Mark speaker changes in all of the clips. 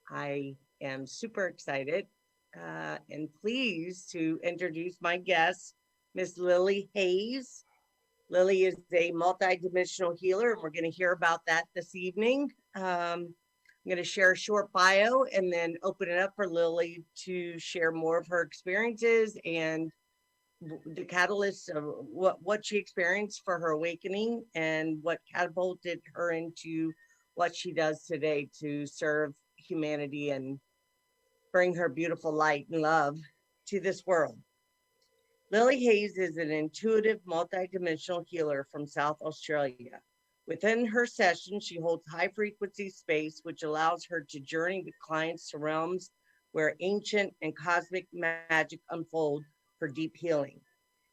Speaker 1: I am super excited and pleased to introduce my guest, Miss Lily Hayes. Lily is a multidimensional healer, and we're going to hear about that this evening. I'm going to share a short bio and then open it up for Lily to share more of her experiences and the catalyst of what she experienced for her awakening and what catapulted her into what she does today to serve humanity and bring her beautiful light and love to this world. Lily Hayes is an intuitive multidimensional healer from South Australia. Within her session, she holds high frequency space, which allows her to journey with clients to realms where ancient and cosmic magic unfold for deep healing.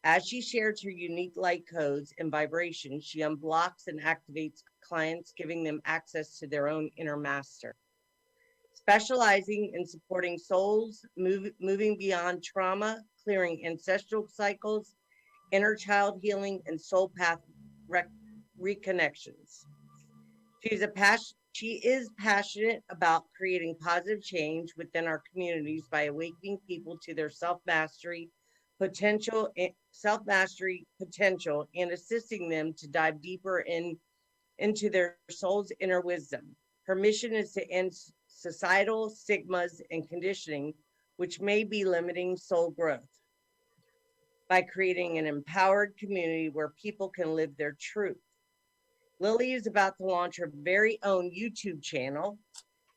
Speaker 1: As she shares her unique light codes and vibrations, she unblocks and activates clients, giving them access to their own inner master. Specializing in supporting souls moving beyond trauma, clearing ancestral cycles, inner child healing, and soul path rec- reconnections. She is passionate about creating positive change within our communities by awakening people to their self mastery potential, and assisting them to dive deeper into their soul's inner wisdom. Her mission is to end societal stigmas and conditioning, which may be limiting soul growth, by creating an empowered community where people can live their truth. Lily is about to launch her very own YouTube channel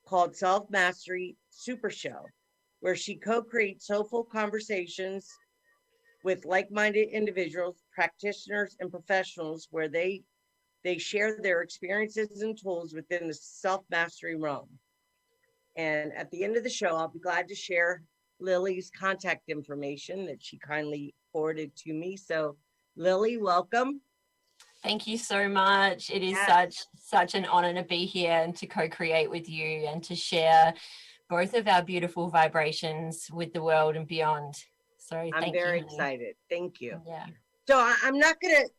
Speaker 1: called Self Mastery Supershow, where she co creates soulful conversations with like minded individuals, practitioners, and professionals where they share their experiences and tools within the self mastery realm. And at the end of the show, I'll be glad to share Lily's contact information that she kindly forwarded to me. So, Lily, welcome.
Speaker 2: Thank you so much. It is
Speaker 1: Yes,
Speaker 2: such an honor to be here and to co-create with you and to share both of our beautiful vibrations with the world and beyond. So
Speaker 1: I'm
Speaker 2: thank you,
Speaker 1: very
Speaker 2: honey.
Speaker 1: excited. Thank you.
Speaker 2: Yeah.
Speaker 1: So, I'm not going to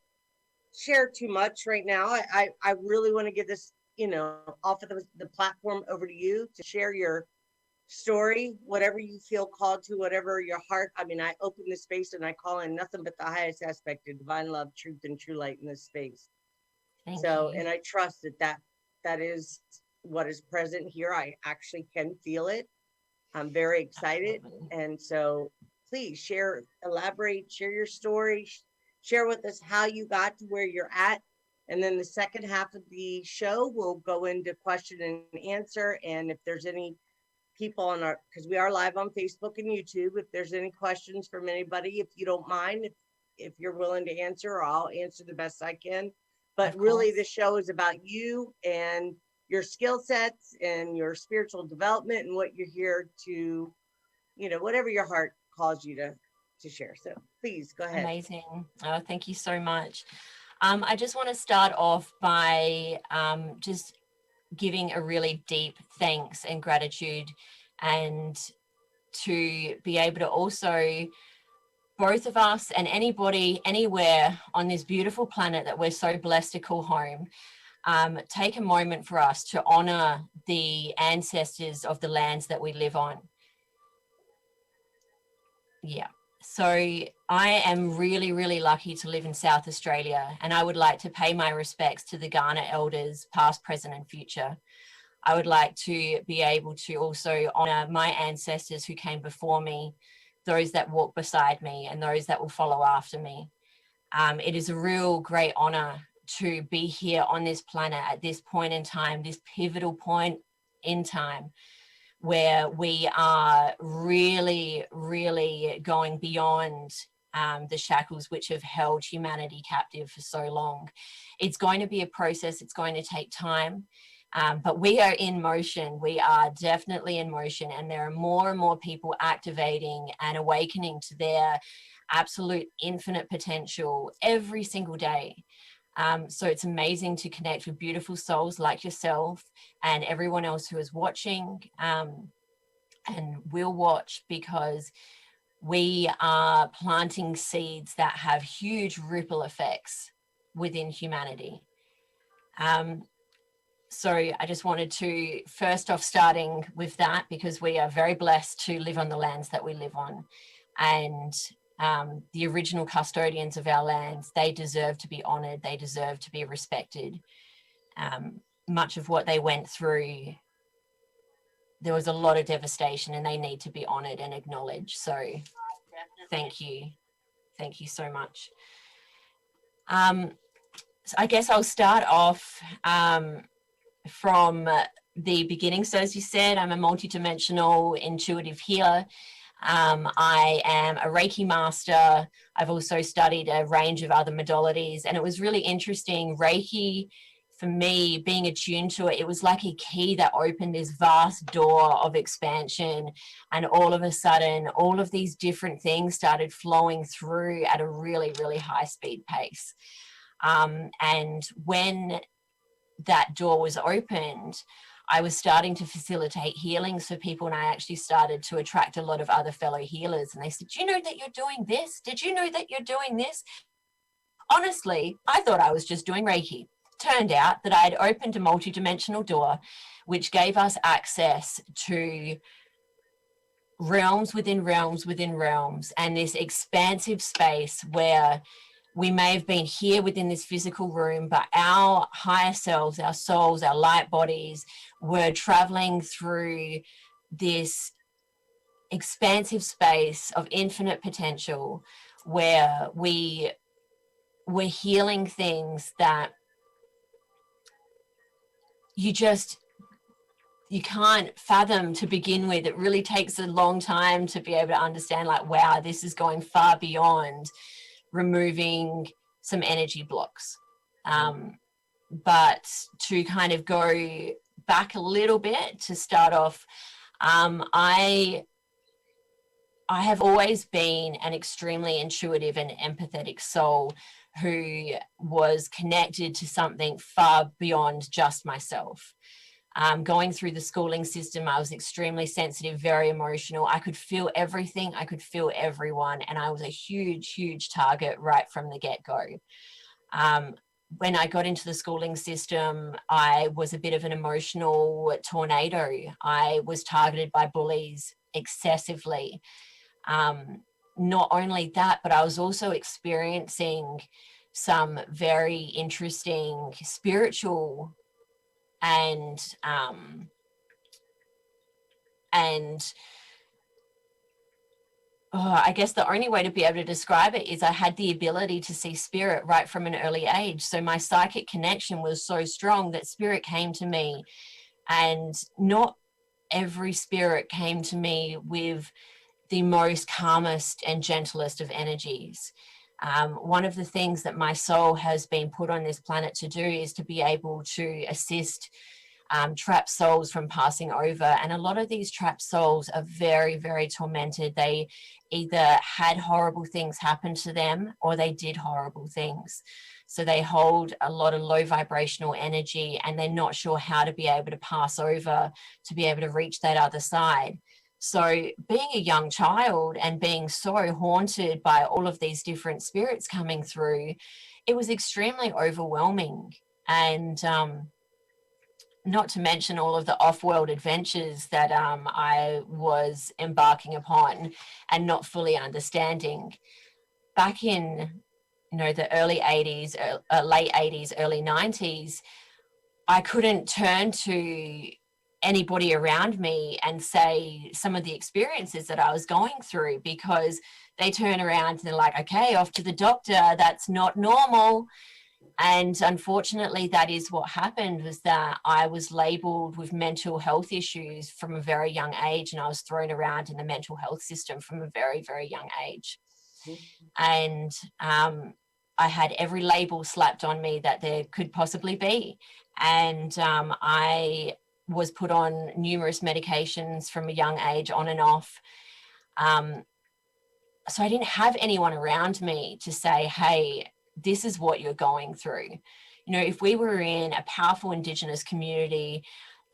Speaker 1: share too much right now. I really want to get this, off of the platform over to you to share your story, whatever you feel called to, whatever your heart. I mean, I open this space and I call in nothing but the highest aspect of divine love, truth, and true light in this space.
Speaker 2: Thank
Speaker 1: So,
Speaker 2: you.
Speaker 1: and I trust that is what is present here. I actually can feel it. I'm very excited.
Speaker 2: Absolutely.
Speaker 1: And so please share, elaborate, share your story, share with us how you got to where you're at. And then the second half of the show, we'll go into question and answer. And if there's any people on our, because we are live on Facebook and YouTube, if there's any questions from anybody, if you don't mind, if you're willing to answer, I'll answer the best I can. But
Speaker 2: Of
Speaker 1: really,
Speaker 2: course.
Speaker 1: the show is about you and your skill sets and your spiritual development and what you're here to, whatever your heart calls you to share. So please go ahead.
Speaker 2: Amazing. Oh, thank you so much. I just want to start off by just giving a really deep thanks and gratitude, and to be able to also, both of us and anybody anywhere on this beautiful planet that we're so blessed to call home, take a moment for us to honor the ancestors of the lands that we live on. Yeah. So I am really, really lucky to live in South Australia, and I would like to pay my respects to the Kaurna elders, past, present, and future. I would like to be able to also honor my ancestors who came before me, those that walk beside me, and those that will follow after me. It is a real great honor to be here on this planet at this point in time, this pivotal point in time, where we are really, really going beyond the shackles which have held humanity captive for so long. It's going to be a process. It's going to take time. But we are in motion. We are definitely in motion, and there are more and more people activating and awakening to their absolute infinite potential every single day. So it's amazing to connect with beautiful souls like yourself and everyone else who is watching and will watch, because we are planting seeds that have huge ripple effects within humanity. So I just wanted to, first off, starting with that, because we are very blessed to live on the lands that we live on. And the original custodians of our lands, they deserve to be honoured. They deserve to be respected. Much of what they went through, there was a lot of devastation, and they need to be honoured and acknowledged. So thank you. Thank you so much. So I guess I'll start off from the beginning. So as you said, I'm a multidimensional intuitive healer. I am a Reiki master. I've also studied a range of other modalities, and it was really interesting. Reiki, for me, being attuned to it, it was like a key that opened this vast door of expansion, and all of a sudden, all of these different things started flowing through at a really, really high speed pace. And when that door was opened, I was starting to facilitate healings for people, and I actually started to attract a lot of other fellow healers. And they said, "Do you know that you're doing this? Did you know that you're doing this?" Honestly, I thought I was just doing Reiki. Turned out that I had opened a multidimensional door, which gave us access to realms within realms within realms, and this expansive space where we may have been here within this physical room, but our higher selves, our souls, our light bodies were traveling through this expansive space of infinite potential, where we were healing things that you can't fathom to begin with. It really takes a long time to be able to understand, like, wow, this is going far beyond removing some energy blocks. But to kind of go back a little bit to start off, I have always been an extremely intuitive and empathetic soul who was connected to something far beyond just myself. Going through the schooling system, I was extremely sensitive, very emotional. I could feel everything. I could feel everyone. And I was a huge, huge target right from the get-go. When I got into the schooling system, I was a bit of an emotional tornado. I was targeted by bullies excessively. Not only that, but I was also experiencing some very interesting spiritual and I guess the only way to be able to describe it is I had the ability to see spirit right from an early age. So my psychic connection was so strong that spirit came to me, and not every spirit came to me with the most calmest and gentlest of energies. One of the things that my soul has been put on this planet to do is to be able to assist trapped souls from passing over. And a lot of these trapped souls are very, very tormented. They either had horrible things happen to them, or they did horrible things. So they hold a lot of low vibrational energy, and they're not sure how to be able to pass over to be able to reach that other side. So being a young child and being so haunted by all of these different spirits coming through, it was extremely overwhelming. And not to mention all of the off-world adventures that I was embarking upon and not fully understanding. Back in, the early 80s, late 80s, early 90s, I couldn't turn to anybody around me and say some of the experiences that I was going through, because they turn around and they're like, okay, off to the doctor, that's not normal. And unfortunately, that is what happened, was that I was labeled with mental health issues from a very young age, and I was thrown around in the mental health system from a very, very young age. And I had every label slapped on me that there could possibly be. And I was put on numerous medications from a young age, on and off. So I didn't have anyone around me to say, hey, this is what you're going through. If we were in a powerful Indigenous community,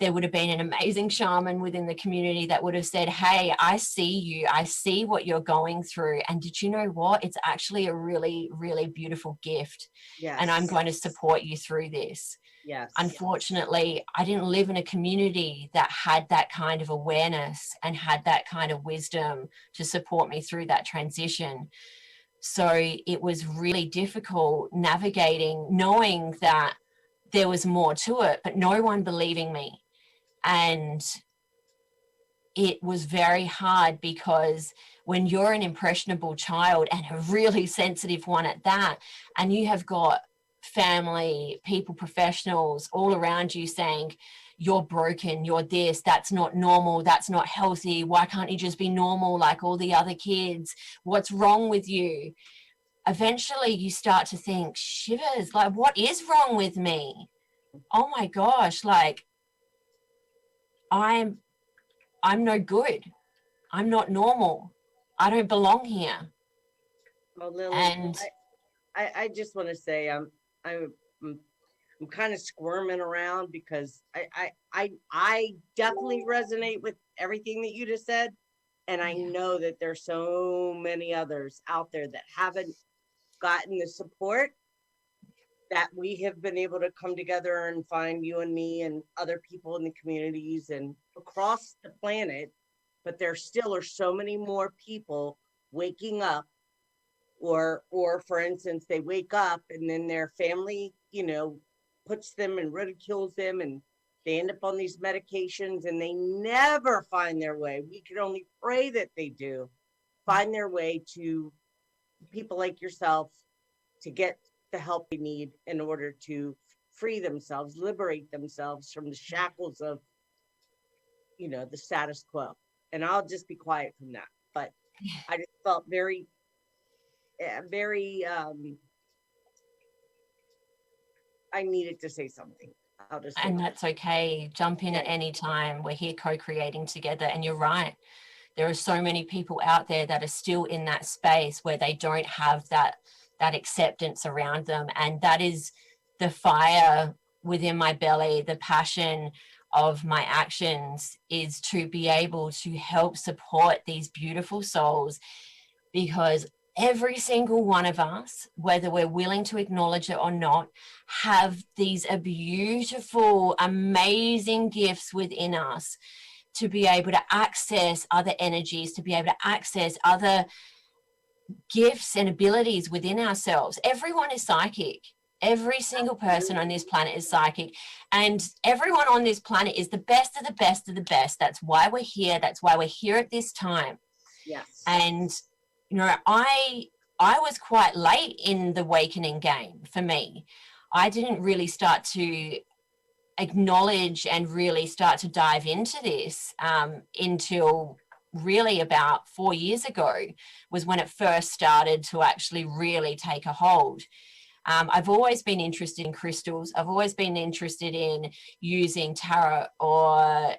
Speaker 2: there would have been an amazing shaman within the community that would have said, hey, I see you, I see what you're going through. And did you know what? It's actually a really, really beautiful gift.
Speaker 1: Yes.
Speaker 2: And I'm going to support you through this.
Speaker 1: Yes.
Speaker 2: Unfortunately, I didn't live in a community that had that kind of awareness and had that kind of wisdom to support me through that transition. So it was really difficult navigating, knowing that there was more to it, but no one believing me. And it was very hard because when you're an impressionable child and a really sensitive one at that, and you have got family, people, professionals all around you saying, you're broken, you're this, that's not normal, that's not healthy, why can't you just be normal like all the other kids? What's wrong with you? Eventually you start to think, shivers, like, what is wrong with me? Oh my gosh, like, I'm no good. I'm not normal. I don't belong here.
Speaker 1: Well, Lily,
Speaker 2: And
Speaker 1: I just want to say I'm I'm, I'm kind of squirming around because I definitely resonate with everything that you just said, and I
Speaker 2: yeah,
Speaker 1: know that there's so many others out there that haven't gotten the support that we have been able to come together and find, you and me and other people in the communities and across the planet. But there still are so many more people waking up, or for instance, they wake up and then their family, puts them and ridicules them, and they end up on these medications and they never find their way. We can only pray that they do find their way to people like yourself to get the help they need in order to free themselves, liberate themselves from the shackles of, the status quo. And I'll just be quiet from that. But I just felt very, very, I needed to say something. I'll just say
Speaker 2: and
Speaker 1: that.
Speaker 2: that's okay. Jump in at
Speaker 1: Yeah.
Speaker 2: any time. We're here co-creating together. And you're right. There are so many people out there that are still in that space where they don't have that acceptance around them. And that is the fire within my belly, the passion of my actions, is to be able to help support these beautiful souls, because every single one of us, whether we're willing to acknowledge it or not, have these beautiful, amazing gifts within us to be able to access other energies, to be able to access other gifts and abilities within ourselves. Everyone is psychic. Every single person on this planet is psychic, and everyone on this planet is the best of the best of the best. That's why we're here. That's why we're here at this time.
Speaker 1: Yes.
Speaker 2: And I was quite late in the awakening game for me. I didn't really start to acknowledge and really start to dive into this until really about 4 years ago, was when it first started to actually really take a hold. I've always been interested in crystals. I've always been interested in using tarot or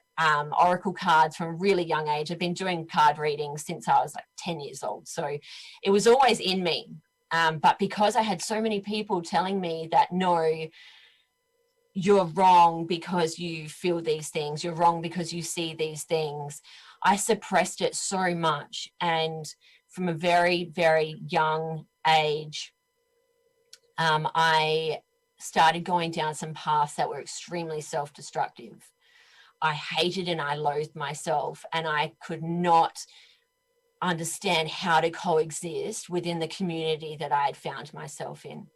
Speaker 2: oracle cards from a really young age. I've been doing card readings since I was like 10 years old. So it was always in me. But because I had so many people telling me that, no, you're wrong because you feel these things, you're wrong because you see these things, I suppressed it so much. And from a very, very young age, I started going down some paths that were extremely self-destructive. I hated and I loathed myself, and I could not understand how to coexist within the community that I had found myself in.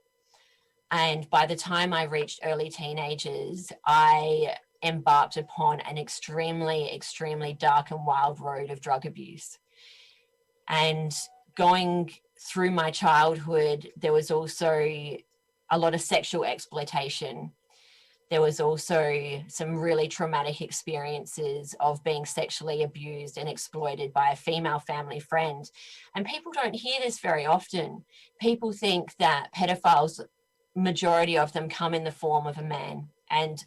Speaker 2: And by the time I reached early teenagers, I embarked upon an extremely, extremely dark and wild road of drug abuse. And going through my childhood, there was also a lot of sexual exploitation. There was also some really traumatic experiences of being sexually abused and exploited by a female family friend. And people don't hear this very often. People think that pedophiles, majority of them, come in the form of a man. And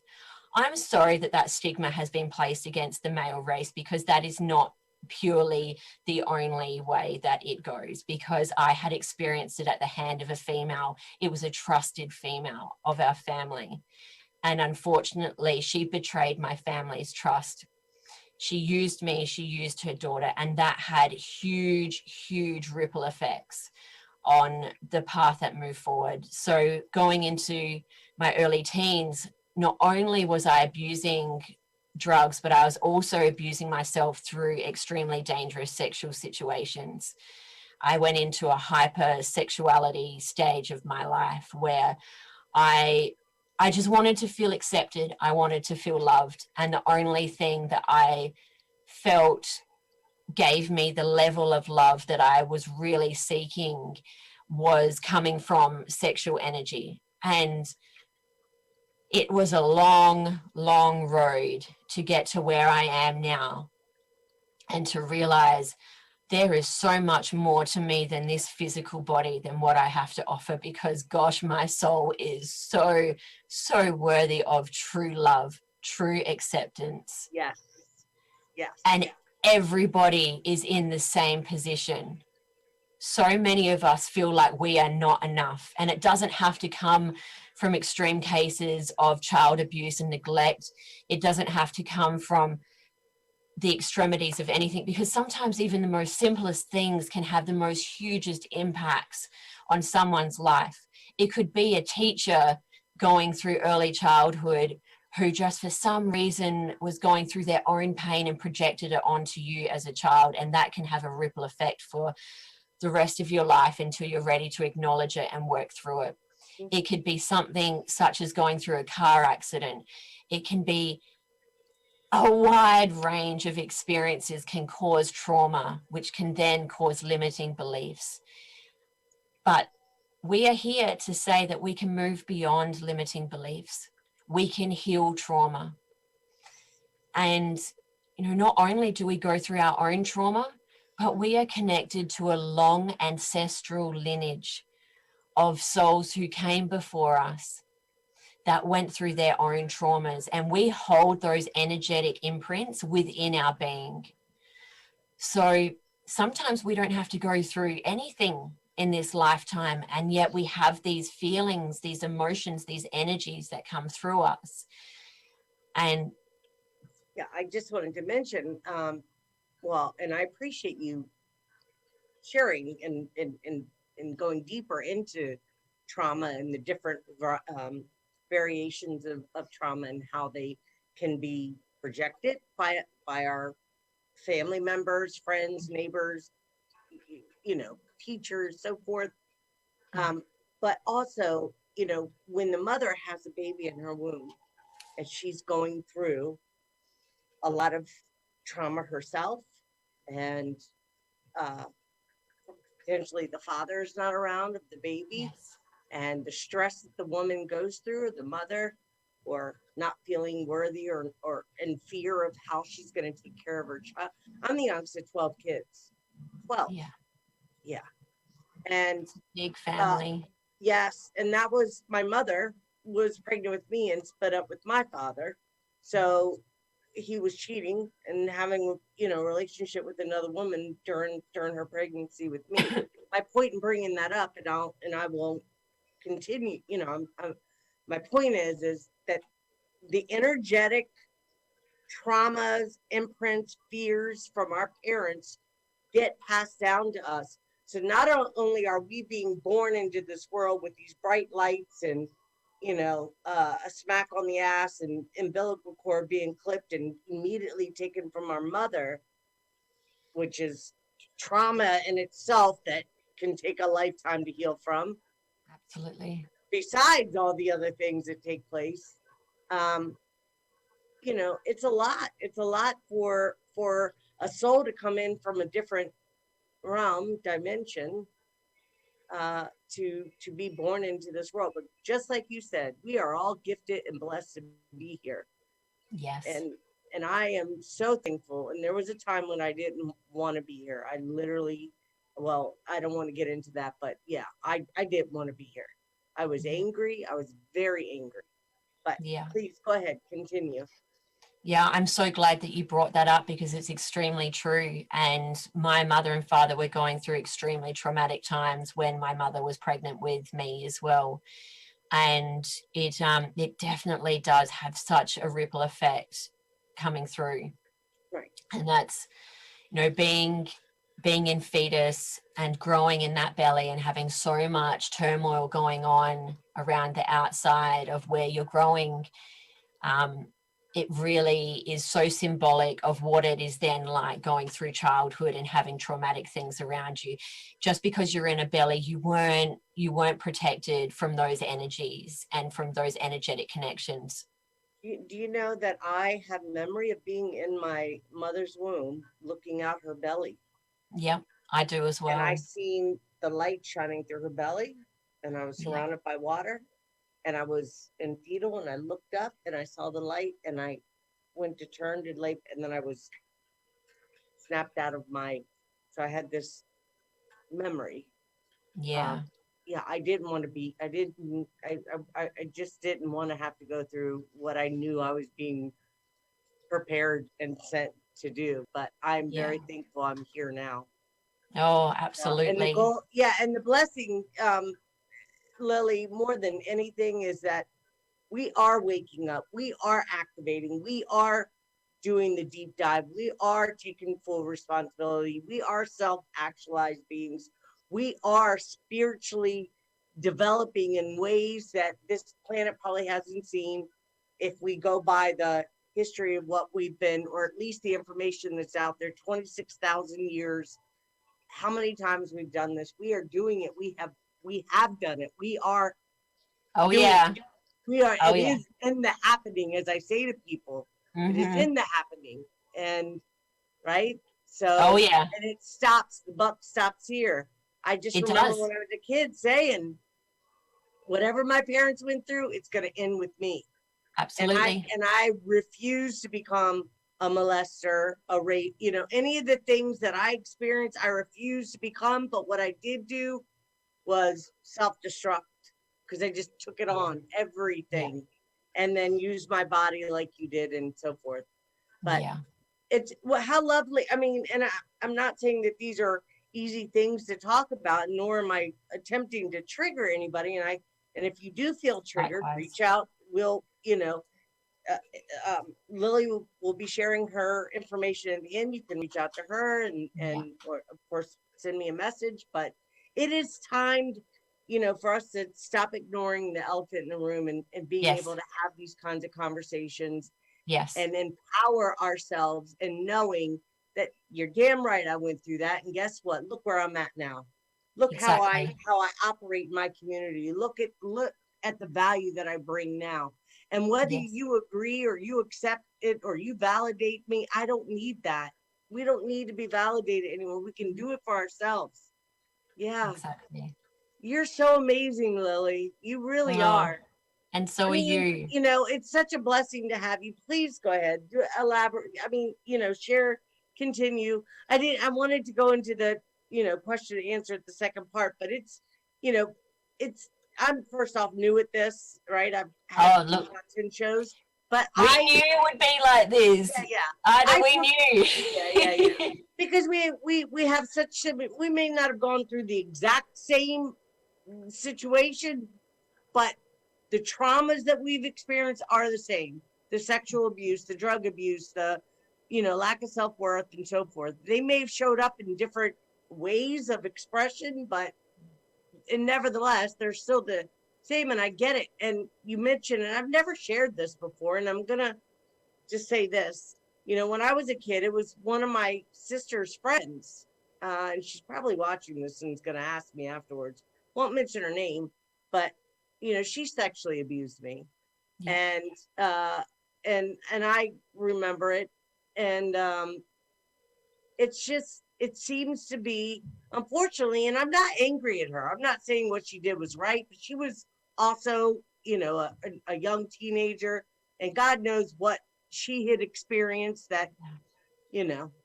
Speaker 2: I'm sorry that that stigma has been placed against the male race, because that is not purely the only way that it goes, because I had experienced it at the hand of a female. It was a trusted female of our family. And unfortunately, she betrayed my family's trust. She used me, she used her daughter, and that had huge, huge ripple effects on the path that moved forward. So going into my early teens, not only was I abusing drugs, but I was also abusing myself through extremely dangerous sexual situations. I went into a hypersexuality stage of my life where I I just wanted to feel accepted. I wanted to feel loved. And the only thing that I felt gave me the level of love that I was really seeking was coming from sexual energy. And it was a long, long road to get to where I am now and to realize there is so much more to me than this physical body, than what I have to offer, because gosh, my soul is so, so worthy of true love, true acceptance.
Speaker 1: Yes. Yes.
Speaker 2: And everybody is in the same position. So many of us feel like we are not enough, and it doesn't have to come from extreme cases of child abuse and neglect. It doesn't have to come from the extremities of anything, because sometimes even the most simplest things can have the most hugest impacts on someone's life. It could be a teacher going through early childhood who just for some reason was going through their own pain and projected it onto you as a child, and that can have a ripple effect for the rest of your life until you're ready to acknowledge it and work through it. It could be something such as going through a car accident. It can be a wide range of experiences can cause trauma, which can then cause limiting beliefs. But we are here to say that we can move beyond limiting beliefs. We can heal trauma. And, not only do we go through our own trauma, but we are connected to a long ancestral lineage of souls who came before us that went through their own traumas, and we hold those energetic imprints within our being. So sometimes we don't have to go through anything in this lifetime, and yet we have these feelings, these emotions, these energies that come through us. And
Speaker 1: yeah, I just wanted to mention, well, and I appreciate you sharing and going deeper into trauma and the different variations of trauma and how they can be projected by our family members, friends, neighbors, teachers, so forth. Um, but also, when the mother has a baby in her womb and she's going through a lot of trauma herself, and uh, potentially the father is not around of the baby,
Speaker 2: yes,
Speaker 1: and the stress that the woman goes through, the mother, or not feeling worthy or in fear of how she's going to take care of her child. I'm the youngest of 12 kids. 12.
Speaker 2: yeah,
Speaker 1: Yeah. And
Speaker 2: big
Speaker 1: uh,
Speaker 2: family.
Speaker 1: yes, and that was my mother was pregnant with me and split up with my father. So he was cheating and having a relationship with another woman during her pregnancy with me. My point in bringing that up, and I will continue. My point is that the energetic traumas, imprints, fears from our parents get passed down to us. So not only are we being born into this world with these bright lights and a smack on the ass and umbilical cord being clipped and immediately taken from our mother, which is trauma in itself that can take a lifetime to heal from,
Speaker 2: Absolutely.
Speaker 1: besides all the other things that take place. um it's a lot for a soul to come in from a different realm dimension, to be born into this world. But just like you said, we are all gifted and blessed to be here.
Speaker 2: Yes.
Speaker 1: And I am so thankful. And there was a time when I didn't want to be here. I literally, well, I don't want to get into that, but yeah, I didn't want to be here. I was
Speaker 2: Yeah.
Speaker 1: angry. I was very angry. But
Speaker 2: Yeah.
Speaker 1: please go ahead, continue.
Speaker 2: Yeah, I'm so glad that you brought that up, because it's extremely true. And my mother and father were going through extremely traumatic times when my mother was pregnant with me as well. And it definitely does have such a ripple effect coming through.
Speaker 1: Right.
Speaker 2: And that's, being in fetus and growing in that belly and having so much turmoil going on around the outside of where you're growing. it really is so symbolic of what it is then like going through childhood and having traumatic things around you. Just because you're in a belly, you weren't protected from those energies and from those energetic connections.
Speaker 1: Do you know that I have memory of being in my mother's womb, looking out her belly,
Speaker 2: Yep, I do as
Speaker 1: and I
Speaker 2: well.
Speaker 1: seen the light shining through her belly, and I was
Speaker 2: Yeah,
Speaker 1: surrounded by water, and I was in fetal, and I looked up and I saw the light, and I went to turn to lay, and then I was snapped out of my. So I had this memory. Um,
Speaker 2: yeah,
Speaker 1: yeah, I didn't want to be. I didn't. I just didn't want to have to go through what I knew I was being prepared and sent to do. But I'm
Speaker 2: yeah.
Speaker 1: very thankful I'm here now.
Speaker 2: Oh,
Speaker 1: And the
Speaker 2: absolutely.
Speaker 1: goal, yeah, and the blessing, Lily, more than anything, is that we are waking up, we are activating, we are doing the deep dive, we are taking full responsibility, we are self-actualized beings, we are spiritually developing in ways that this planet probably hasn't seen if we go by the history of what we've been, or at least the information that's out there. 26,000 years, how many times we've done this, we are doing it, we have done it, we are
Speaker 2: Oh,
Speaker 1: doing
Speaker 2: yeah.
Speaker 1: it. We are,
Speaker 2: Oh,
Speaker 1: it
Speaker 2: yeah.
Speaker 1: is in the happening, as I say to people. It is
Speaker 2: Mm-hmm.
Speaker 1: in the happening. And right.
Speaker 2: Oh,
Speaker 1: So,
Speaker 2: yeah.
Speaker 1: and it stops, the buck stops here. I just
Speaker 2: It
Speaker 1: remember
Speaker 2: does.
Speaker 1: when I was a kid saying, whatever my parents went through, it's going to end with me. And I,
Speaker 2: Absolutely.
Speaker 1: and I refuse to become a molester, a rape, any of the things that I experienced, I refuse to become. But what I did do was self-destruct, because I just took it
Speaker 2: Yeah.
Speaker 1: on,
Speaker 2: Yeah.
Speaker 1: everything, and then used my body like you did and so forth. But
Speaker 2: Yeah.
Speaker 1: it's, well, how lovely. I mean, and I'm not saying that these are easy things to talk about, nor am I attempting to trigger anybody. And if you do feel triggered,
Speaker 2: Likewise.
Speaker 1: reach out. We'll, uh, Lily will be sharing her information at the end. You can reach out to her,
Speaker 2: Yeah.
Speaker 1: or of course send me a message. But it is timed, for us to stop ignoring the elephant in the room, and being able
Speaker 2: Yes.
Speaker 1: to have these kinds of conversations
Speaker 2: Yes.
Speaker 1: and empower ourselves, and knowing that you're damn right I went through that. And guess what? Look where I'm at now. Look
Speaker 2: Exactly.
Speaker 1: how I operate in my community. Look at the value that I bring now. And whether
Speaker 2: Yes.
Speaker 1: you agree or you accept it or you validate me, I don't need that. We don't need to be validated anymore. We can do it for ourselves. Yeah.
Speaker 2: Exactly.
Speaker 1: You're so amazing, Lily. You really
Speaker 2: Oh,
Speaker 1: are.
Speaker 2: and
Speaker 1: I
Speaker 2: so are
Speaker 1: mean,
Speaker 2: you.
Speaker 1: it's such a blessing to have you. Please go ahead, elaborate. I mean, share, continue. I wanted to go into the, question and answer at the second part, but you know, it's, I'm first off new at this, right? I've had
Speaker 2: Oh, look,
Speaker 1: content shows, but
Speaker 2: we knew it would be like this.
Speaker 1: yeah, yeah.
Speaker 2: Ida,
Speaker 1: I
Speaker 2: we
Speaker 1: took, yeah.
Speaker 2: knew.
Speaker 1: Because we have such, we may not have gone through the exact same situation, but the traumas that we've experienced are the same. The sexual abuse, the drug abuse, the, lack of self-worth and so forth. They may have showed up in different ways of expression, but and nevertheless, they're still the same. And I get it. And you mentioned, and I've never shared this before, and I'm gonna just say this. When I was a kid, it was one of my sister's friends, and she's probably watching this and is gonna ask me afterwards. Won't mention her name, but she sexually abused me,
Speaker 2: Yeah.
Speaker 1: and uh, and I remember it, and it's just, it seems to be, unfortunately, and I'm not angry at her, I'm not saying what she did was right, but she was also, a young teenager, and God knows what she had experienced, that,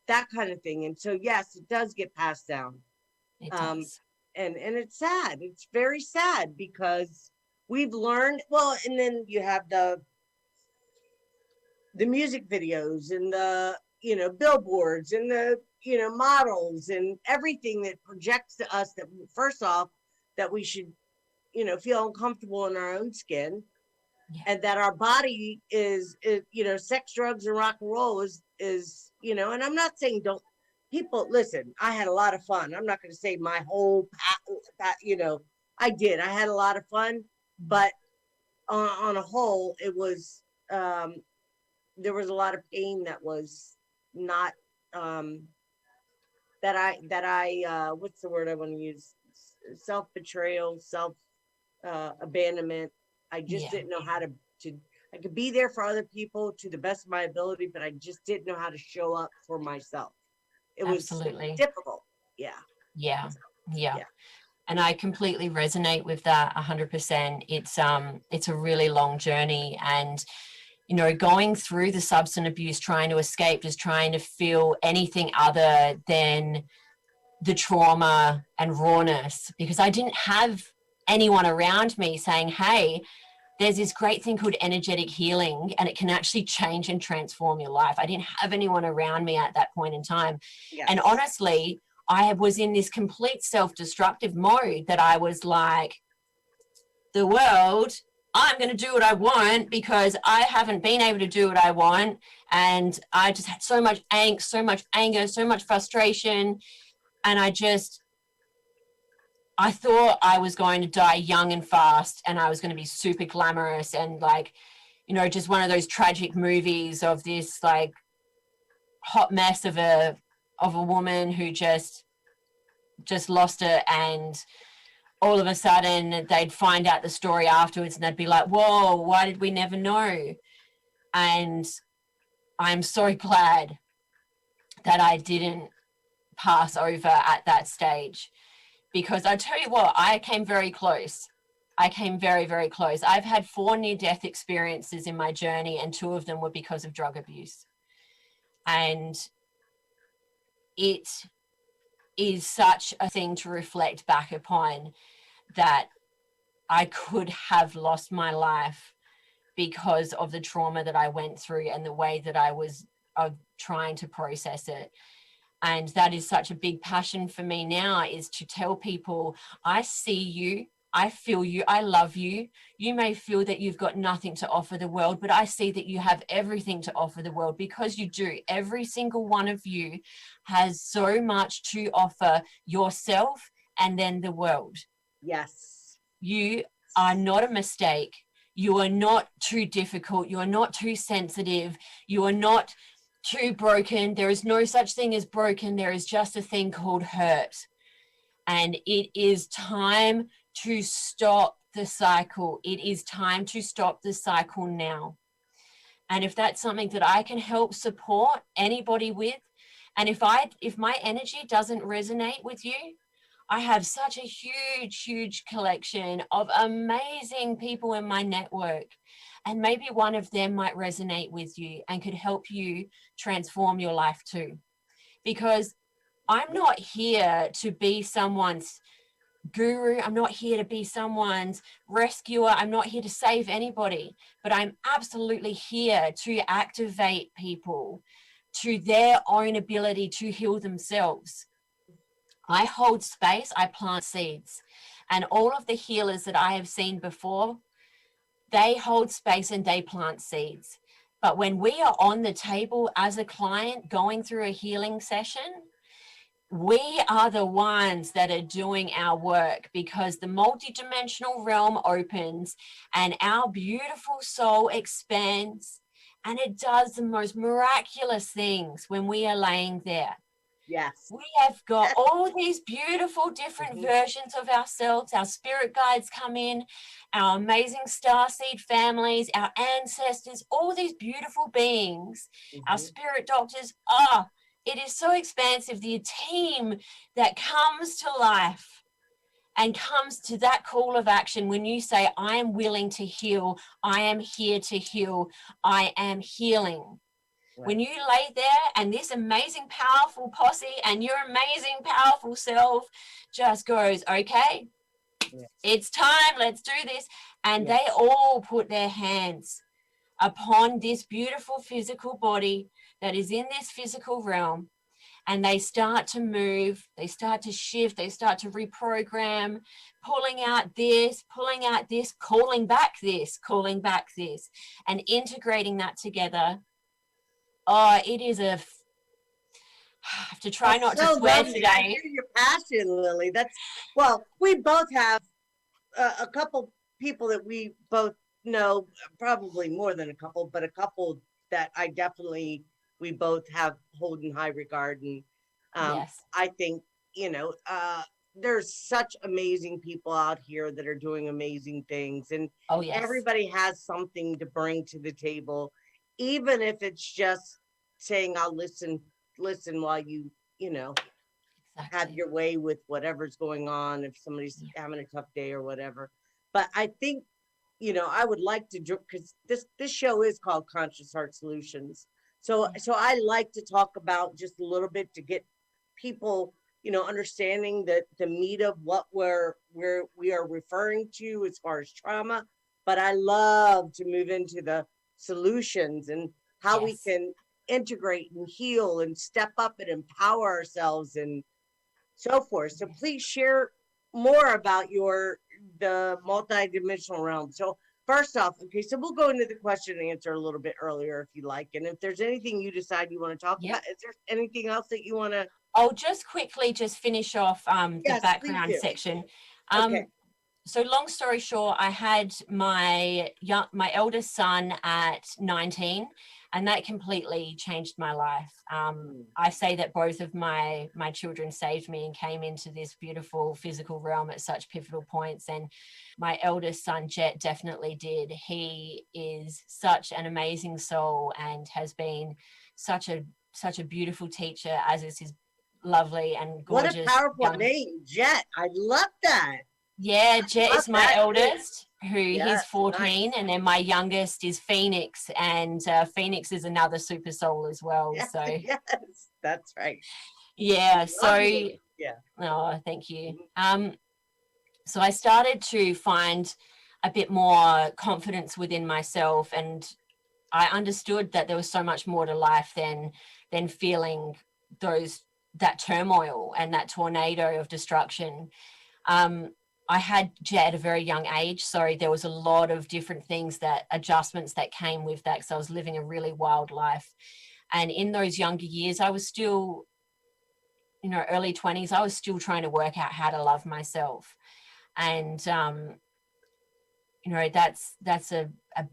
Speaker 1: that kind of thing. And so yes, it does get passed down.
Speaker 2: It
Speaker 1: um
Speaker 2: does.
Speaker 1: and it's sad, it's very sad, because we've learned, well, and then you have the music videos, and the, billboards, and the, models, and everything that projects to us that, first off, that we should, feel uncomfortable in our own skin,
Speaker 2: Yeah.
Speaker 1: and that our body is, sex, drugs, and rock and roll is, and I'm not saying, don't, people listen, I had a lot of fun. I'm not going to say my whole I did, I had a lot of fun, but on a whole, it was um, there was a lot of pain that was not, what's the word I want to use? Self betrayal, self abandonment. I just
Speaker 2: Yeah,
Speaker 1: didn't know how to. I could be there for other people to the best of my ability, but I just didn't know how to show up for myself. It was
Speaker 2: absolutely.
Speaker 1: difficult. Yeah.
Speaker 2: Yeah, yeah.
Speaker 1: Yeah.
Speaker 2: And I completely resonate with that 100%. It's a really long journey, and going through the substance abuse, trying to escape, just trying to feel anything other than the trauma and rawness, because I didn't have anyone around me saying, hey, there's this great thing called energetic healing and it can actually change and transform your life. I didn't have anyone around me at that point in time. And
Speaker 1: Yes.
Speaker 2: honestly, I was in this complete self-destructive mode that I was like, the world, I'm going to do what I want because I haven't been able to do what I want. And I just had so much angst, so much anger, so much frustration. And I thought I was going to die young and fast and I was going to be super glamorous and like, just one of those tragic movies of this like hot mess of a woman who just lost it, and all of a sudden they'd find out the story afterwards and they'd be like, whoa, why did we never know? And I'm so glad that I didn't pass over at that stage, because I tell you what, I came very close. I came very, very close. I've had 4 near-death experiences in my journey, and 2 of them were because of drug abuse. And it is such a thing to reflect back upon, that I could have lost my life because of the trauma that I went through and the way that I was trying to process it. And that is such a big passion for me now, is to tell people, I see you, I feel you, I love you. You may feel that you've got nothing to offer the world, but I see that you have everything to offer the world, because you do. Every single one of you has so much to offer yourself and then the world.
Speaker 1: Yes.
Speaker 2: You are not a mistake. You are not too difficult. You are not too sensitive. You are not too broken. There is no such thing as broken. There is just a thing called hurt. And it is time to stop the cycle. It is time to stop the cycle now. And if that's something that I can help support anybody with, and if my energy doesn't resonate with you, I have such a huge collection of amazing people in my network, and maybe one of them might resonate with you and could help you transform your life too. Because I'm not here to be someone's guru. I'm not here to be someone's rescuer. I'm not here to save anybody, but I'm absolutely here to activate people to their own ability to heal themselves. I hold space, I plant seeds. And all of the healers that I have seen before, they hold space and they plant seeds. But when we are on the table as a client going through a healing session, we are the ones that are doing our work, because the multidimensional realm opens and our beautiful soul expands, and it does the most miraculous things when we are laying there.
Speaker 1: Yes.
Speaker 2: We have got all these beautiful different
Speaker 1: Mm-hmm.
Speaker 2: versions of ourselves. Our spirit guides come in, our amazing starseed families, our ancestors, all these beautiful beings, our
Speaker 1: Mm-hmm.
Speaker 2: spirit doctors. It is so expansive. The team that comes to life and comes to that call of action when you say, I am willing to heal, I am here to heal, I am healing. When
Speaker 1: Right.
Speaker 2: you lay there and this amazing, powerful posse and your amazing, powerful self just goes, okay,
Speaker 1: Yes.
Speaker 2: it's time, let's do this. And they
Speaker 1: Yes.
Speaker 2: all put their hands upon this beautiful physical body that is in this physical realm. And they start to move, they start to shift, they start to reprogram, pulling out this, calling back this, and integrating that together. Oh, it is I have to try
Speaker 1: That's
Speaker 2: not to
Speaker 1: so
Speaker 2: swear
Speaker 1: lovely. I
Speaker 2: today.
Speaker 1: hear your passion, Lily. Well, we both have a couple people that we both, no, probably more than a couple, but a couple that I definitely, we both have hold in high regard. And
Speaker 2: Yes.
Speaker 1: I think, you know, there's such amazing people out here that are doing amazing things, and
Speaker 2: Oh, yes.
Speaker 1: everybody has something to bring to the table, even if it's just saying, I'll listen while you know, have
Speaker 2: Exactly.
Speaker 1: your way with whatever's going on, if somebody's
Speaker 2: Yeah.
Speaker 1: having a tough day or whatever. But I think, you know, I would like to, because this show is called Conscious Heart Solutions. So
Speaker 2: Yeah.
Speaker 1: so I like to talk about just a little bit to get people, you know, understanding that the meat of what we are referring to as far as trauma. But I love to move into the solutions and how we
Speaker 2: Yes.
Speaker 1: can integrate and heal and step up and empower ourselves and so forth. So
Speaker 2: Yes.
Speaker 1: please share more about the multidimensional realm. So first off, okay, so we'll go into the question and answer a little bit earlier if you like. And if there's anything you decide you want to talk
Speaker 2: Yep.
Speaker 1: about, is there anything else that you want to?
Speaker 2: I'll just quickly just finish off the
Speaker 1: Yes, please
Speaker 2: background
Speaker 1: do.
Speaker 2: section.
Speaker 1: Okay.
Speaker 2: Um, so long story short, I had my eldest son at 19, and that completely changed my life.
Speaker 1: Mm.
Speaker 2: I say that both of my children saved me and came into this beautiful physical realm at such pivotal points. And my eldest son, Jet, definitely did. He is such an amazing soul and has been such a beautiful teacher, as is his lovely and
Speaker 1: What a
Speaker 2: gorgeous
Speaker 1: powerful
Speaker 2: young.
Speaker 1: name, Jet. I love that.
Speaker 2: Yeah, Jet
Speaker 1: Love
Speaker 2: is my
Speaker 1: that name.
Speaker 2: eldest, who he's
Speaker 1: Yes,
Speaker 2: 14,
Speaker 1: nice.
Speaker 2: and then my youngest is Phoenix, and Phoenix is another super soul as well.
Speaker 1: Yes,
Speaker 2: So
Speaker 1: yes, that's right.
Speaker 2: yeah, so
Speaker 1: Lovely name. Yeah.
Speaker 2: oh, thank you.
Speaker 1: Mhm.
Speaker 2: So I started to find a bit more confidence within myself, and I understood that there was so much more to life than feeling those that turmoil and that tornado of destruction. Um, I had Jet at a very young age, so there was a lot of different things that adjustments that came with that, because I was living a really wild life. And in those younger years, I was still, early 20s, I was still trying to work out how to love myself. And that's a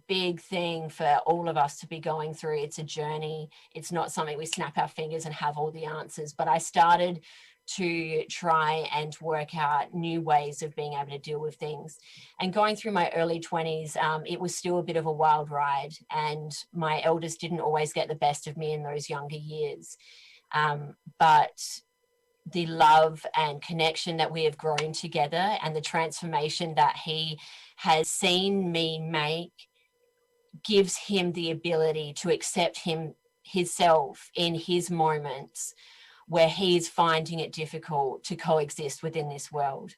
Speaker 2: big thing for all of us to be going through. It's a journey. It's not something we snap our fingers and have all the answers. But I started to try and work out new ways of being able to deal with things. And going through my early 20s, it was still a bit of a wild ride. And my eldest didn't always get the best of me in those younger years. But the love and connection that we have grown together and the transformation that he has seen me make gives him the ability to accept himself in his moments where he's finding it difficult to coexist within this world.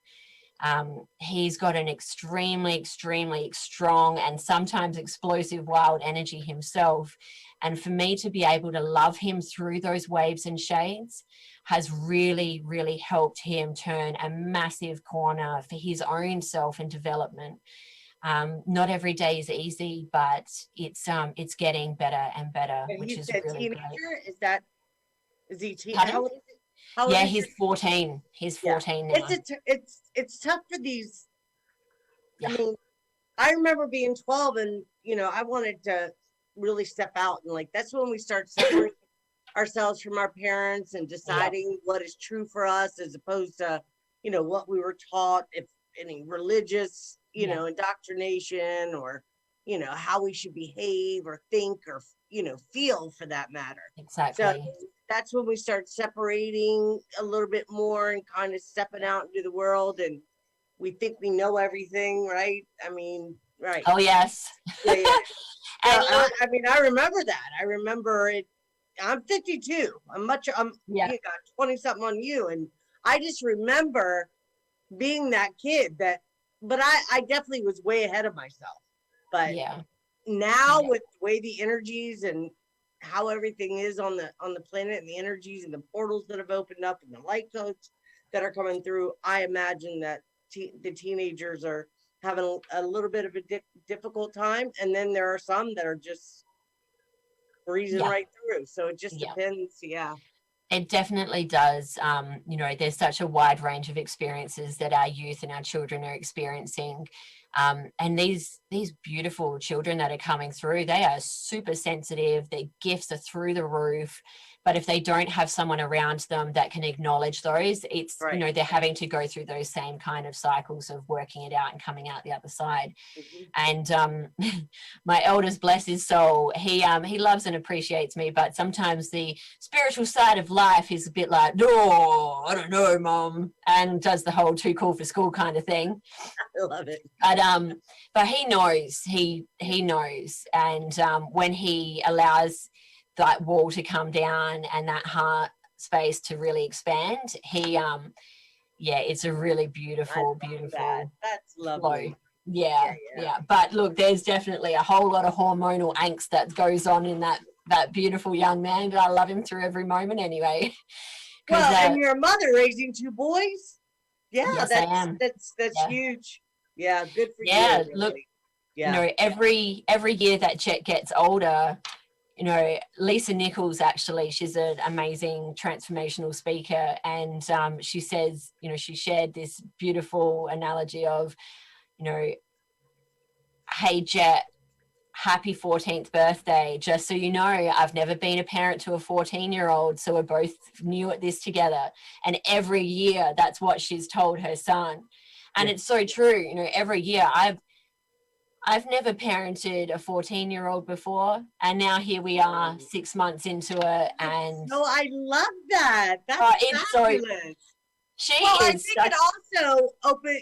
Speaker 2: He's got an extremely, extremely strong and sometimes explosive wild energy himself. And for me to be able to love him through those waves and shades has really, really helped him turn a massive corner for his own self and development. Not every day is easy, but it's getting better and better,
Speaker 1: And
Speaker 2: which
Speaker 1: he's
Speaker 2: is
Speaker 1: a
Speaker 2: really great.
Speaker 1: teenager. Is he
Speaker 2: Pardon?
Speaker 1: how old is it? How old
Speaker 2: Yeah,
Speaker 1: is
Speaker 2: he's
Speaker 1: your
Speaker 2: 14. He's
Speaker 1: Yeah.
Speaker 2: 14
Speaker 1: It's
Speaker 2: now.
Speaker 1: a it's tough for these. I
Speaker 2: Yeah.
Speaker 1: mean, I remember being 12 and, you know, I wanted to really step out, and like that's when we start separating ourselves from our parents and
Speaker 2: Yeah.
Speaker 1: deciding what is true for us as opposed to, you know, what we were taught, if any religious, you
Speaker 2: Yeah.
Speaker 1: know, indoctrination, or, you know, how we should behave or think or, you know, feel for that matter. So
Speaker 2: Exactly.
Speaker 1: that's when we start separating a little bit more and kind of stepping out into the world, and we think we know everything, right? I mean, right.
Speaker 2: Oh, yes.
Speaker 1: Yeah, yeah. So
Speaker 2: And look,
Speaker 1: I mean, I remember that. I remember it. I'm 52. I'm
Speaker 2: yeah,
Speaker 1: you got 20 something on you. And I just remember being that kid that, but I definitely was way ahead of myself. But
Speaker 2: yeah,
Speaker 1: now
Speaker 2: yeah,
Speaker 1: with the way the energies and how everything is on the planet, and the energies and the portals that have opened up and the light codes that are coming through, I imagine that the teenagers are having a little bit of a difficult time, and then there are some that are just breezing
Speaker 2: yeah,
Speaker 1: right through. So it just
Speaker 2: yeah.
Speaker 1: depends. Yeah.
Speaker 2: It definitely does. You know, there's such a wide range of experiences that our youth and our children are experiencing. And these beautiful children that are coming through, they are super sensitive. Their gifts are through the roof. But if they don't have someone around them that can acknowledge those, it's, you
Speaker 1: Right.
Speaker 2: know, they're having to go through those same kind of cycles of working it out and coming out the other side.
Speaker 1: Mhm.
Speaker 2: And my eldest, bless his soul, he loves and appreciates me, but sometimes the spiritual side of life is a bit like, no, I don't know, mom, and does the whole too cool for school kind of thing.
Speaker 1: I love it.
Speaker 2: But he knows, he knows, and when he allows that wall to come down and that heart space to really expand, yeah, it's a really
Speaker 1: I
Speaker 2: beautiful,
Speaker 1: love that.
Speaker 2: beautiful
Speaker 1: That's
Speaker 2: flow.
Speaker 1: lovely. Yeah,
Speaker 2: Yeah,
Speaker 1: yeah.
Speaker 2: yeah. But look, there's definitely a whole lot of hormonal angst that goes on in that beautiful young man, but I love him through every moment anyway. Because
Speaker 1: Well, and you're a mother raising two boys. Yeah,
Speaker 2: yes, I
Speaker 1: that's
Speaker 2: am.
Speaker 1: that's that's
Speaker 2: Yeah,
Speaker 1: huge. Yeah, good for
Speaker 2: yeah.
Speaker 1: you,
Speaker 2: Look,
Speaker 1: really.
Speaker 2: you
Speaker 1: Yeah.
Speaker 2: know, every year that Jet gets older, you know, Lisa Nichols, actually, she's an amazing transformational speaker, and she says, you know, she shared this beautiful analogy of, you know, hey Jet, happy 14th birthday. Just so you know, I've never been a parent to a 14-year-old, so we're both new at this together. And every year, that's what she's told her son. And
Speaker 1: Yeah.
Speaker 2: it's so true. You know, every year I've never parented a 14-year-old before, and now here we are, 6 months into it, and
Speaker 1: So I love that. That's
Speaker 2: it's so,
Speaker 1: fabulous.
Speaker 2: she
Speaker 1: Well, I
Speaker 2: is
Speaker 1: think it
Speaker 2: such,
Speaker 1: also open,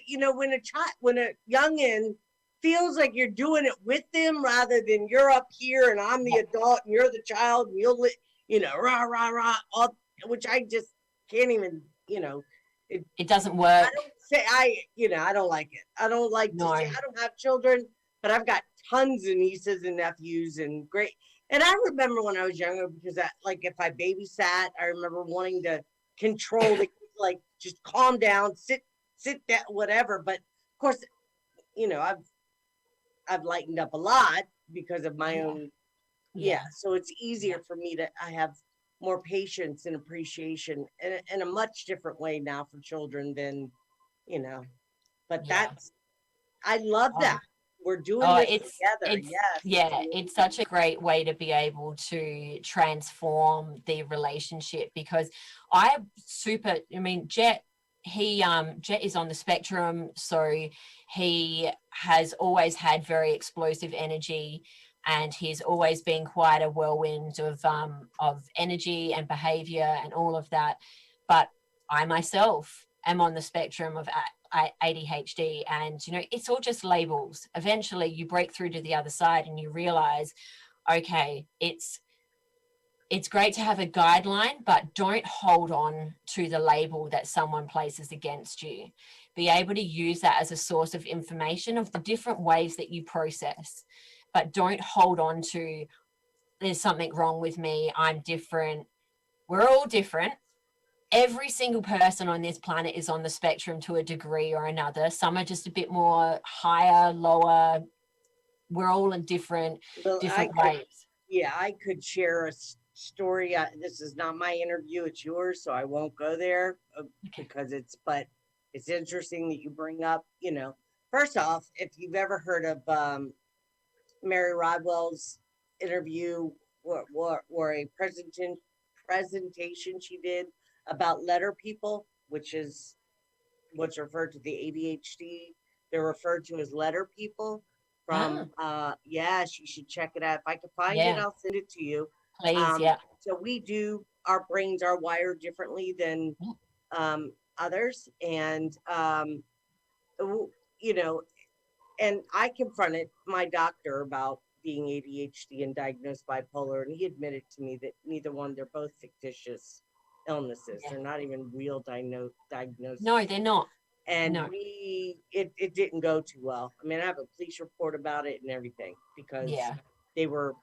Speaker 1: when a youngin feels like you're doing it with them rather than you're up here and I'm the adult and you're the child and rah rah rah, all, which I just can't even, it,
Speaker 2: it doesn't
Speaker 1: I
Speaker 2: work.
Speaker 1: don't say I don't like it. I don't like to say
Speaker 2: No.
Speaker 1: I don't have children, but I've got tons of nieces and nephews and great. And I remember when I was younger because like if I babysat, I remember wanting to control the like just calm down, sit down, whatever. But of course, you know, I've lightened up a lot because of my
Speaker 2: Yeah.
Speaker 1: own, yeah.
Speaker 2: Yeah.
Speaker 1: So it's
Speaker 2: Yeah.
Speaker 1: easier for me to I have more patience and appreciation in a much different way now for children than, you know, but
Speaker 2: Yeah.
Speaker 1: that's I love
Speaker 2: Oh,
Speaker 1: that. We're doing
Speaker 2: oh,
Speaker 1: this together.
Speaker 2: it's
Speaker 1: Yes, it's
Speaker 2: yeah, it's such a
Speaker 1: amazing.
Speaker 2: great way to be able to transform the relationship, because I super, I mean, Jet is on the spectrum, so he has always had very explosive energy, and he's always been quite a whirlwind of energy and behavior and all of that. But I myself am on the spectrum of ADHD, and you know, it's all just labels. Eventually you break through to the other side and you realize, okay, it's great to have a guideline, but don't hold on to the label that someone places against you. Be able to use that as a source of information of the different ways that you process, but don't hold on to, there's something wrong with me, I'm different. We're all different. Every single person on this planet is on the spectrum to a degree or another. Some are just a bit more higher, lower. We're all in
Speaker 1: Well,
Speaker 2: different ways.
Speaker 1: I could share a story. This is not my interview; it's yours, so I won't go there
Speaker 2: Okay.
Speaker 1: because but it's interesting that you bring up. First off, if you've ever heard of Mary Rodwell's interview or a presentation she did about letter people, which is what's referred to the ADHD. They're referred to as letter people from
Speaker 2: Ah,
Speaker 1: yes, you should check it out. If I can find it,
Speaker 2: yeah,
Speaker 1: I'll send it to you.
Speaker 2: please. Yeah.
Speaker 1: So our brains are wired differently than others. And you know, and I confronted my doctor about being ADHD and diagnosed bipolar, and he admitted to me that neither one, they're both fictitious illnesses.
Speaker 2: Yeah.
Speaker 1: They're not even real
Speaker 2: No,
Speaker 1: diagnoses.
Speaker 2: they're not.
Speaker 1: And
Speaker 2: No.
Speaker 1: it didn't go too well. I mean, I have a police report about it and everything because
Speaker 2: Yeah.
Speaker 1: they were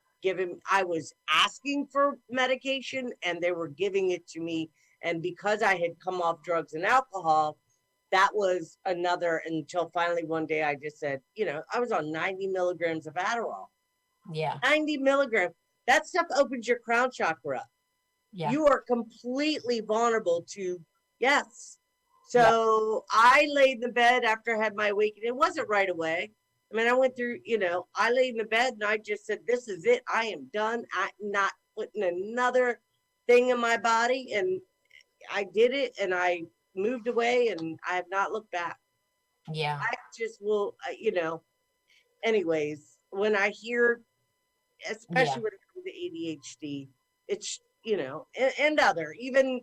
Speaker 1: I was asking for medication and they were giving it to me. And because I had come off drugs and alcohol, that was another, until finally one day I just said, I was on 90 milligrams of Adderall.
Speaker 2: Yeah.
Speaker 1: 90 milligrams. That stuff opens your crown chakra up.
Speaker 2: Yeah.
Speaker 1: You are completely vulnerable to, yes.
Speaker 2: Yep.
Speaker 1: So I laid in the bed after I had my awakening. It wasn't right away. I mean, I went through, I laid in the bed and I just said, this is it. I am done. I'm not putting another thing in my body. And I did it and I moved away and I have not looked back.
Speaker 2: Yeah.
Speaker 1: I just will, anyways, when I hear,
Speaker 2: Yeah.
Speaker 1: especially when it comes to ADHD, it's, and other, even,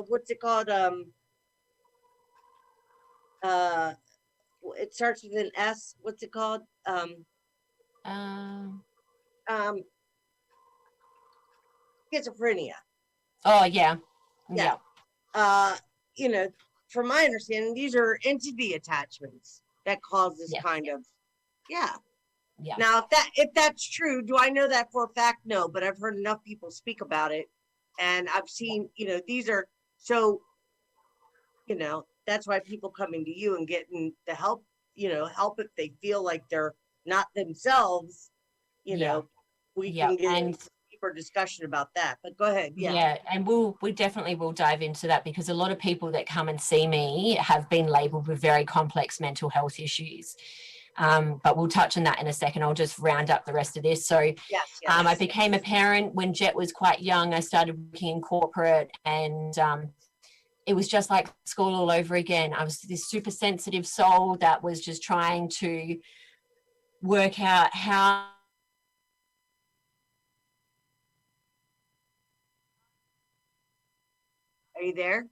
Speaker 1: what's it called? Uh, it starts with an S. What's it called?
Speaker 2: Um,
Speaker 1: Um, Schizophrenia.
Speaker 2: oh, yeah.
Speaker 1: Yeah.
Speaker 2: Yeah.
Speaker 1: Uh, you know, from my understanding, these are entity attachments that cause this
Speaker 2: Yeah.
Speaker 1: kind of, yeah.
Speaker 2: Yeah.
Speaker 1: Now, if that's true, do I know that for a fact? No, but I've heard enough people speak about it, and I've seen, these are so, that's why people coming to you and getting the help, help if they feel like they're not themselves, you
Speaker 2: Yeah.
Speaker 1: know, we
Speaker 2: Yeah.
Speaker 1: can get
Speaker 2: And
Speaker 1: into deeper discussion about that. But go ahead, yeah.
Speaker 2: yeah, and we definitely will dive into that, because a lot of people that come and see me have been labeled with very complex mental health issues. But we'll touch on that in a second. I'll just round up the rest of this. So
Speaker 1: Yes,
Speaker 2: I
Speaker 1: yes.
Speaker 2: became a parent when Jet was quite young. I started working in corporate, and it was just like school all over again. I was this super sensitive soul that was just trying to work out how.
Speaker 1: Are you there?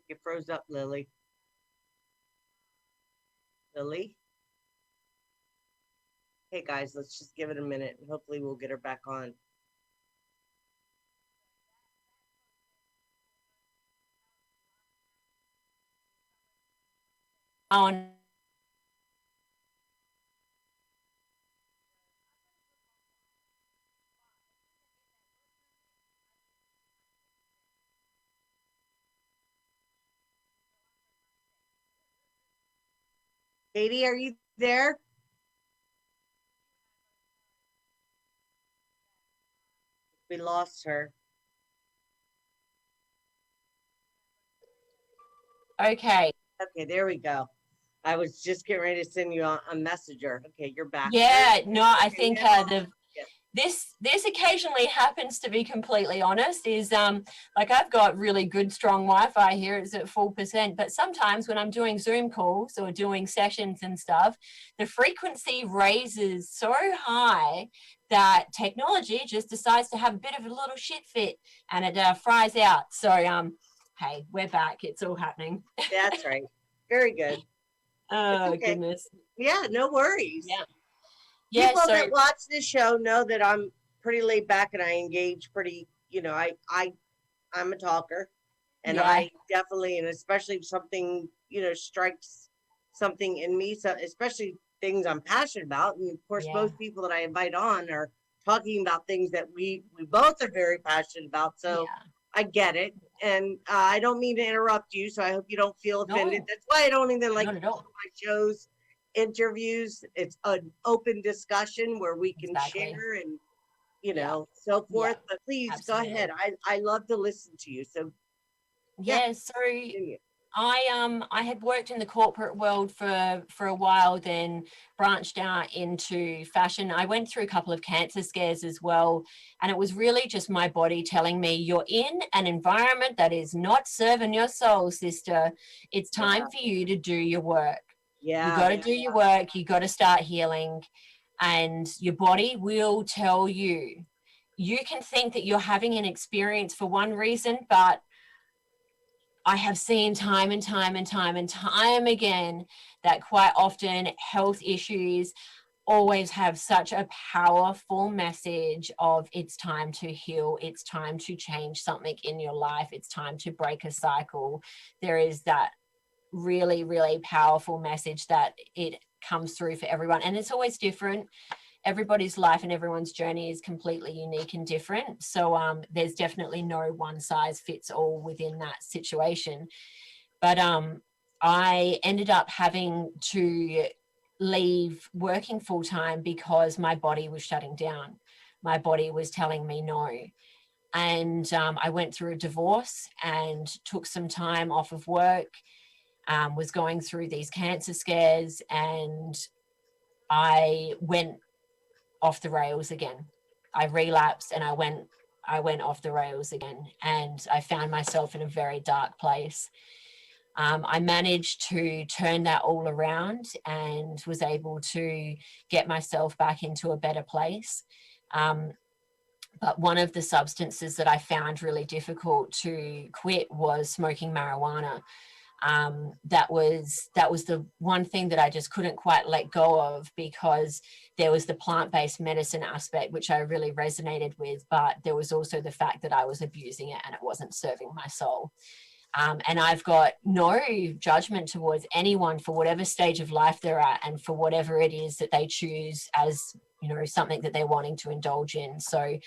Speaker 1: You froze up, Lily. Lily? Hey guys, let's just give it a minute and hopefully we'll get her back on.
Speaker 2: On
Speaker 1: Katie, are you there? We lost her.
Speaker 2: okay.
Speaker 1: Okay, there we go. I was just getting ready to send you a messenger. Okay, you're back.
Speaker 2: Yeah, no, I
Speaker 1: Okay,
Speaker 2: think
Speaker 1: now,
Speaker 2: the
Speaker 1: yeah.
Speaker 2: this occasionally happens, to be completely honest, is like I've got really good strong Wi-Fi here, it's at full percent, but sometimes when I'm doing Zoom calls or doing sessions and stuff, the frequency raises so high that technology just decides to have a bit of a little shit fit, and it fries out. So hey, we're back, it's all happening.
Speaker 1: That's right. Very good. It's
Speaker 2: Oh
Speaker 1: okay.
Speaker 2: goodness.
Speaker 1: Yeah, no worries.
Speaker 2: Yeah. Yeah,
Speaker 1: People
Speaker 2: so
Speaker 1: that watch this show know that I'm pretty laid back and I engage pretty, I'm a talker and
Speaker 2: yeah,
Speaker 1: I definitely, and especially if something, strikes something in me, so especially things I'm passionate about. And of course,
Speaker 2: yeah,
Speaker 1: most people that I invite on are talking about things that we both are very passionate about. So
Speaker 2: yeah.
Speaker 1: I get it. And I don't mean to interrupt you, so I hope you don't feel offended.
Speaker 2: No,
Speaker 1: That's why I don't even like
Speaker 2: not at all.
Speaker 1: my shows, interviews. It's an open discussion where we can
Speaker 2: Exactly.
Speaker 1: share and
Speaker 2: Yeah,
Speaker 1: so
Speaker 2: yeah,
Speaker 1: forth. But please go ahead.
Speaker 2: absolutely.
Speaker 1: I love to listen to you. So yeah,
Speaker 2: Yeah, so
Speaker 1: continue.
Speaker 2: I had worked in the corporate world for a while, then branched out into fashion. I went through a couple of cancer scares as well, and it was really just my body telling me, you're in an environment that is not serving your soul, sister. It's
Speaker 1: Yeah,
Speaker 2: time for you to do your work. You
Speaker 1: yeah,
Speaker 2: got to do your work, you got to start healing, and your body will tell you. You can think that you're having an experience for one reason, but I have seen time and time and time and time again that quite often health issues always have such a powerful message of it's time to heal, it's time to change something in your life, it's time to break a cycle. There is that really, really powerful message that it comes through for everyone, and it's always different. Everybody's life and everyone's journey is completely unique and different. So there's definitely no one size fits all within that situation. But I ended up having to leave working full time because my body was shutting down. My body was telling me no. And I went through a divorce and took some time off of work, was going through these cancer scares, and I went off the rails again. I relapsed and I went off the rails again, and I found myself in a very dark place. I managed to turn that all around and was able to get myself back into a better place. But one of the substances that I found really difficult to quit was smoking marijuana. That was the one thing that I just couldn't quite let go of, because there was the plant-based medicine aspect which I really resonated with, but there was also the fact that I was abusing it and it wasn't serving my soul. And I've got no judgment towards anyone for whatever stage of life they're at and for whatever it is that they choose as, you know, something that they're wanting to indulge in. So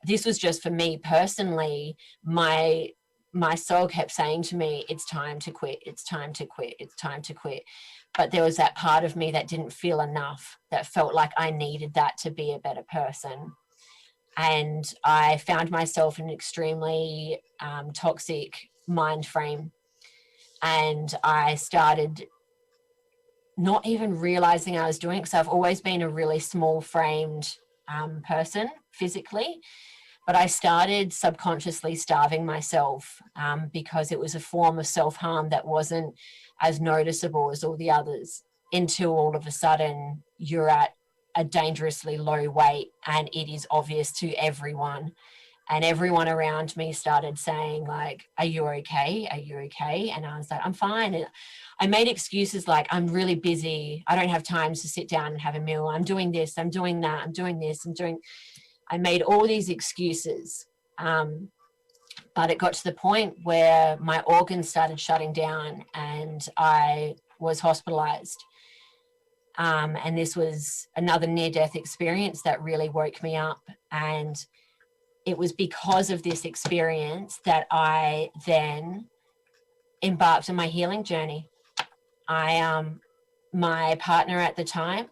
Speaker 2: this was just for me personally. My soul kept saying to me, it's time to quit, it's time to quit, it's time to quit. But there was that part of me that didn't feel enough, that felt like I needed that to be a better person. And I found myself in an extremely toxic mind frame. And I started not even realizing I was doing it, because I've always been a really small framed person physically. But I started subconsciously starving myself, because it was a form of self-harm that wasn't as noticeable as all the others, until all of a sudden you're at a dangerously low weight and it is obvious to everyone. And everyone around me started saying, like, are you okay? Are you okay? And I was like, I'm fine. And I made excuses like, I'm really busy. I don't have time to sit down and have a meal. I'm doing this, I'm doing that, I'm doing this, I made all these excuses. But it got to the point where my organs started shutting down and I was hospitalized. And this was another near-death experience that really woke me up. And it was because of this experience that I then embarked on my healing journey. My partner at the time,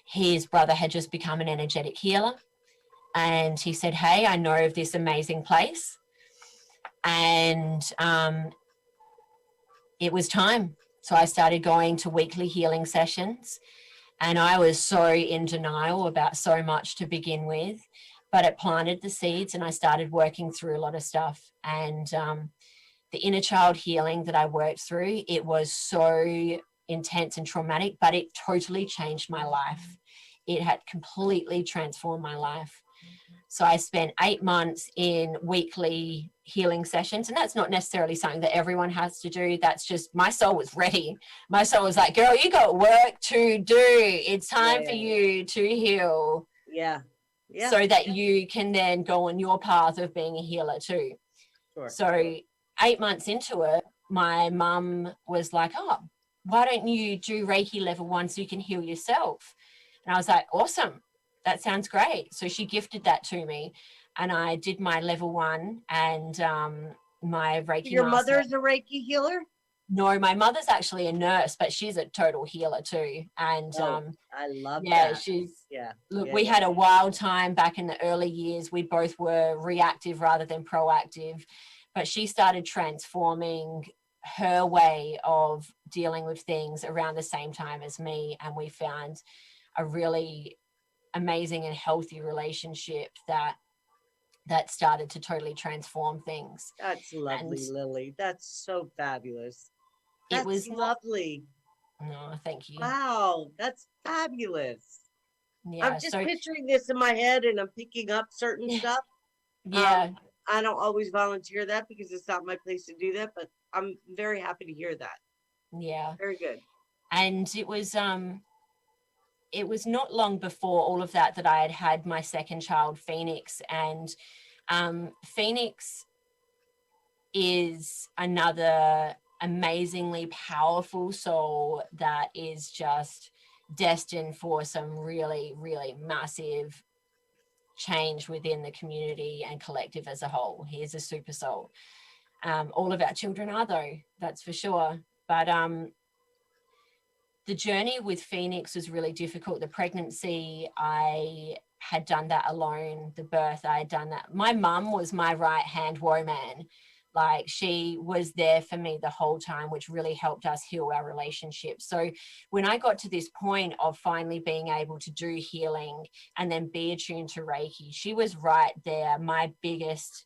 Speaker 2: his brother had just become an energetic healer. And he said, hey, I know of this amazing place. And it was time. So I started going to weekly healing sessions. And I was so in denial about so much to begin with. But it planted the seeds and I started working through a lot of stuff. And the inner child healing that I worked through, it was so intense and traumatic, but it totally changed my life. It had completely transformed my life. So I spent 8 months in weekly healing sessions. And that's not necessarily something that everyone has to do. That's just, my soul was ready. My soul was like, girl, you got work to do. It's time for you to heal.
Speaker 1: Yeah. Yeah.
Speaker 2: So that you can then go on your path of being a healer too.
Speaker 1: Sure.
Speaker 2: So 8 months into it, my mum was like, oh, why don't you do Reiki level 1 so you can heal yourself? And I was like, awesome. That sounds great. So she gifted that to me and I did my level 1 and my Reiki
Speaker 1: Your
Speaker 2: master.
Speaker 1: mother's a Reiki healer?
Speaker 2: No, my mother's actually a nurse, but she's a total healer too. And
Speaker 1: I love
Speaker 2: that.
Speaker 1: She's
Speaker 2: We had a wild time back in the early years. We both were reactive rather than proactive, but she started transforming her way of dealing with things around the same time as me. And we found a really amazing and healthy relationship that started to totally transform things.
Speaker 1: That's lovely, and Lily. That's so fabulous.
Speaker 2: It was
Speaker 1: lovely.
Speaker 2: No, thank you.
Speaker 1: Wow, that's fabulous.
Speaker 2: Yeah,
Speaker 1: I'm just picturing this in my head and I'm picking up certain stuff.
Speaker 2: Yeah.
Speaker 1: I don't always volunteer that because it's not my place to do that, but I'm very happy to hear that.
Speaker 2: Yeah.
Speaker 1: Very good.
Speaker 2: And it was not long before all of that I had my second child, Phoenix. And Phoenix is another amazingly powerful soul that is just destined for some really, really massive change within the community and collective as a whole. He is a super soul. All of our children are, though, that's for sure. But the journey with Phoenix was really difficult. The pregnancy, I had done that alone. The birth, I had done that. My mum was my right hand woman. Like, she was there for me the whole time, which really helped us heal our relationship. So when I got to this point of finally being able to do healing and then be attuned to Reiki, she was right there, my biggest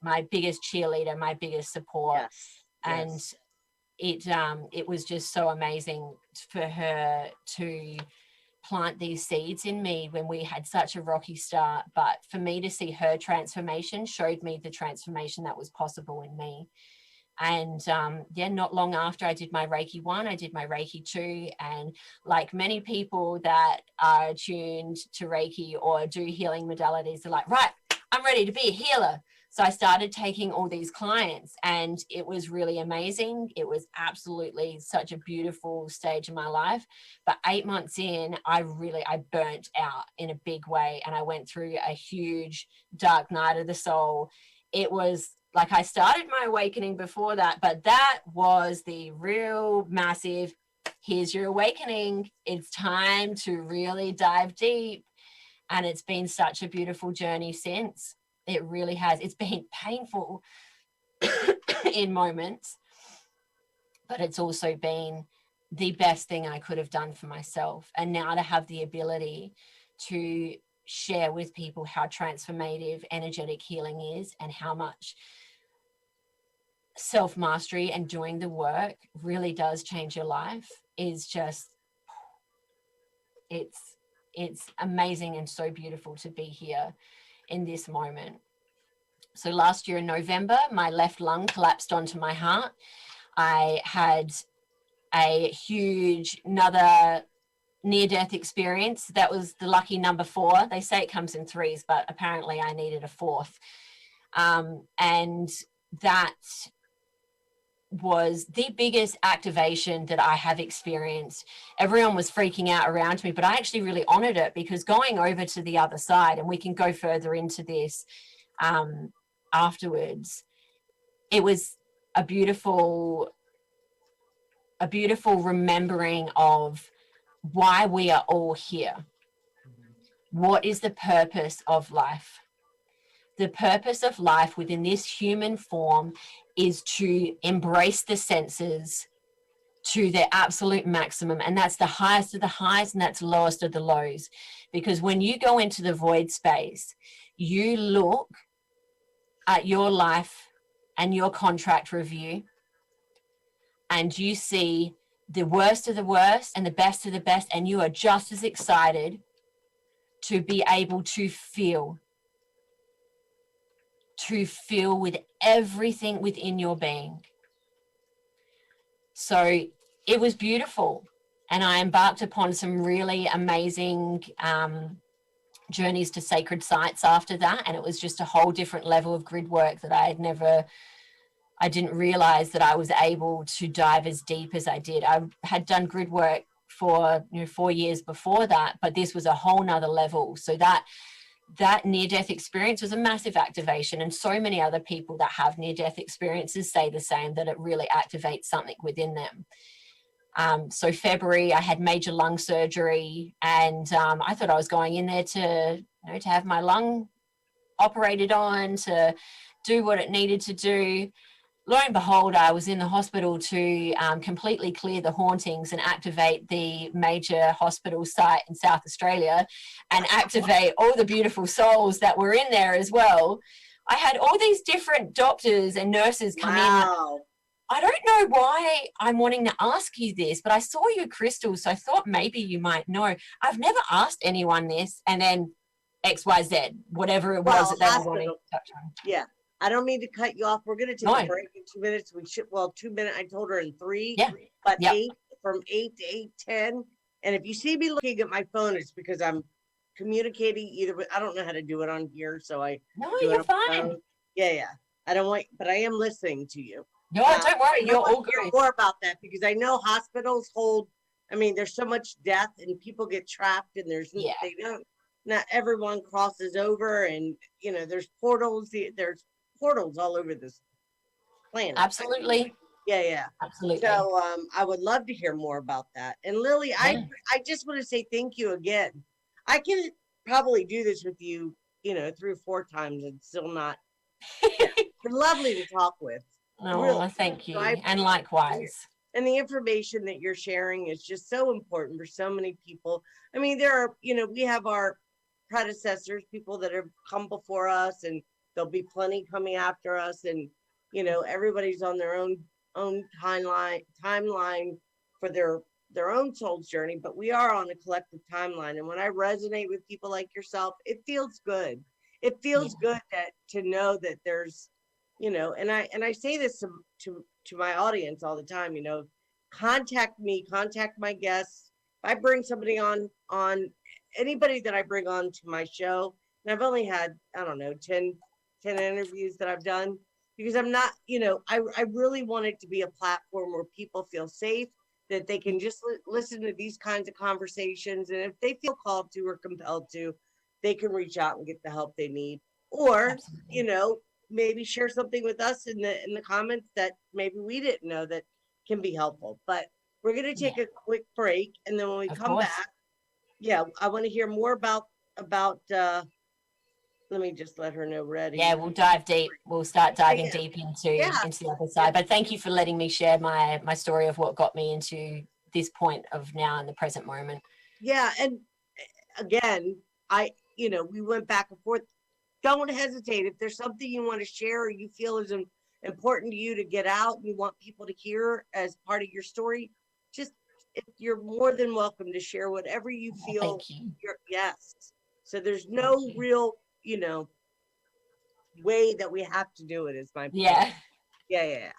Speaker 2: cheerleader, my biggest support.
Speaker 1: Yes.
Speaker 2: And
Speaker 1: Yes.
Speaker 2: it was just so amazing for her to plant these seeds in me when we had such a rocky start. But for me to see her transformation showed me the transformation that was possible in me. And yeah, not long after I did my Reiki 1, I did my Reiki 2. And like many people that are attuned to Reiki or do healing modalities, they're like, right, I'm ready to be a healer. So I started taking all these clients, and it was really amazing. It was absolutely such a beautiful stage in my life. But 8 months in, I burnt out in a big way, and I went through a huge dark night of the soul. It was like I started my awakening before that, but that was the real massive, here's your awakening. It's time to really dive deep. And it's been such a beautiful journey since. It really has. It's been painful in moments, but it's also been the best thing I could have done for myself. And now to have the ability to share with people how transformative energetic healing is, and how much self-mastery and doing the work really does change your life, is just, it's amazing and so beautiful to be here in this moment. So last year in November, my left lung collapsed onto my heart. I had a huge, another near-death experience. That was the lucky number 4. They say it comes in 3s, but apparently I needed a 4th. And that was the biggest activation that I have experienced. Everyone was freaking out around me, but I actually really honored it, because going over to the other side, and we can go further into this afterwards, it was a beautiful remembering of why we are all here. What is the purpose of life? The purpose of life within this human form is to embrace the senses to their absolute maximum. And that's the highest of the highs, and that's lowest of the lows. Because when you go into the void space, you look at your life and your contract review, and you see the worst of the worst and the best of the best, and you are just as excited to be able to feel with everything within your being. So it was beautiful, and I embarked upon some really amazing journeys to sacred sites after that, and it was just a whole different level of grid work that I didn't realize that I was able to dive as deep as I did. I had done grid work for 4 years before that, but this was a whole nother level. So that near-death experience was a massive activation, and so many other people that have near-death experiences say the same, that it really activates something within them. So February, I had major lung surgery, and I thought I was going in there to have my lung operated on, to do what it needed to do. Lo and behold, I was in the hospital to completely clear the hauntings and activate the major hospital site in South Australia, and activate all the beautiful souls that were in there as well. I had all these different doctors and nurses come in. I don't know why I'm wanting to ask you this, but I saw your crystals, so I thought maybe you might know. I've never asked anyone this, and then XYZ, whatever it was that they were wanting to touch on.
Speaker 1: Yeah. I don't mean to cut you off. We're going to take a break in 2 minutes. We should, 2 minutes. I told her in 3, but 8, from 8 to 8:10. And if you see me looking at my phone, it's because I'm communicating either with, I don't know how to do it on here. So
Speaker 2: you're fine.
Speaker 1: Yeah. I don't want, but I am listening to you.
Speaker 2: No, don't worry. You're all good.
Speaker 1: Hear more about that, because I know hospitals hold, there's so much death and people get trapped, and not everyone crosses over, and there's portals all over this planet.
Speaker 2: Absolutely.
Speaker 1: Yeah.
Speaker 2: Absolutely.
Speaker 1: So I would love to hear more about that. And Lily, I just want to say thank you again. I can probably do this with you, 3 or 4 times and still not. You're lovely to talk with. Really.
Speaker 2: Oh, thank you.
Speaker 1: So I
Speaker 2: And likewise.
Speaker 1: and the information that you're sharing is just so important for so many people. I mean, there are, we have our predecessors, people that have come before us, and there'll be plenty coming after us, and everybody's on their own timeline for their own soul's journey, but we are on a collective timeline. And when I resonate with people like yourself, it feels good. It feels good to know that there's, and I say this to my audience all the time, contact me, contact my guests. If I bring somebody on anybody that I bring on to my show, and I've only had, I don't know, 10 interviews that I've done, because I'm not, I really want it to be a platform where people feel safe, that they can just listen to these kinds of conversations. And if they feel called to or compelled to, they can reach out and get the help they need. Or,
Speaker 2: Absolutely.
Speaker 1: maybe share something with us in the comments that maybe we didn't know that can be helpful. But we're going to take a quick break, and then when we come back, I want to hear more about let me just let her know. Ready?
Speaker 2: Yeah, we'll dive deep. We'll start diving deep into the other side. But thank you for letting me share my story of what got me into this point of now in the present moment.
Speaker 1: Yeah, and again, we went back and forth. Don't hesitate. If there's something you want to share or you feel is important to you to get out and you want people to hear as part of your story, you're more than welcome to share whatever you feel.
Speaker 2: Thank you.
Speaker 1: Yes. So there's no real, way that we have to do it, is my point. Yeah.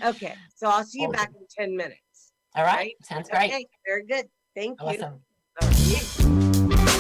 Speaker 1: Okay. So I'll see you back in 10 minutes.
Speaker 2: All right. Sounds great.
Speaker 1: Okay. Very good. Thank you.
Speaker 2: Awesome.
Speaker 1: All right.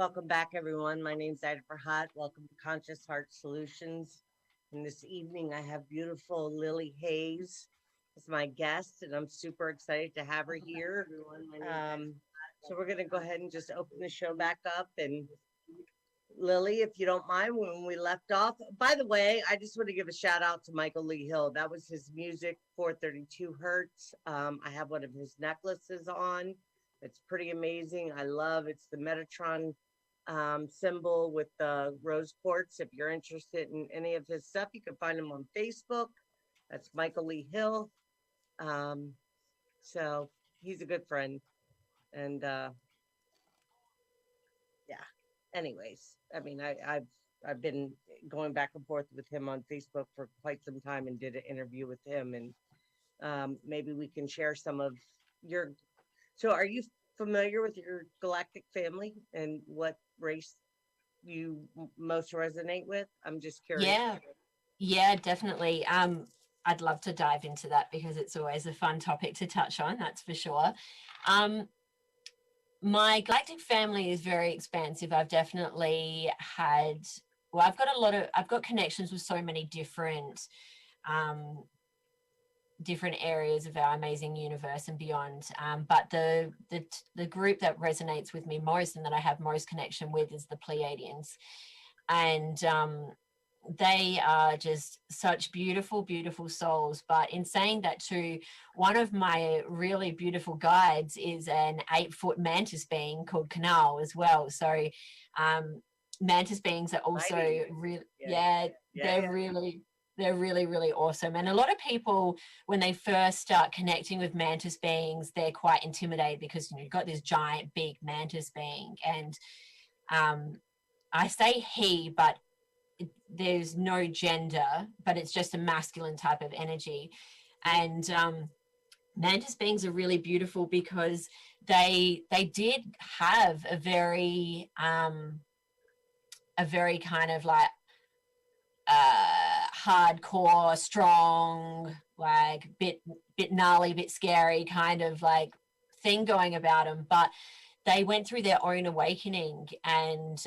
Speaker 1: Welcome back, everyone. My name's Ida Farhat. Welcome to Conscious Heart Solutions. And this evening, I have beautiful Lily Hayes as my guest, and I'm super excited to have her here. Um, so we're going to go ahead and just open the show back up. And Lily, if you don't mind, when we left off, by the way, I just want to give a shout out to Michael Lee Hill. That was his music, 432 Hertz. I have one of his necklaces on. It's pretty amazing. I love it's the Metatron symbol with the rose quartz. If you're interested in any of his stuff, you can find him on Facebook. That's Michael Lee Hill. So he's a good friend. And yeah. Anyways, I mean, I've been going back and forth with him on Facebook for quite some time and did an interview with him, and maybe we can share some of your. So, are you familiar with your galactic family and what race you most resonate with? I'm just curious.
Speaker 2: Yeah, definitely. I'd love to dive into that because it's always a fun topic to touch on, that's for sure. My galactic family is very expansive. I've definitely had, well, I've got connections with so many different areas of our amazing universe and beyond. But the group that resonates with me most and that I have most connection with is the Pleiadians. And they are just such beautiful, beautiful souls. But in saying that too, one of my really beautiful guides is an 8-foot mantis being called Canal as well. So mantis beings are also really, they're really, really awesome. And a lot of people, when they first start connecting with mantis beings, they're quite intimidated because, you know, you've got this giant, big mantis being. And I say he, but there's no gender, but it's just a masculine type of energy. And mantis beings are really beautiful because they did have a very kind of like hardcore, strong, like bit gnarly, bit scary kind of like thing going about them, but they went through their own awakening, and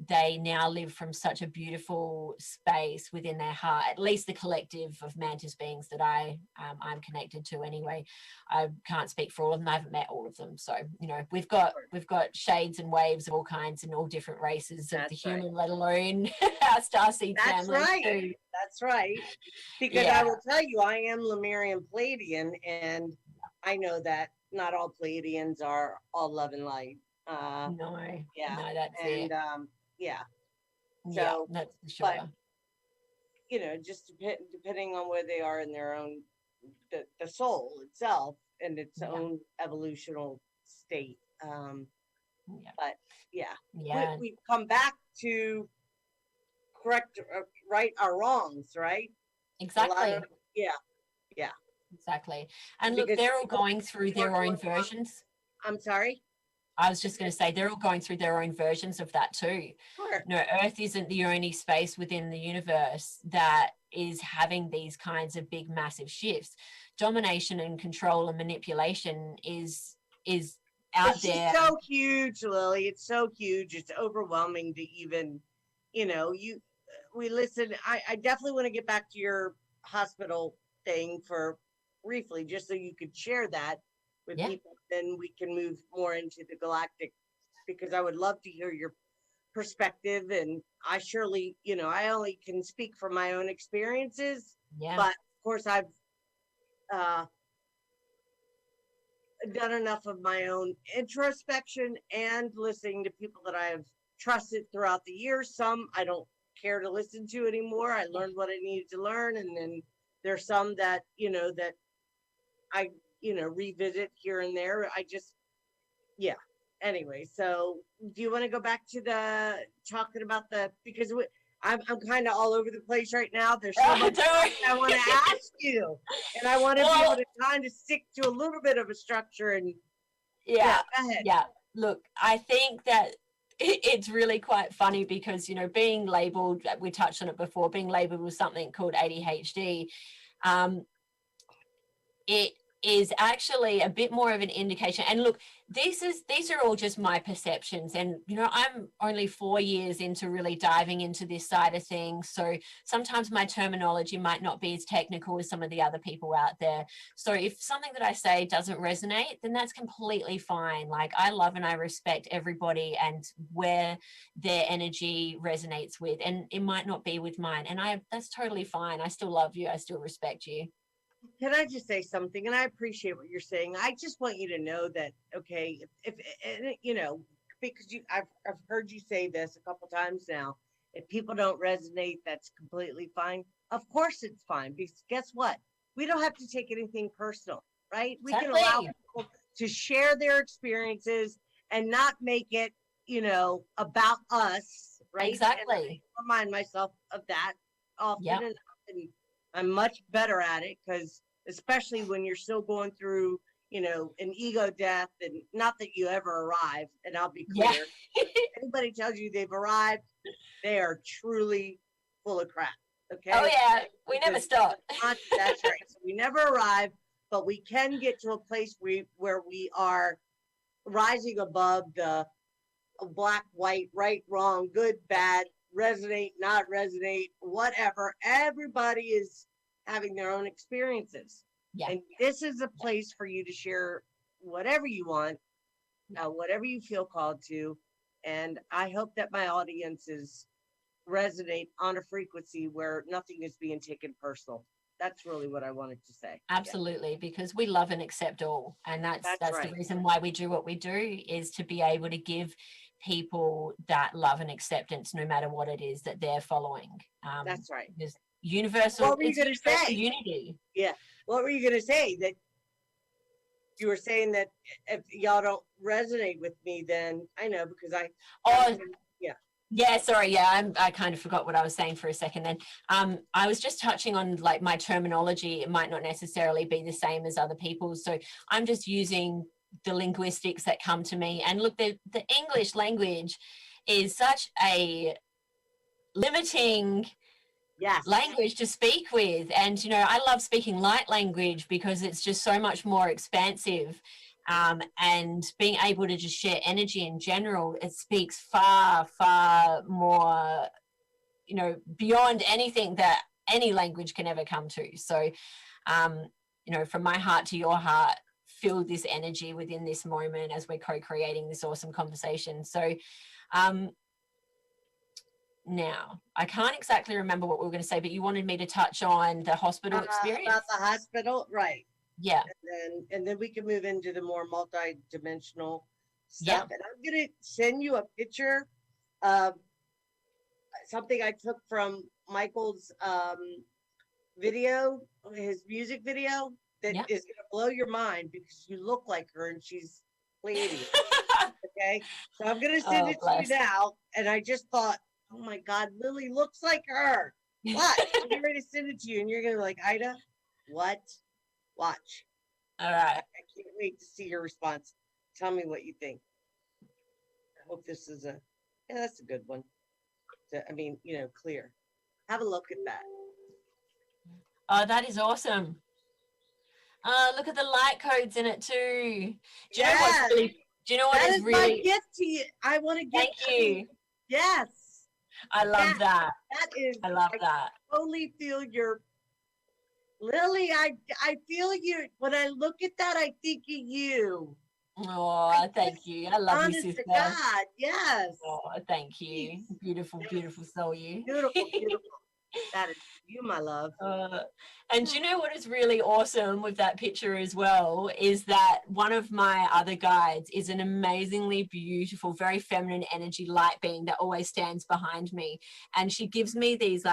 Speaker 2: they now live from such a beautiful space within their heart, at least the collective of mantis beings that I'm connected to anyway. I can't speak for all of them. I haven't met all of them. So, you know, we've got shades and waves of all kinds and all different races of the human, let alone our starseed family. Too.
Speaker 1: That's right. Because I will tell you, I am Lemurian Pleiadian, and I know that not all Pleiadians are all love and light.
Speaker 2: No, that's it.
Speaker 1: So,
Speaker 2: that's for sure.
Speaker 1: But, you know, just depending on where they are in their own, the soul itself and its own evolutional state. But we come back to correct, right our wrongs, right?
Speaker 2: Exactly.
Speaker 1: Exactly.
Speaker 2: And look, they're all going through their own versions.
Speaker 1: I'm sorry?
Speaker 2: I was just going to say, they're all going through their own versions of that too.
Speaker 1: Sure.
Speaker 2: No, Earth isn't the only space within the universe that is having these kinds of big, massive shifts. Domination and control and manipulation is out there.
Speaker 1: It's so huge, Lily. It's so huge. It's overwhelming to even, you know, we listen. I definitely want to get back to your hospital thing for briefly, just so you could share that with people. Then we can move more into the galactic, because I would love to hear your perspective. And I surely, you know, I only can speak from my own experiences, but of course I've done enough of my own introspection and listening to people that I have trusted throughout the years. Some I don't care to listen to anymore. I learned what I needed to learn, and then there's some that, you know, that I, you know, revisit here and there. Anyway, so do you want to go back to the talking about because I'm kind of all over the place right now. There's so much I want to ask you, and I want to be able to kind of stick to a little bit of a structure. And go ahead.
Speaker 2: Look, I think that it's really quite funny because, you know, being labeled, we touched on it before, being labeled with something called ADHD, is actually a bit more of an indication. And look, these are all just my perceptions, and you know, I'm only 4 years into really diving into this side of things, so sometimes my terminology might not be as technical as some of the other people out there. So if something that I say doesn't resonate, then that's completely fine. Like, I love and I respect everybody and where their energy resonates with, and it might not be with mine, and that's totally fine. I still love you, I still respect you.
Speaker 1: Can I just say something? And I appreciate what you're saying. I just want you to know that, okay, if and, you know, because I've heard you say this a couple times now. If people don't resonate, that's completely fine. Of course, it's fine because guess what? We don't have to take anything personal, right? We can allow
Speaker 2: Exactly.
Speaker 1: people to share their experiences and not make it, about us, right? And
Speaker 2: Exactly.
Speaker 1: I remind myself of that often,
Speaker 2: Yep.
Speaker 1: and I'm much better at it because, especially when you're still going through, an ego death, and not that you ever arrive. And I'll be
Speaker 2: Yeah.
Speaker 1: clear: anybody tells you they've arrived, they are truly full of crap.
Speaker 2: Oh
Speaker 1: Okay,
Speaker 2: yeah, we never
Speaker 1: because
Speaker 2: stop.
Speaker 1: that's right. So we never arrive, but we can get to a place where we are rising above the black, white, right, wrong, good, bad, resonate, not resonate, whatever. Everybody is having their own experiences.
Speaker 2: Yeah.
Speaker 1: And this is a place for you to share whatever you want, whatever you feel called to. And I hope that my audiences resonate on a frequency where nothing is being taken personal. That's really what I wanted to say. Yeah,
Speaker 2: Absolutely, because we love and accept all, and that's
Speaker 1: that's
Speaker 2: the
Speaker 1: right.
Speaker 2: reason why we do what we do, is to be able to give people that love and acceptance no matter what it is that they're following.
Speaker 1: That's right.
Speaker 2: There's universal,
Speaker 1: What were you
Speaker 2: it's
Speaker 1: going to
Speaker 2: universal
Speaker 1: say?
Speaker 2: unity.
Speaker 1: Yeah. What were you going to say? That you were saying that if y'all don't resonate with me, then I know because
Speaker 2: Oh,
Speaker 1: yeah.
Speaker 2: yeah, sorry. Yeah, I kind of forgot what I was saying for a second then. I was just touching on like my terminology. It might not necessarily be the same as other people's. So I'm just using the linguistics that come to me. And look, the English language is such a limiting
Speaker 1: Yes.
Speaker 2: language to speak with. And, you know, I love speaking light language because it's just so much more expansive. And being able to just share energy in general, it speaks far, far more, you know, beyond anything that any language can ever come to. So, um, you know, from my heart to your heart, feel this energy within this moment as we're co-creating this awesome conversation. So, um, now I can't exactly remember what we were going to say, but you wanted me to touch on the hospital
Speaker 1: About
Speaker 2: experience.
Speaker 1: the hospital, right?
Speaker 2: Yeah.
Speaker 1: And then we can move into the more multi-dimensional
Speaker 2: Yeah.
Speaker 1: stuff. And I'm gonna send you a picture of something I took from Michael's video, his music video, that
Speaker 2: Yeah.
Speaker 1: is gonna blow your mind because you look like her and she's Pleiadian. Okay, so I'm gonna send
Speaker 2: Oh,
Speaker 1: it to you
Speaker 2: bless.
Speaker 1: now, and I just thought, oh my God, Lily looks like her. What? I'm getting ready to send it to you, and you're gonna be like, Ida, what? Watch.
Speaker 2: All
Speaker 1: I
Speaker 2: right.
Speaker 1: can't wait to see your response. Tell me what you think. I hope this is yeah, that's a good one. I mean, clear. Have a look at that.
Speaker 2: Oh, that is awesome. Look at the light codes in it too. Do you know what's
Speaker 1: Yes,
Speaker 2: really, do you know what
Speaker 1: that
Speaker 2: is
Speaker 1: is my
Speaker 2: really,
Speaker 1: gift to you. I want to give.
Speaker 2: thank
Speaker 1: I mean,
Speaker 2: you.
Speaker 1: yes,
Speaker 2: I
Speaker 1: that
Speaker 2: love that.
Speaker 1: that is.
Speaker 2: I love
Speaker 1: I
Speaker 2: that.
Speaker 1: totally feel your Lily. I feel you when I look at that. I think of you. I
Speaker 2: Oh, thank
Speaker 1: just,
Speaker 2: you. I love you,
Speaker 1: honest to
Speaker 2: sister.
Speaker 1: God, yes.
Speaker 2: Oh, thank you.
Speaker 1: Please.
Speaker 2: Beautiful,
Speaker 1: Yes.
Speaker 2: beautiful soul, you.
Speaker 1: Beautiful, beautiful. That is you, my love.
Speaker 2: Uh, and you know what is really awesome with that picture as well is that one of my other guides is an amazingly beautiful, very feminine energy light being that always stands behind me. And she gives me these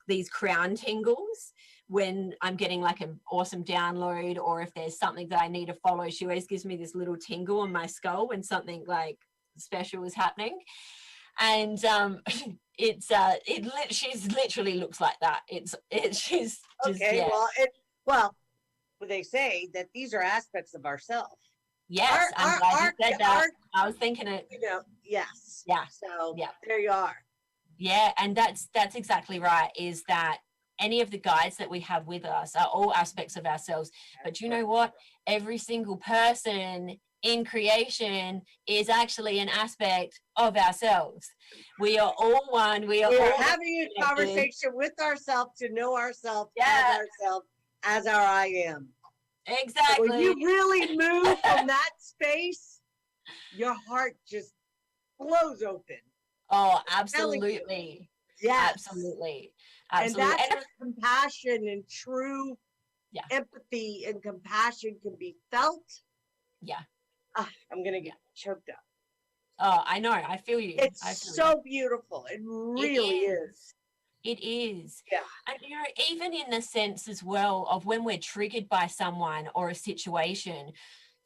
Speaker 2: these crown tingles when I'm getting like an awesome download, or if there's something that I need to follow. She always gives me this little tingle on my skull when something like special is happening. And she's literally looks like that. She's just,
Speaker 1: Okay,
Speaker 2: yeah.
Speaker 1: well, they say that these are aspects of ourselves.
Speaker 2: Yes, I'm glad you said that.
Speaker 1: Our,
Speaker 2: I was thinking it.
Speaker 1: yes.
Speaker 2: Yeah.
Speaker 1: So
Speaker 2: Yeah.
Speaker 1: there you are.
Speaker 2: Yeah, and that's exactly right, is that any of the guides that we have with us are all aspects of ourselves. But do you know what? Every single person in creation is actually an aspect of ourselves. We are all one. We are
Speaker 1: We're
Speaker 2: all
Speaker 1: having a conversation with ourselves to know ourselves as our I am.
Speaker 2: Exactly.
Speaker 1: When you really move from that space, your heart just blows open.
Speaker 2: Oh, absolutely.
Speaker 1: Yes.
Speaker 2: Absolutely.
Speaker 1: And that's where compassion and true empathy and compassion can be felt.
Speaker 2: Yeah.
Speaker 1: I'm going to get choked up.
Speaker 2: Oh, I know. I feel you.
Speaker 1: It's so beautiful. It really is.
Speaker 2: It is.
Speaker 1: Yeah.
Speaker 2: And, you know, even in the sense as well of when we're triggered by someone or a situation,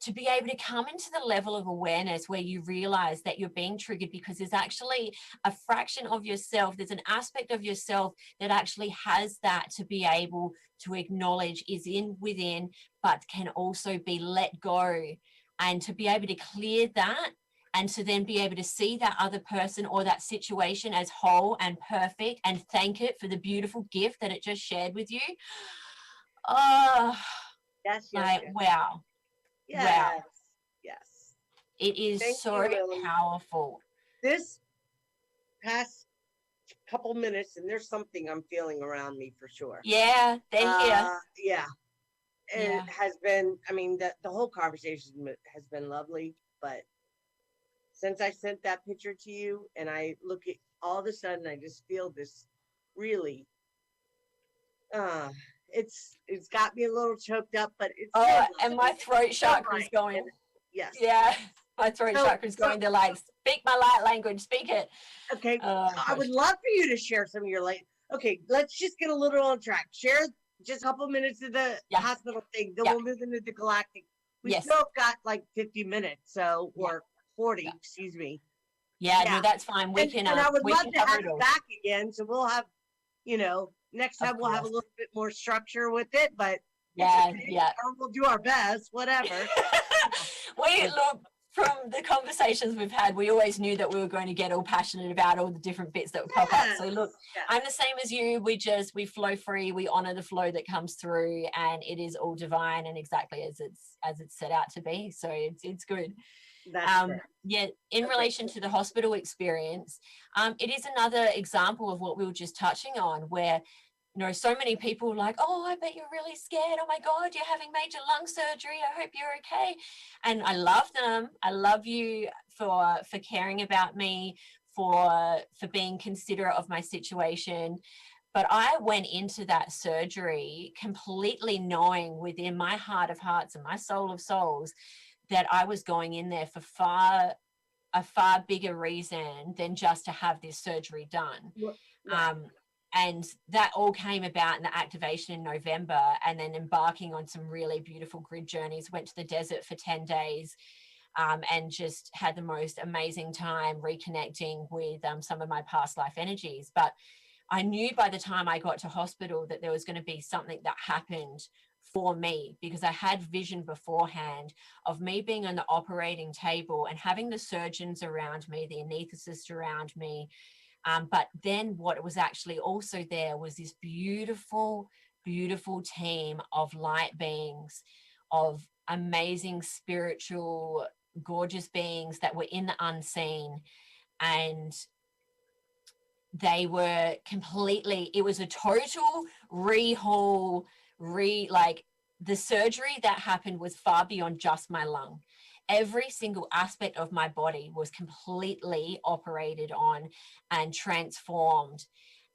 Speaker 2: to be able to come into the level of awareness where you realize that you're being triggered because there's actually a fraction of yourself, there's an aspect of yourself that actually has that to be able to acknowledge is within, but can also be let go, and to be able to clear that, and to then be able to see that other person or that situation as whole and perfect and thank it for the beautiful gift that it just shared with you. Oh, wow.
Speaker 1: Yes.
Speaker 2: Wow.
Speaker 1: Yes.
Speaker 2: It is so powerful.
Speaker 1: This past couple minutes, and there's something I'm feeling around me for sure.
Speaker 2: Yeah, they're here.
Speaker 1: Yeah. It has been, I mean, the whole conversation has been lovely, but since I sent that picture to you and I look at, all of a sudden I just feel this really, it's got me a little choked up, but it's
Speaker 2: and my throat chakra's going.
Speaker 1: Yes.
Speaker 2: Yeah, my throat chakra's going. They're like, speak my light language, speak it.
Speaker 1: Okay. I would love for you to share some of your light. Okay, let's just get a little on track. Share just a couple minutes of the hospital thing, then we'll move into the galactic. We still got like 50 minutes, so, or 40, excuse me.
Speaker 2: Yeah, no, that's fine. We can.
Speaker 1: And I would love to have you back again, so we'll have, you know, next time we'll have a little bit more structure with it, but or we'll do our best, whatever.
Speaker 2: We look, from the conversations we've had, we always knew that we were going to get all passionate about all the different bits that would pop up. So look, I'm the same as you. We flow free. We honor the flow that comes through, and it is all divine and exactly as it's set out to be. So it's good. In relation to the hospital experience, it is another example of what we were just touching on, where, you know, so many people are like, oh, I bet you're really scared. Oh my God, you're having major lung surgery. I hope you're okay. And I love them. I love you for caring about me, for being considerate of my situation. But I went into that surgery completely knowing within my heart of hearts and my soul of souls that I was going in there for a far bigger reason than just to have this surgery done. And that all came about in the activation in November, and then embarking on some really beautiful grid journeys. Went to the desert for 10 days and just had the most amazing time reconnecting with some of my past life energies. But I knew by the time I got to hospital that there was going to be something that happened for me, because I had vision beforehand of me being on the operating table and having the surgeons around me, the anesthetists around me. But then what was actually also there was this beautiful, beautiful team of light beings, of amazing spiritual, gorgeous beings that were in the unseen. And they were completely, it was a total rehaul, like the surgery that happened was far beyond just my lung. Every single aspect of my body was completely operated on and transformed.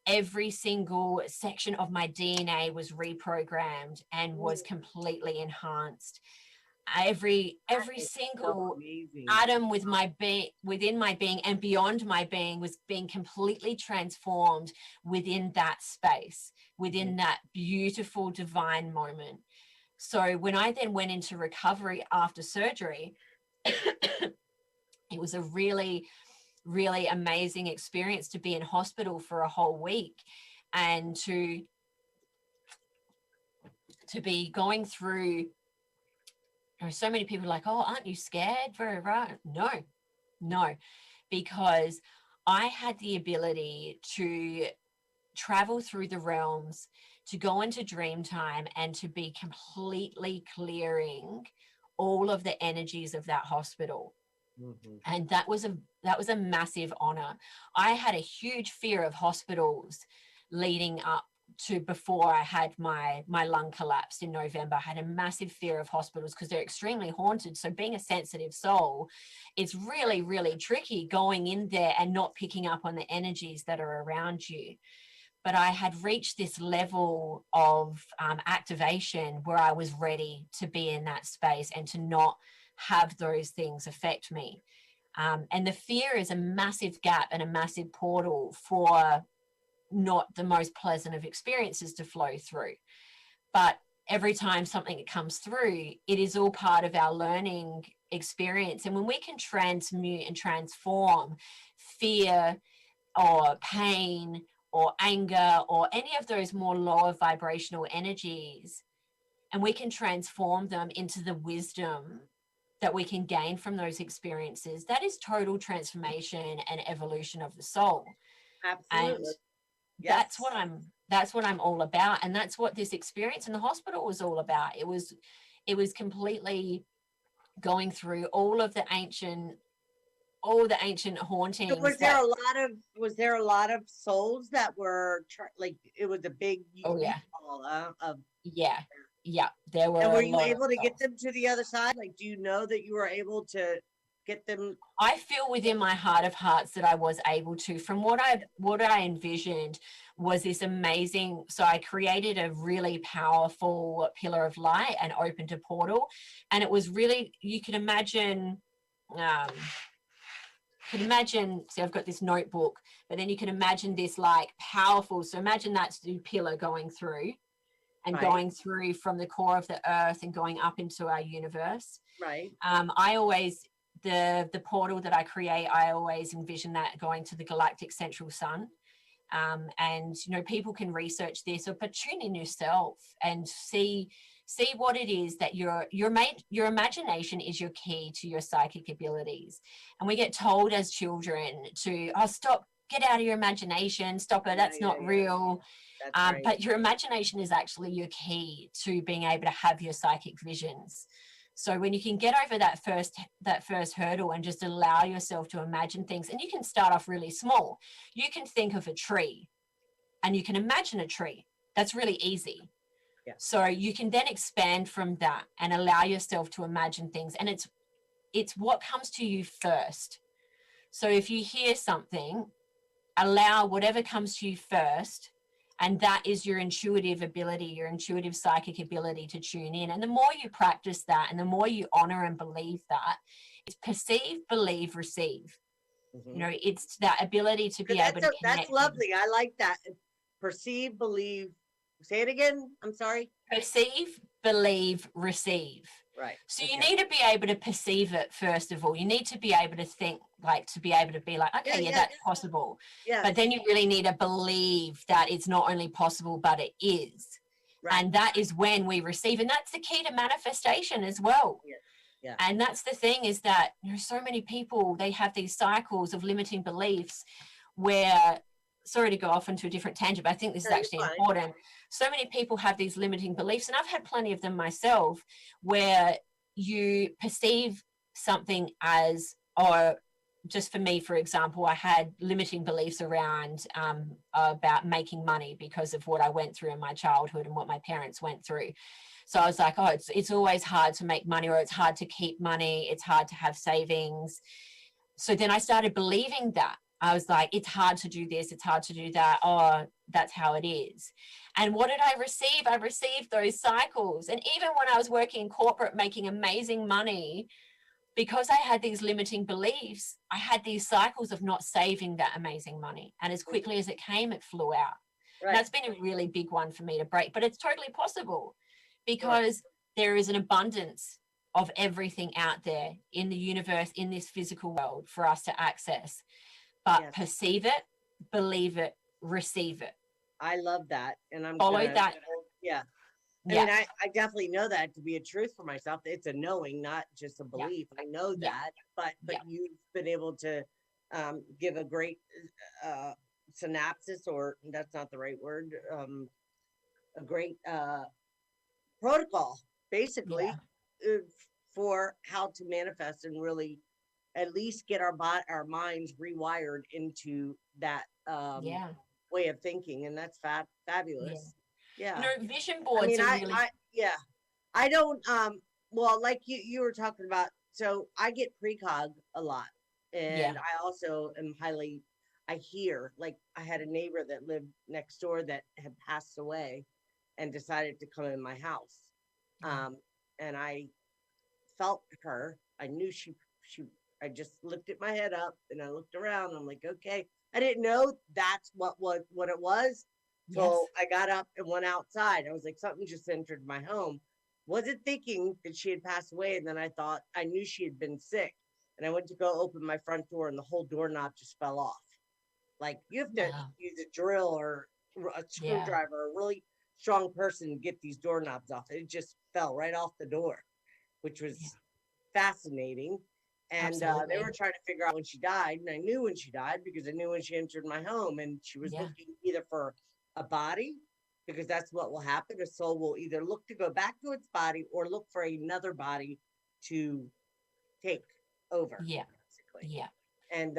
Speaker 2: Every single section of my DNA was reprogrammed and was completely enhanced. Every single atom with my being, within my being and beyond my being, was being completely transformed within that space, within that beautiful divine moment. So when I then went into recovery after surgery, it was a really, really amazing experience to be in hospital for a whole week, and to be going through, you know, so many people are like, oh, aren't you scared? Very right. No, because I had the ability to travel through the realms, to go into dream time, and to be completely clearing all of the energies of that hospital.
Speaker 1: Mhm.
Speaker 2: And that was a massive honor. I had a huge fear of hospitals leading up to before I had my lung collapsed in November. I had a massive fear of hospitals because they're extremely haunted. So being a sensitive soul, it's really, really tricky going in there and not picking up on the energies that are around you. But I had reached this level of activation where I was ready to be in that space and to not have those things affect me. And the fear is a massive gap and a massive portal for not the most pleasant of experiences to flow through. But every time something comes through, it is all part of our learning experience. And when we can transmute and transform fear or pain or anger or any of those more lower vibrational energies, and we can transform them into the wisdom that we can gain from those experiences, that is total transformation and evolution of the soul. And
Speaker 1: Absolutely.
Speaker 2: that's
Speaker 1: Yes.
Speaker 2: what I'm all about. And that's what this experience in the hospital was all about. It was completely going through all the ancient
Speaker 1: So
Speaker 2: hauntings
Speaker 1: was there
Speaker 2: that,
Speaker 1: a lot of souls that were like it was a big
Speaker 2: oh yeah,
Speaker 1: U-Haul of,
Speaker 2: yeah, yeah, there
Speaker 1: and
Speaker 2: were
Speaker 1: were
Speaker 2: a
Speaker 1: you
Speaker 2: lot of
Speaker 1: able to get
Speaker 2: souls.
Speaker 1: them to the other side? Like, do you know that you were able to get them?
Speaker 2: I feel within my heart of hearts that I was able to. From what I envisioned was this amazing. So I created a really powerful pillar of light and opened a portal, and it was really, you can imagine. Um, See, I've got this notebook, but then you can imagine this like powerful. So imagine that's the pillar going through and
Speaker 1: Right,
Speaker 2: going through from the core of the earth and going up into our universe.
Speaker 1: right.
Speaker 2: I always, the portal that I create, I always envision that going to the galactic central sun. And people can research this, but tune in yourself and see what it is that your imagination is your key to your psychic abilities. And we get told as children to, oh, stop, get out of your imagination, stop it,
Speaker 1: Yeah,
Speaker 2: that's
Speaker 1: yeah,
Speaker 2: not
Speaker 1: yeah.
Speaker 2: real.
Speaker 1: That's right.
Speaker 2: But your imagination is actually your key to being able to have your psychic visions. So when you can get over that first hurdle and just allow yourself to imagine things, and you can start off really small. You can think of a tree and you can imagine a tree. That's really easy.
Speaker 1: Yeah.
Speaker 2: So you can then expand from that and allow yourself to imagine things. And it's what comes to you first. So if you hear something, allow whatever comes to you first, and that is your intuitive ability, your intuitive psychic ability to tune in. And the more you practice that and the more you honor and believe that, it's perceive, believe, receive.
Speaker 1: Hmm.
Speaker 2: It's that ability to be able to
Speaker 1: That's
Speaker 2: connect with.
Speaker 1: lovely. I like that. Perceive, believe. Say it again. I'm sorry.
Speaker 2: Perceive, believe, receive.
Speaker 1: Right.
Speaker 2: So you
Speaker 1: Okay.
Speaker 2: need to be able to perceive it first of all. You need to be able to think, like, to be able to be like,
Speaker 1: Yeah.
Speaker 2: okay, yeah,
Speaker 1: Yeah.
Speaker 2: that's possible. But
Speaker 1: Yes.
Speaker 2: then you really need to believe that it's not only possible, but it is.
Speaker 1: Right.
Speaker 2: And that is when we receive. And that's the key to manifestation as well.
Speaker 1: Yeah. Yeah.
Speaker 2: And that's the thing, is that so many people, they have these cycles of limiting beliefs where, sorry to go off into a different tangent, but I think this is
Speaker 1: No, you're
Speaker 2: actually
Speaker 1: fine.
Speaker 2: important. So many people have these limiting beliefs, and I've had plenty of them myself, where you perceive something as, or just for me, for example, I had limiting beliefs around about making money because of what I went through in my childhood and what my parents went through. So I was like, oh, it's always hard to make money, or it's hard to keep money, it's hard to have savings. So then I started believing that. I was like, it's hard to do this, it's hard to do that. Oh, that's how it is. And what did I receive? I received those cycles. And even when I was working in corporate, making amazing money, because I had these limiting beliefs, I had these cycles of not saving that amazing money. And as
Speaker 1: Mhm.
Speaker 2: quickly as it came, it flew out. And
Speaker 1: Right.
Speaker 2: that's been a really big one for me to break, but it's totally possible
Speaker 1: Sure.
Speaker 2: because there is an abundance of everything out there in the universe, in this physical world for us to access. But
Speaker 1: Yes.
Speaker 2: perceive it, believe it, receive it.
Speaker 1: I love that. And I'm
Speaker 2: Follow
Speaker 1: gonna,
Speaker 2: that.
Speaker 1: yeah. I
Speaker 2: Yeah,
Speaker 1: mean, I definitely know that to be a truth for myself. It's a knowing, not just a
Speaker 2: yeah,
Speaker 1: belief. I know
Speaker 2: yeah,
Speaker 1: that, but
Speaker 2: yeah,
Speaker 1: you've been able to give a great uh, synopsis, or that's not the right word, a great protocol,
Speaker 2: Yeah.
Speaker 1: basically, uh, for how to manifest and really at least get our minds rewired into that
Speaker 2: Yeah.
Speaker 1: way of thinking, and that's
Speaker 2: Yeah.
Speaker 1: fabulous.
Speaker 2: You
Speaker 1: Yeah,
Speaker 2: know, vision
Speaker 1: I
Speaker 2: boards
Speaker 1: mean,
Speaker 2: are really,
Speaker 1: yeah, I don't well, like you were talking about, so I get precog a lot,
Speaker 2: yeah.
Speaker 1: and I also am highly, I hear, like, I had a neighbor that lived next door that had passed away and decided to come in my house.
Speaker 2: Yeah.
Speaker 1: um and I felt her. I knew she I just lifted my head up and I looked around. I'm like, okay. I didn't know that's what it was. So
Speaker 2: Yes.
Speaker 1: I got up and went outside. I was like, something just entered my home. Wasn't thinking that she had passed away. And then I thought I knew she had been sick. And I went to go open my front door and the whole doorknob just fell off. Like, you have to
Speaker 2: Wow.
Speaker 1: use a drill or a
Speaker 2: Yeah.
Speaker 1: screwdriver, a really strong person to get these doorknobs off. It just fell right off the door, which
Speaker 2: Yeah.
Speaker 1: was fascinating. And they
Speaker 2: Absolutely.
Speaker 1: were trying to figure out when she died. And I knew when she died because I knew when she entered my home. And she was
Speaker 2: Yeah.
Speaker 1: looking either for a body, because that's what will happen. A soul will either look to go back to its body or look for another body to take over,
Speaker 2: Yeah.
Speaker 1: basically.
Speaker 2: Yeah.
Speaker 1: And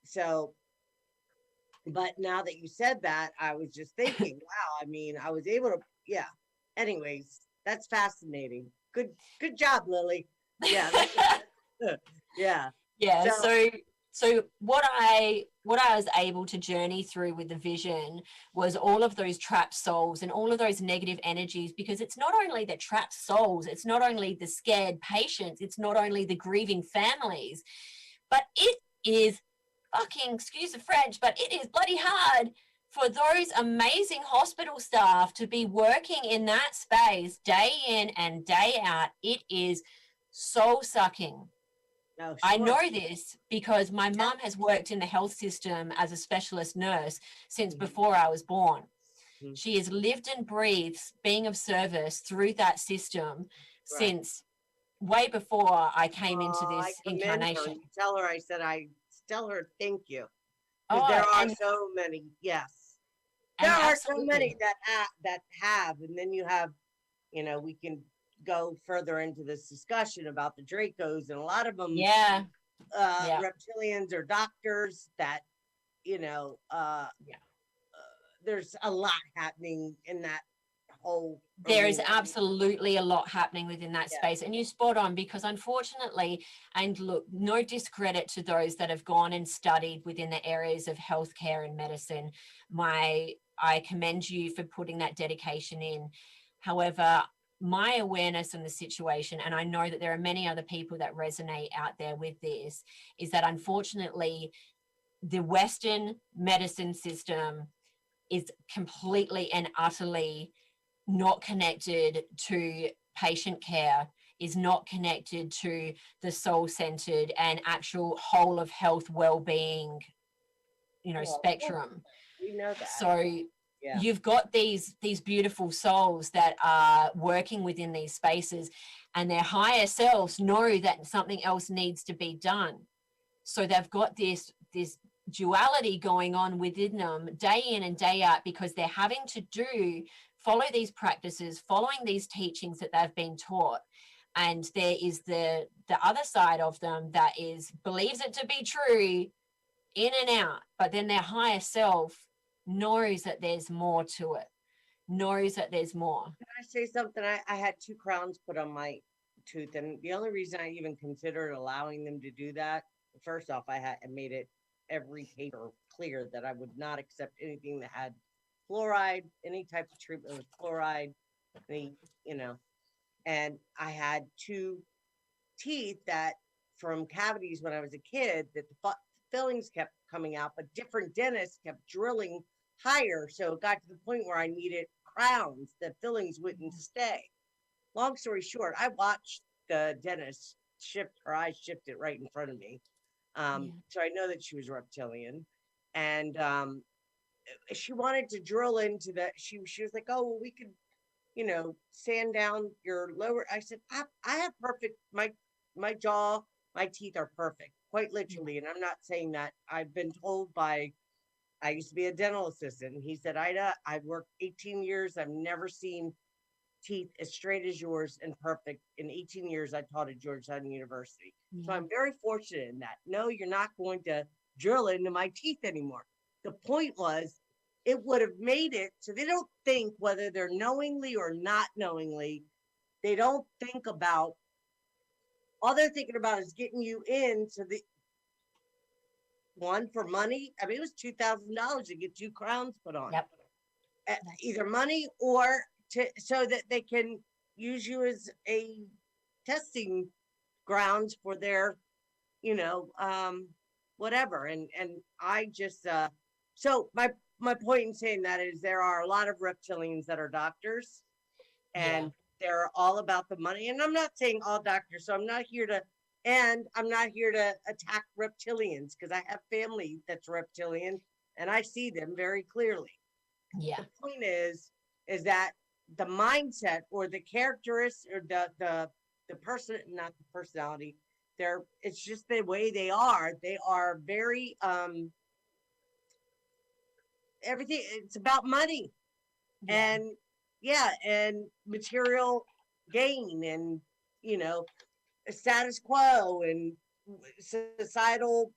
Speaker 1: so, but now that you said that, I was just thinking, wow, I mean, I was able to, yeah. Anyways, that's fascinating. Good job, Lily. Yeah, yeah.
Speaker 2: Yeah.
Speaker 1: So,
Speaker 2: So what I was able to journey through with the vision was all of those trapped souls and all of those negative energies, because it's not only the trapped souls, it's not only the scared patients, it's not only the grieving families, but it is fucking, excuse the French, but it is bloody hard for those amazing hospital staff to be working in that space day in and day out. It is soul sucking.
Speaker 1: no,
Speaker 2: I
Speaker 1: sure.
Speaker 2: know this because my
Speaker 1: Yeah.
Speaker 2: mum has worked in the health system as a specialist nurse since
Speaker 1: Mhm,
Speaker 2: before I was born.
Speaker 1: mhm.
Speaker 2: She has lived and breathed being of service through that system
Speaker 1: Right.
Speaker 2: since way before I came into
Speaker 1: I
Speaker 2: this
Speaker 1: commend her.
Speaker 2: incarnation.
Speaker 1: You tell her I said I tell her thank you, because
Speaker 2: Oh,
Speaker 1: there are so many. Yes, there
Speaker 2: and
Speaker 1: are so many
Speaker 2: absolutely.
Speaker 1: that have, and then you have, we can go further into this discussion about the Dracos, and a lot of them,
Speaker 2: Yeah, yeah,
Speaker 1: reptilians or doctors that, you know,
Speaker 2: yeah.
Speaker 1: there's a lot happening in that whole
Speaker 2: There is
Speaker 1: arena.
Speaker 2: absolutely a lot happening within that
Speaker 1: Yeah,
Speaker 2: space. And you spot on, because unfortunately, and look, no discredit to those that have gone and studied within the areas of healthcare and medicine. I commend you for putting that dedication in. However, my awareness on the situation, and I know that there are many other people that resonate out there with this, is that unfortunately, the Western medicine system is completely and utterly not connected to patient care, is not connected to the soul centered and actual whole of health well-being,
Speaker 1: well, of course,
Speaker 2: spectrum.
Speaker 1: we know that.
Speaker 2: So
Speaker 1: Yeah,
Speaker 2: you've got these beautiful souls that are working within these spaces, and their higher selves know that something else needs to be done. So they've got this duality going on within them day in and day out, because they're having to follow these practices, following these teachings that they've been taught. And there is the other side of them that is believes it to be true, in and out, but then their higher self knows that there's more to it, knows that there's more.
Speaker 1: can I say something? I had two crowns put on my tooth, and the only reason I even considered allowing them to do that, first off, I made it every paper clear that I would not accept anything that had fluoride, any type of treatment with fluoride, any, you know, and I had two teeth that, from cavities when I was a kid, that the fillings kept coming out, but different dentists kept drilling higher. So it got to the point where I needed crowns. The fillings wouldn't stay. Long story short, I watched the dentist shift her eyes, shifted right in front of me.
Speaker 2: Yeah.
Speaker 1: So I know that she was reptilian. And she wanted to drill into that. She was like, oh, well, we could, sand down your lower. I said, I have perfect, my jaw, my teeth are perfect, quite
Speaker 2: Yeah.
Speaker 1: literally. And I'm not saying that. I've been told by I used to be a dental assistant, and he said, Ida, I've worked 18 years. I've never seen teeth as straight as yours and perfect. In 18 years, I taught at Georgetown University. So
Speaker 2: Yeah.
Speaker 1: I'm very fortunate in that. No, you're not going to drill into my teeth anymore. The point was, it would have made it so they don't think whether they're knowingly or not knowingly, they don't think about, all they're thinking about is getting you into the one for money. I mean, it was $2,000 to get 2 crowns put on.
Speaker 2: Yep.
Speaker 1: Either money or so that they can use you as a testing grounds for their, you know, whatever. And I just so my point in saying that is there are a lot of reptilians that are doctors,
Speaker 2: Yeah.
Speaker 1: and they're all about the money. And I'm not saying all doctors, so I'm not here to, and I'm not here to attack reptilians, because I have family that's reptilian and I see them very clearly.
Speaker 2: Yeah.
Speaker 1: The point is that the mindset or the characteristics or the person, not the personality, they're, it's just the way they are. They are very everything, it's about money.
Speaker 2: Yeah.
Speaker 1: And yeah, and material gain, and you know, status quo, and societal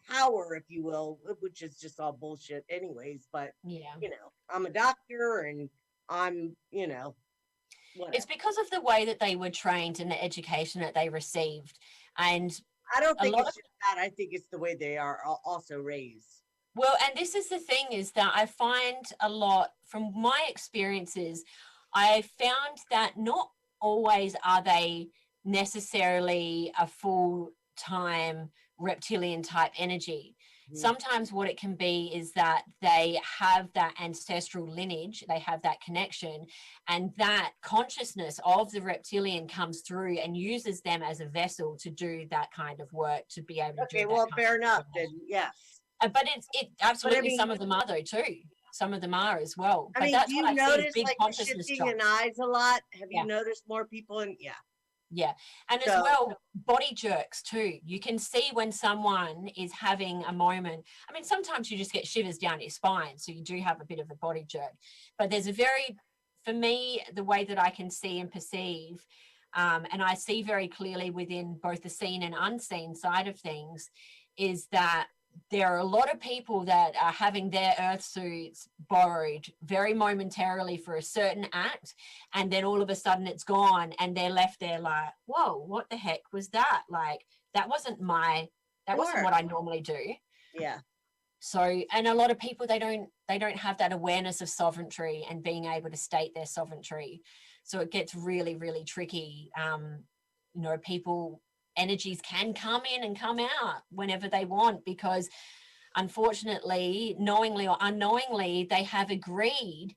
Speaker 1: power, if you will, which is just all bullshit anyways. But
Speaker 2: Yeah.
Speaker 1: you know, I'm a doctor, and I'm, you know,
Speaker 2: It's
Speaker 1: whatever.
Speaker 2: because of the way that they were trained and the education that they received. And
Speaker 1: I don't
Speaker 2: a
Speaker 1: think
Speaker 2: lot
Speaker 1: it's
Speaker 2: of,
Speaker 1: just that. I think it's the way they are also raised.
Speaker 2: well, and this is the thing, is that I find a lot from my experiences, I found that not always are they necessarily a full time reptilian type energy.
Speaker 1: Mhm.
Speaker 2: Sometimes what it can be is that they have that ancestral lineage, they have that connection, and that consciousness of the reptilian comes through and uses them as a vessel to do that kind of work, to be able to do
Speaker 1: Okay,
Speaker 2: that
Speaker 1: well,
Speaker 2: kind
Speaker 1: fair
Speaker 2: of
Speaker 1: enough. Then
Speaker 2: information.
Speaker 1: yes,
Speaker 2: But it
Speaker 1: but I
Speaker 2: absolutely,
Speaker 1: mean,
Speaker 2: some of them are though too. Some of them are as well.
Speaker 1: I
Speaker 2: But
Speaker 1: mean, do
Speaker 2: that's what
Speaker 1: you
Speaker 2: I see as
Speaker 1: notice
Speaker 2: big
Speaker 1: like the
Speaker 2: consciousness
Speaker 1: shifting in
Speaker 2: jumps.
Speaker 1: eyes a lot? Have you
Speaker 2: Yeah,
Speaker 1: noticed more people in? Yeah.
Speaker 2: yeah. And as
Speaker 1: So
Speaker 2: well, body jerks too. You can see when someone is having a moment. I mean, sometimes you just get shivers down your spine, so you do have a bit of a body jerk. But there's a very, for me, the way that I can see and perceive, and I see very clearly within both the seen and unseen side of things, is that there are a lot of people that are having their earth suits borrowed very momentarily for a certain act, and then all of a sudden it's gone and they're left there like, whoa, what the heck was that? Like, that wasn't my, that wasn't
Speaker 1: sure.
Speaker 2: what I normally do.
Speaker 1: Yeah.
Speaker 2: So, and a lot of people, they don't have that awareness of sovereignty and being able to state their sovereignty. So it gets really, really tricky. You know, people, energies can come in and come out whenever they want, because unfortunately, knowingly or unknowingly, they have agreed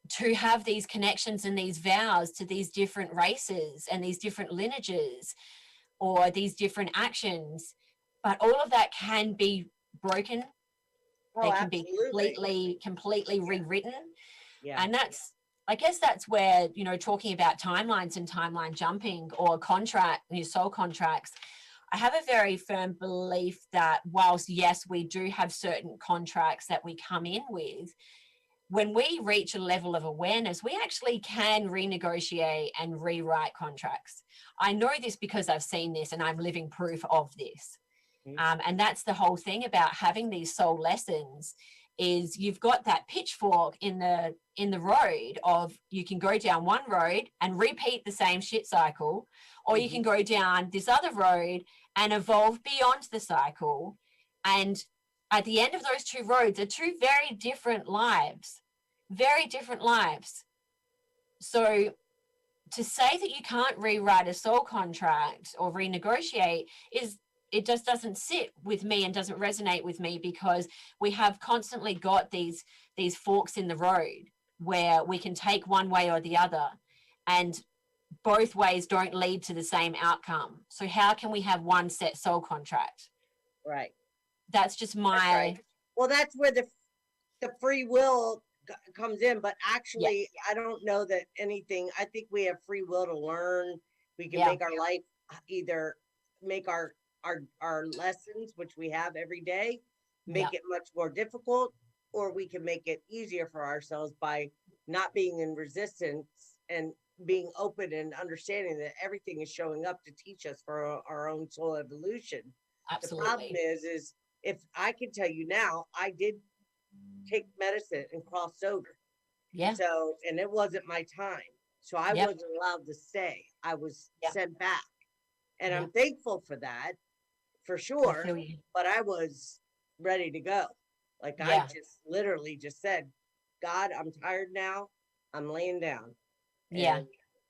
Speaker 2: to have these connections and these vows to these different races and these different lineages or these different actions. But all of that can be broken.
Speaker 1: Oh,
Speaker 2: They can be
Speaker 1: absolutely.
Speaker 2: completely
Speaker 1: Yeah.
Speaker 2: rewritten.
Speaker 1: Yeah.
Speaker 2: And that's, I guess that's where, you know, talking about timelines and timeline jumping or contract, new soul contracts, I have a very firm belief that whilst, yes, we do have certain contracts that we come in with, when we reach a level of awareness, we actually can renegotiate and rewrite contracts. I know this because I've seen this and I'm living proof of this.
Speaker 1: Mhm.
Speaker 2: And that's the whole thing about having these soul lessons, is you've got that pitchfork in the road of, you can go down one road and repeat the same shit cycle, or you can
Speaker 1: Mhm.
Speaker 2: go down this other road and evolve beyond the cycle. And at the end of those two roads are two very different lives, very different lives. So to say that you can't rewrite a soul contract or renegotiate is, it just doesn't sit with me and doesn't resonate with me, because we have constantly got these forks in the road where we can take one way or the other, and both ways don't lead to the same outcome. So how can we have one set soul contract?
Speaker 1: Right.
Speaker 2: That's just
Speaker 1: That's right.
Speaker 2: my,
Speaker 1: Well, that's where the free will comes in. But
Speaker 2: yeah,
Speaker 1: actually, I don't know that anything. I think we have free will to learn. We can
Speaker 2: yeah,
Speaker 1: make our life either make our lessons, which we have every day,
Speaker 2: Yeah.
Speaker 1: make it much more difficult, or we can make it easier for ourselves by not being in resistance and being open and understanding that everything is showing up to teach us for our own soul evolution. The problem
Speaker 2: Absolutely.
Speaker 1: is if I can tell you now, I did take medicine and crossed over.
Speaker 2: Yeah.
Speaker 1: So, and it wasn't my time. So I
Speaker 2: Yep.
Speaker 1: wasn't allowed to stay. I was
Speaker 2: Yep.
Speaker 1: sent back. And
Speaker 2: Yep.
Speaker 1: I'm thankful for that, for
Speaker 2: I
Speaker 1: sure.
Speaker 2: feel you.
Speaker 1: But I was ready to go. Like I
Speaker 2: Yeah.
Speaker 1: just literally just said, God, I'm tired now. I'm laying down.
Speaker 2: Yeah.
Speaker 1: And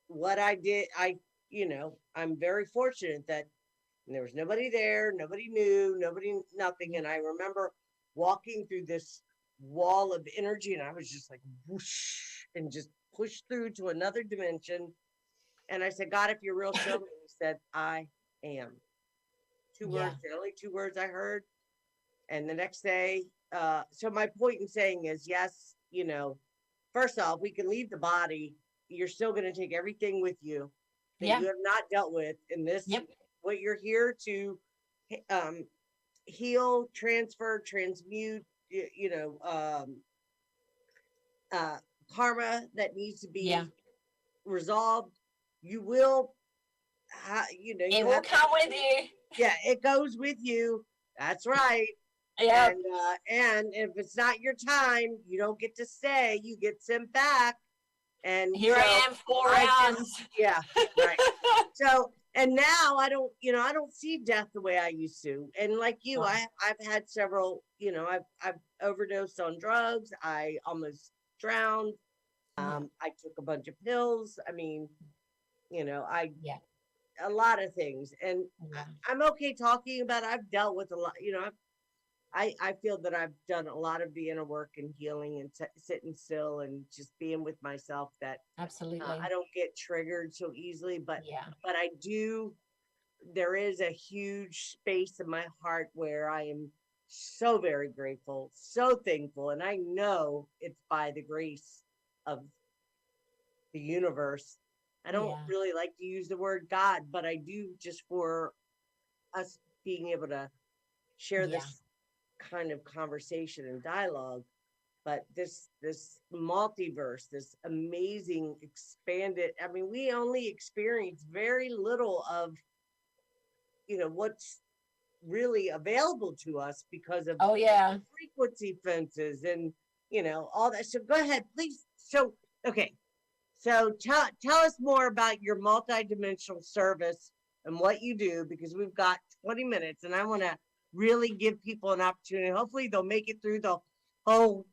Speaker 1: what I did, I'm very fortunate that there was nobody there, nobody knew, nobody, nothing.
Speaker 2: Yep.
Speaker 1: And I remember walking through this wall of energy and I was just like whoosh and just pushed through to another dimension. And I said, God, if you're real, show me. He said, I am. Two
Speaker 2: Yeah.
Speaker 1: words, the only two words I heard. And the next day, so my point in saying is, yes, first off, we can leave the body. You're still going to take everything with you that
Speaker 2: Yeah.
Speaker 1: you have not dealt with in this,
Speaker 2: Yep.
Speaker 1: what you're here to um, heal, transfer, transmute, uh, karma that needs to
Speaker 2: Yeah.
Speaker 1: be resolved. You will,
Speaker 2: It
Speaker 1: you
Speaker 2: will
Speaker 1: have
Speaker 2: come
Speaker 1: that.
Speaker 2: with you.
Speaker 1: Yeah, it goes with you. That's right.
Speaker 2: Yep.
Speaker 1: And if it's not your time, you don't get to stay. You get sent back. And
Speaker 2: Here
Speaker 1: so
Speaker 2: I am, 4 rounds.
Speaker 1: yeah, right. So and now I don't see death the way I used to. And like you,
Speaker 2: Oh,
Speaker 1: I've had several, I've overdosed on drugs. I almost drowned.
Speaker 2: yeah.
Speaker 1: I took a bunch of pills. I mean, I
Speaker 2: Yeah.
Speaker 1: a lot of things, and
Speaker 2: Yeah.
Speaker 1: I'm okay talking about it. I've dealt with a lot. I feel that I've done a lot of the inner work and healing and sitting still and just being with myself. That I
Speaker 2: Absolutely.
Speaker 1: don't get triggered so easily, but
Speaker 2: Yeah.
Speaker 1: I do. There is a huge space in my heart where I am so very grateful, so thankful, and I know it's by the grace of the universe. I don't
Speaker 2: Yeah.
Speaker 1: really like to use the word God, but I do, just for us being able to share
Speaker 2: Yeah.
Speaker 1: this kind of conversation and dialogue. But this multiverse, this amazing expanded, I mean, we only experience very little of what's really available to us because of
Speaker 2: Oh, yeah.
Speaker 1: frequency fences and all that. So go ahead, please. So okay, so tell us more about your multidimensional service and what you do, because we've got 20 minutes and I want to really give people an opportunity. Hopefully they'll make it through the whole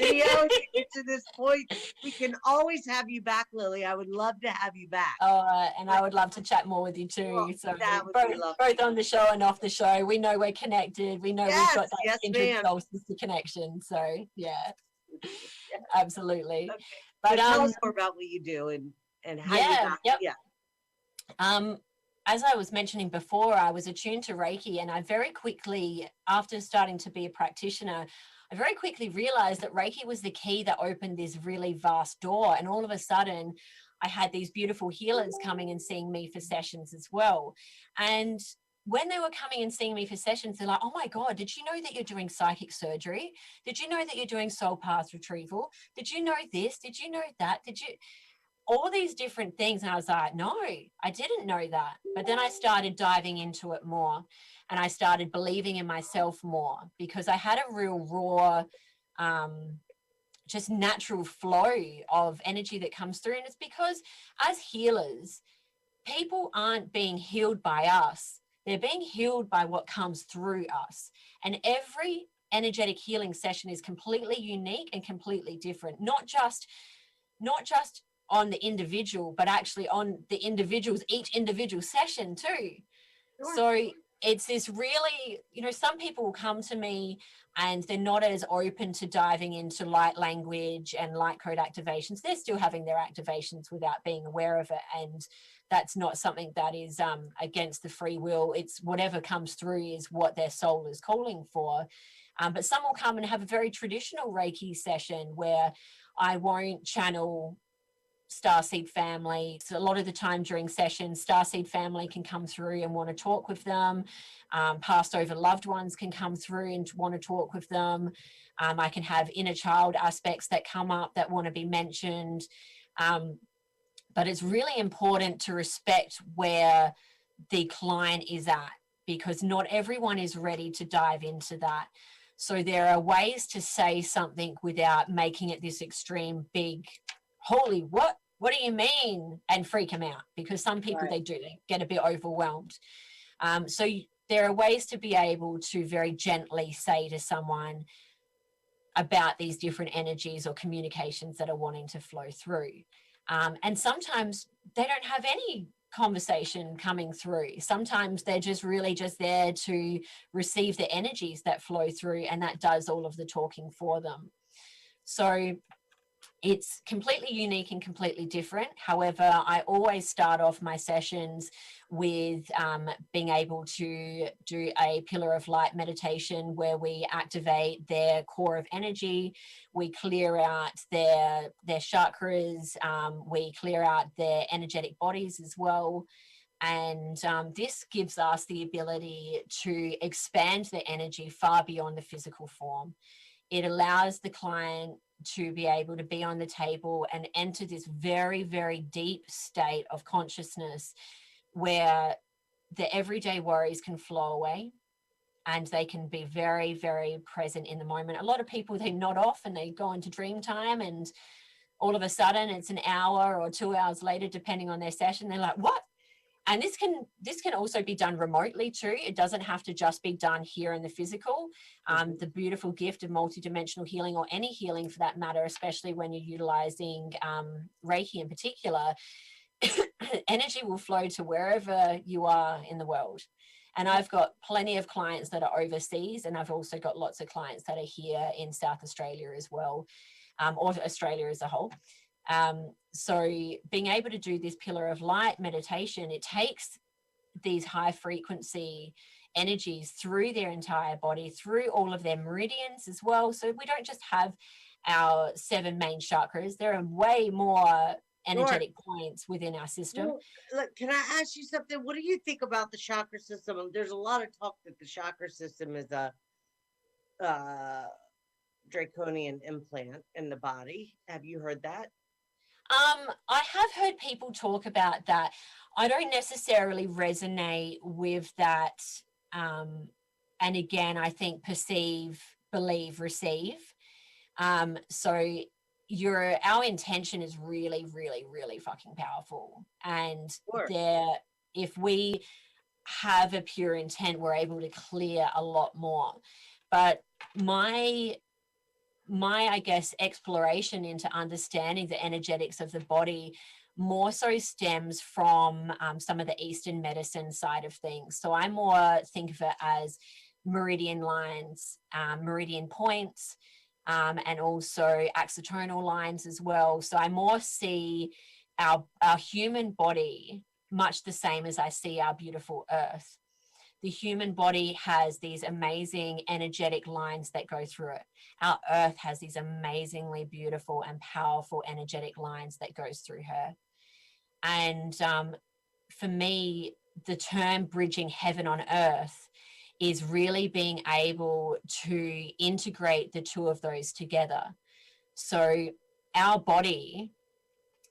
Speaker 1: video to get to this point. We can always have you back, Lily. I would love to have you back.
Speaker 2: All right, and I
Speaker 1: But
Speaker 2: would love to chat more with you
Speaker 1: well,
Speaker 2: too. So
Speaker 1: that would be
Speaker 2: both
Speaker 1: lovely.
Speaker 2: on the show and off the show, we know we're connected. We know we've got
Speaker 1: Yes,
Speaker 2: that
Speaker 1: yes,
Speaker 2: kindred
Speaker 1: ma'am.
Speaker 2: soul sister connection. So yeah,
Speaker 1: Yeah.
Speaker 2: absolutely.
Speaker 1: Okay. So
Speaker 2: But
Speaker 1: tell us more about what you do and how you
Speaker 2: yeah,
Speaker 1: got.
Speaker 2: yep.
Speaker 1: Yeah.
Speaker 2: Um, as I was mentioning before, I was attuned to Reiki, and I very quickly, after starting to be a practitioner, I very quickly realized that Reiki was the key that opened this really vast door. And all of a sudden, I had these beautiful healers coming and seeing me for sessions as well. And when they were coming and seeing me for sessions, they're like, oh my God, did you know that you're doing psychic surgery? Did you know that you're doing soul path retrieval? Did you know this? Did you know that? Did you? All these different things. And I was like, no, I didn't know that. But then I started diving into it more and I started believing in myself more because I had a real raw, just natural flow of energy that comes through. And it's because as healers, people aren't being healed by us, they're being healed by what comes through us. And every energetic healing session is completely unique and completely different, not just on the individual, but actually on the individuals, each individual session too.
Speaker 1: Sure.
Speaker 2: So it's this really, some people will come to me and they're not as open to diving into light language and light code activations. They're still having their activations without being aware of it. And that's not something that is against the free will. It's whatever comes through is what their soul is calling for. But some will come and have a very traditional Reiki session where I won't channel starseed family. So a lot of the time during sessions, starseed family can come through and want to talk with them. Passed over loved ones can come through and want to talk with them. I can have inner child aspects that come up that want to be mentioned. But it's really important to respect where the client is at, because not everyone is ready to dive into that. So there are ways to say something without making it this extreme, big, holy, what do you mean? And freak them out, because some people,
Speaker 1: Right.
Speaker 2: they get a bit overwhelmed. So there are ways to be able to very gently say to someone about these different energies or communications that are wanting to flow through. And sometimes they don't have any conversation coming through. Sometimes they're just really just there to receive the energies that flow through, and that does all of the talking for them. So it's completely unique and completely different. However, I always start off my sessions with being able to do a pillar of light meditation where we activate their core of energy, we clear out their chakras, we clear out their energetic bodies as well. And this gives us the ability to expand the energy far beyond the physical form. It allows the client to be able to be on the table and enter this very, very deep state of consciousness where the everyday worries can flow away and they can be very, very present in the moment. A lot of people, they nod off and they go into dream time, and all of a sudden it's an hour or 2 hours later, depending on their session, they're like, what? And this can also be done remotely too. It doesn't have to just be done here in the physical. The beautiful gift of multidimensional healing, or any healing for that matter, especially when you're utilizing Reiki in particular, energy will flow to wherever you are in the world. And I've got plenty of clients that are overseas, and I've also got lots of clients that are here in South Australia as well, or Australia as a whole. So being able to do this pillar of light meditation, it takes these high frequency energies through their entire body, through all of their meridians as well. So we don't just have our 7 main chakras. There are way more energetic points within our system.
Speaker 1: Well, look, can I ask you something? What do you think about the chakra system? There's a lot of talk that the chakra system is a uh, draconian implant in the body. Have you heard that?
Speaker 2: I have heard people talk about that. I don't necessarily resonate with that. And again, I think perceive, believe, receive. So our intention is really, really, really fucking powerful. And
Speaker 1: Sure.
Speaker 2: if we have a pure intent, we're able to clear a lot more. But my I guess exploration into understanding the energetics of the body more so stems from some of the Eastern medicine side of things. So I more think of it as meridian lines, meridian points, and also axonal lines as well. So I more see our human body much the same as I see our beautiful earth. The human body has these amazing energetic lines that go through it. Our earth has these amazingly beautiful and powerful energetic lines that goes through her. And for me, the term bridging heaven on earth is really being able to integrate the two of those together. So our body,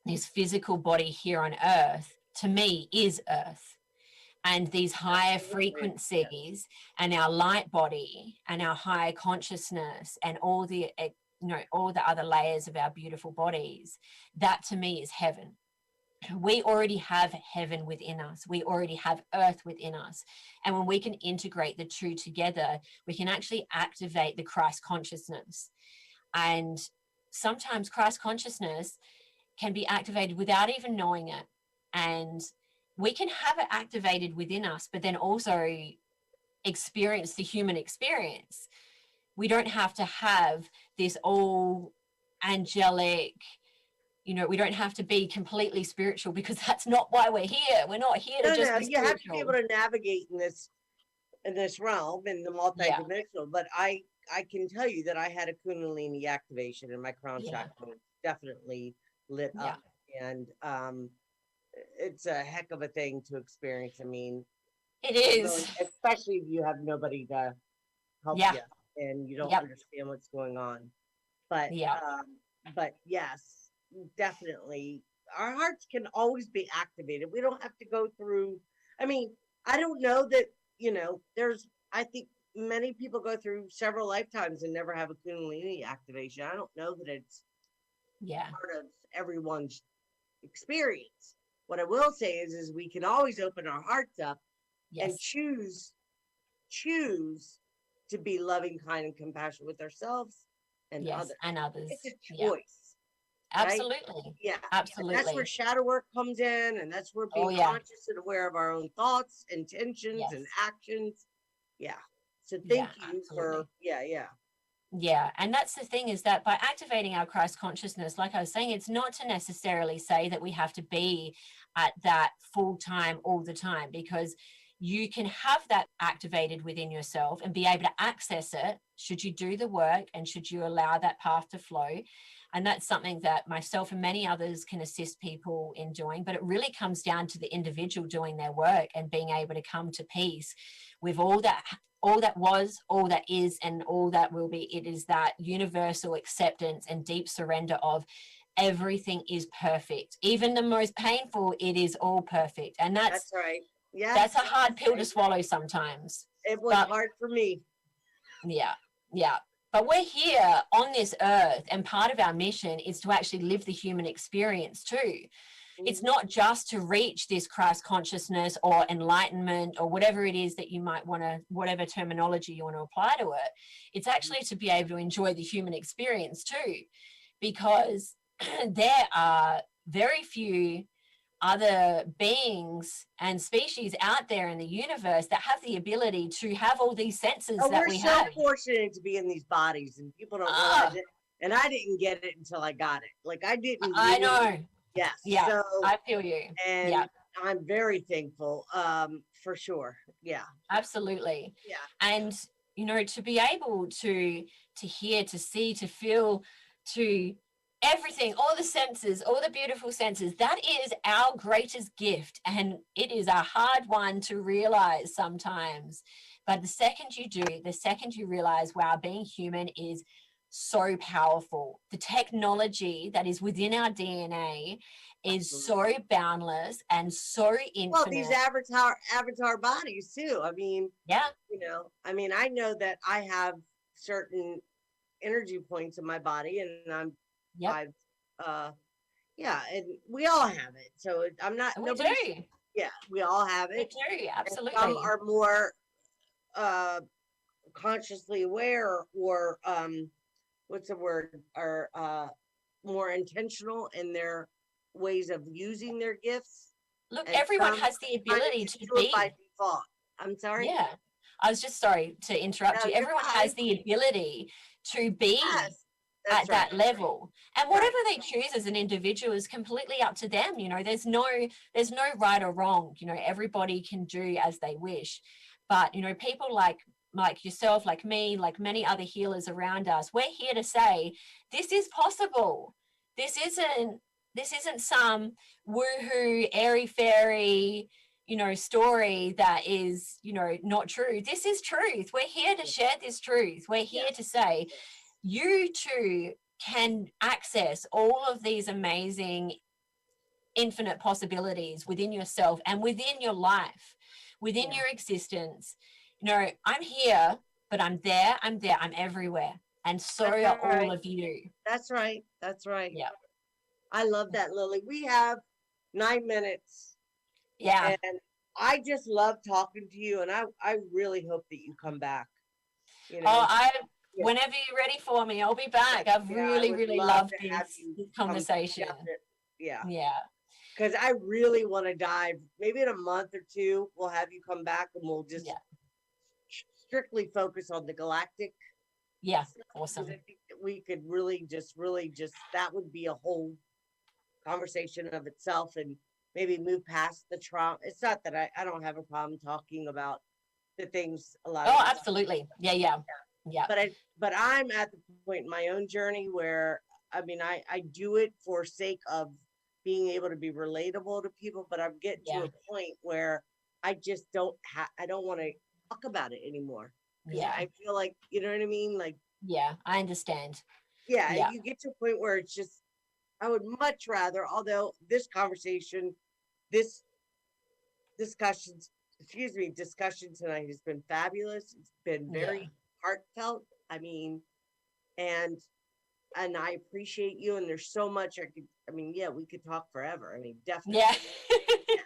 Speaker 2: this physical body here on earth, to me is earth. And these higher frequencies and our light body and our higher consciousness and all the other layers of our beautiful bodies, that to me is heaven. We already have heaven within us. We already have earth within us. And when we can integrate the two together, we can actually activate the Christ consciousness. And sometimes Christ consciousness can be activated without even knowing it. And we can have it activated within us, but then also experience the human experience. We don't have to have this all angelic, we don't have to be completely spiritual, because that's not why we're here. We're not here to just be
Speaker 1: You have to be
Speaker 2: spiritual.
Speaker 1: able to navigate in this realm, in the
Speaker 2: Yeah.
Speaker 1: multidimensional. But I can tell you that I had a Kundalini activation, and my crown
Speaker 2: Yeah.
Speaker 1: chakra was definitely lit
Speaker 2: Yeah.
Speaker 1: up. And it's a heck of a thing to experience. I mean,
Speaker 2: It
Speaker 1: really,
Speaker 2: is.
Speaker 1: especially if you have nobody to help
Speaker 2: Yeah.
Speaker 1: you and you don't
Speaker 2: Yep.
Speaker 1: understand what's going on. But
Speaker 2: Yeah.
Speaker 1: yes, definitely, our hearts can always be activated. We don't have to go through. I mean, I don't know that there's. I think many people go through several lifetimes and never have a Kundalini activation. I don't know that it's
Speaker 2: Yeah.
Speaker 1: part of everyone's experience. What I will say is we can always open our hearts up and
Speaker 2: Yes.
Speaker 1: choose to be loving, kind, and compassionate with ourselves and
Speaker 2: Yes.
Speaker 1: others.
Speaker 2: And
Speaker 1: It's
Speaker 2: others.
Speaker 1: a
Speaker 2: Yeah.
Speaker 1: choice, right?
Speaker 2: Absolutely.
Speaker 1: Yeah, and that's where
Speaker 2: Absolutely.
Speaker 1: shadow work comes in, and that's where
Speaker 2: Oh
Speaker 1: being
Speaker 2: yeah.
Speaker 1: conscious and aware of our own thoughts, intentions, and
Speaker 2: Yes.
Speaker 1: actions. Yeah. So
Speaker 2: Yeah.
Speaker 1: thank you for
Speaker 2: Absolutely.
Speaker 1: yeah.
Speaker 2: Yeah, and that's the thing, is that by activating our Christ consciousness, like I was saying, it's not to necessarily say that we have to be at that full time all the time, because you can have that activated within yourself and be able to access it should you do the work and should you allow that path to flow. And that's something that myself and many others can assist people in doing. But it really comes down to the individual doing their work and being able to come to peace with all that was, all that is, and all that will be. It is that universal acceptance and deep surrender of everything is perfect. Even the most painful, it is all perfect. And
Speaker 1: That's right.
Speaker 2: that's a
Speaker 1: Yes,
Speaker 2: hard pill
Speaker 1: I
Speaker 2: to
Speaker 1: agree.
Speaker 2: swallow sometimes.
Speaker 1: It was
Speaker 2: But
Speaker 1: hard for me.
Speaker 2: yeah, yeah. But we're here on this earth, and part of our mission is to actually live the human experience too. It's
Speaker 1: Mhm.
Speaker 2: not just to reach this Christ consciousness or enlightenment or whatever it is that you might want to, whatever terminology you want to apply to it. It's actually to be able to enjoy the human experience too, because there are very few other beings and species out there in the universe that have the ability to have all these senses
Speaker 1: Oh,
Speaker 2: that
Speaker 1: we're
Speaker 2: we
Speaker 1: so
Speaker 2: have.
Speaker 1: fortunate to be in these bodies, and people don't realize
Speaker 2: Ah,
Speaker 1: it. And I didn't get it until I got it. Like I didn't
Speaker 2: I
Speaker 1: really.
Speaker 2: know.
Speaker 1: Yes.
Speaker 2: Yeah,
Speaker 1: So,
Speaker 2: I feel you. Yeah.
Speaker 1: and I'm very thankful, for sure. Yeah.
Speaker 2: Absolutely.
Speaker 1: Yeah.
Speaker 2: And to be able to hear, to see, to feel, to everything, all the senses, all the beautiful senses, that is our greatest gift, and it is a hard one to realize sometimes. But the second you do, the second you realize, wow, being human is so powerful. The technology that is within our DNA is so
Speaker 1: Absolutely.
Speaker 2: boundless and so
Speaker 1: Well, these
Speaker 2: infinite.
Speaker 1: avatar bodies too. I mean,
Speaker 2: Yeah.
Speaker 1: I know that I have certain energy points in my body, and
Speaker 2: Yep.
Speaker 1: I've, uh, yeah, and we all have it. So I'm not,
Speaker 2: We
Speaker 1: nobody's,
Speaker 2: do.
Speaker 1: yeah, we all have
Speaker 2: We
Speaker 1: it.
Speaker 2: do.
Speaker 1: And some
Speaker 2: Absolutely.
Speaker 1: are more, uh, consciously aware, or, what's the word, are, more intentional in their ways of using their gifts.
Speaker 2: Look,
Speaker 1: And
Speaker 2: everyone
Speaker 1: some
Speaker 2: has the
Speaker 1: kind of
Speaker 2: ability
Speaker 1: just
Speaker 2: to
Speaker 1: do it by
Speaker 2: be.
Speaker 1: default. I'm sorry.
Speaker 2: Yeah. I was just sorry to interrupt
Speaker 1: No,
Speaker 2: you.
Speaker 1: you're
Speaker 2: Everyone has
Speaker 1: fine.
Speaker 2: the ability to be
Speaker 1: Yes, that's
Speaker 2: at
Speaker 1: right.
Speaker 2: that level. And
Speaker 1: Right.
Speaker 2: whatever they choose as an individual is completely up to them. There's no right or wrong. Everybody can do as they wish. But people like yourself, like me, like many other healers around us, we're here to say this is possible. This isn't this isn't some woohoo, airy fairy, story that is, not true. This is truth. We're here to
Speaker 1: Yes.
Speaker 2: share this truth. We're here to
Speaker 1: Yes.
Speaker 2: say
Speaker 1: Yes.
Speaker 2: you too can access all of these amazing infinite possibilities within yourself and within your life, within
Speaker 1: Yeah.
Speaker 2: your existence. I'm here, but I'm everywhere. And so
Speaker 1: That's
Speaker 2: are all
Speaker 1: right.
Speaker 2: of you.
Speaker 1: That's right. That's right.
Speaker 2: Yeah.
Speaker 1: I love that, Lily. We have 9 minutes,
Speaker 2: Yeah.
Speaker 1: and I just love talking to you, and I really hope that you come back. You
Speaker 2: Oh,
Speaker 1: know. Yeah.
Speaker 2: whenever you're ready for me, I'll be back.
Speaker 1: Yes.
Speaker 2: I've
Speaker 1: Yeah. I
Speaker 2: really,
Speaker 1: would
Speaker 2: really
Speaker 1: love
Speaker 2: loved
Speaker 1: to have you
Speaker 2: this
Speaker 1: come.
Speaker 2: conversation.
Speaker 1: Definitely. Yeah.
Speaker 2: Yeah.
Speaker 1: Because I really want to dive. Maybe in a month or two, we'll have you come back, and we'll just
Speaker 2: Yeah.
Speaker 1: strictly focus on the galactic
Speaker 2: Yeah.
Speaker 1: stuff, because
Speaker 2: Awesome.
Speaker 1: I think that we could really just that would be a whole conversation of itself, and maybe move past the trauma. It's not that I don't have a problem talking about the things a lot of
Speaker 2: Oh,
Speaker 1: us,
Speaker 2: absolutely. Yeah. Yeah. Yeah.
Speaker 1: but I'm at the point in my own journey where I mean I do it for sake of being able to be relatable to people, but I'm getting to
Speaker 2: Yeah.
Speaker 1: a point where I just I don't want to talk about it anymore because
Speaker 2: Yeah.
Speaker 1: I feel like, you know what I mean? Like,
Speaker 2: Yeah. I understand.
Speaker 1: yeah,
Speaker 2: Yeah.
Speaker 1: you get to a point where it's just, I would much rather, although this conversation, this discussions, discussion tonight has been fabulous. It's been
Speaker 2: Yeah.
Speaker 1: very heartfelt. I mean, and I appreciate you. And there's so much I could. I mean, yeah, we could talk forever. I mean,
Speaker 2: Yeah.
Speaker 1: definitely. Yeah.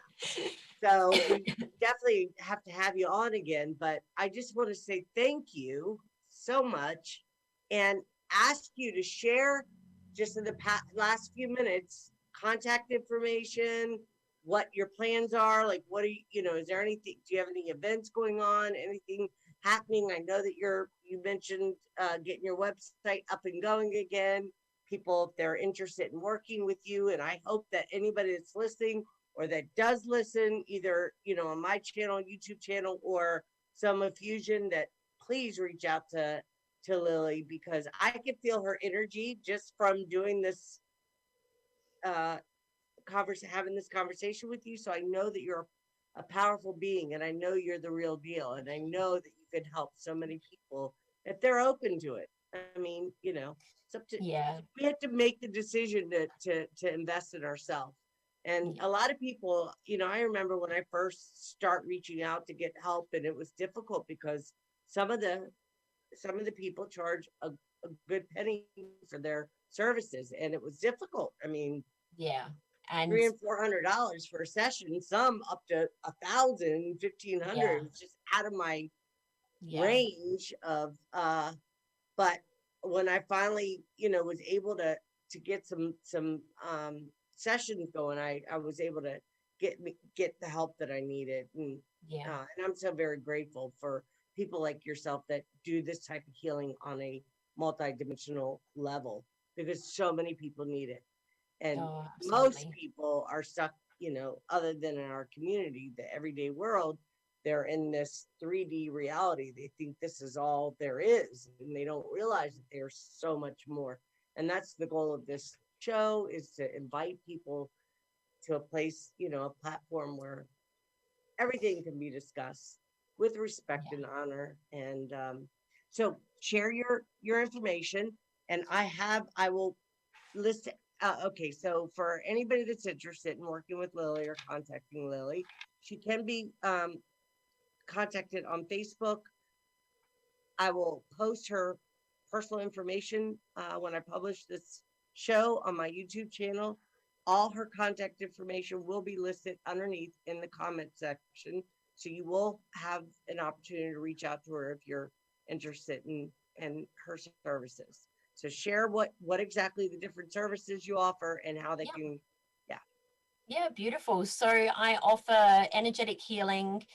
Speaker 1: So we definitely have to have you on again. But I just want to say thank you so much, and ask you to share just in the last few minutes contact information, what your plans are, like what are is there anything, do you have any events going on, anything happening? I know that you mentioned getting your website up and going again, people if they're interested in working with you, and I hope that anybody that's listening or that does listen either on my channel, YouTube channel, or some Fusion, that please reach out to Lily, because I can feel her energy just from doing this uh having this conversation with you. So I know that you're a powerful being, and I know you're the real deal, and I know that you can help so many people if they're open to it. I mean, it's up to,
Speaker 2: Yeah.
Speaker 1: we have to make the decision to invest in ourselves. And
Speaker 2: Yeah.
Speaker 1: a lot of people, I remember when I first start reaching out to get help, and it was difficult because some of the some of the people charge a good penny for their services, and it was difficult. I mean,
Speaker 2: Yeah. And
Speaker 1: three and $400 for a session, some up to 1,000, 1,500.
Speaker 2: yeah.
Speaker 1: It was just out of my
Speaker 2: Yeah.
Speaker 1: range of but when I finally, was able to get some sessions going, I was able to get the help that I needed.
Speaker 2: Yeah.
Speaker 1: And I'm so very grateful for people like yourself that do this type of healing on a multidimensional level, because so many people need it. And
Speaker 2: Oh,
Speaker 1: most
Speaker 2: absolutely.
Speaker 1: people are stuck, other than in our community, the everyday world, they're in this 3D reality. They think this is all there is, and they don't realize that there's so much more. And that's the goal of this show, is to invite people to a place, a platform where everything can be discussed with respect
Speaker 2: Yeah.
Speaker 1: and honor. And so share your information, and I will list. Okay, so for anybody that's interested in working with Lily or contacting Lily, she can be contacted on Facebook. I will post her personal information when I publish this show on my YouTube channel. All her contact information will be listed underneath in the comment section. So you will have an opportunity to reach out to her if you're interested in her services. So share what exactly the different services you offer and how they
Speaker 2: Yeah.
Speaker 1: can, yeah.
Speaker 2: Yeah, beautiful. So I offer energetic healing.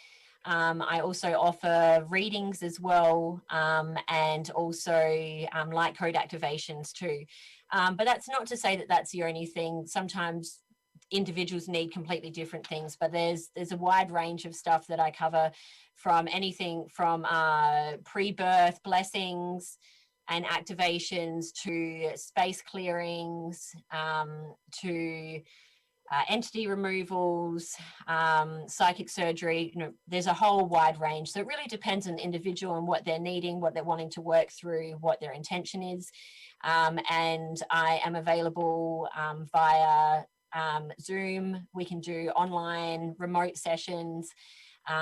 Speaker 2: I also offer readings as well, and also light code activations too. But that's not to say that that's the only thing. Sometimes individuals need completely different things, but there's a wide range of stuff that I cover, from anything from pre-birth blessings and activations to space clearings, to entity removals, psychic surgery. There's a whole wide range. So it really depends on the individual and what they're needing, what they're wanting to work through, what their intention is. And I am available via Zoom. We can do online remote sessions.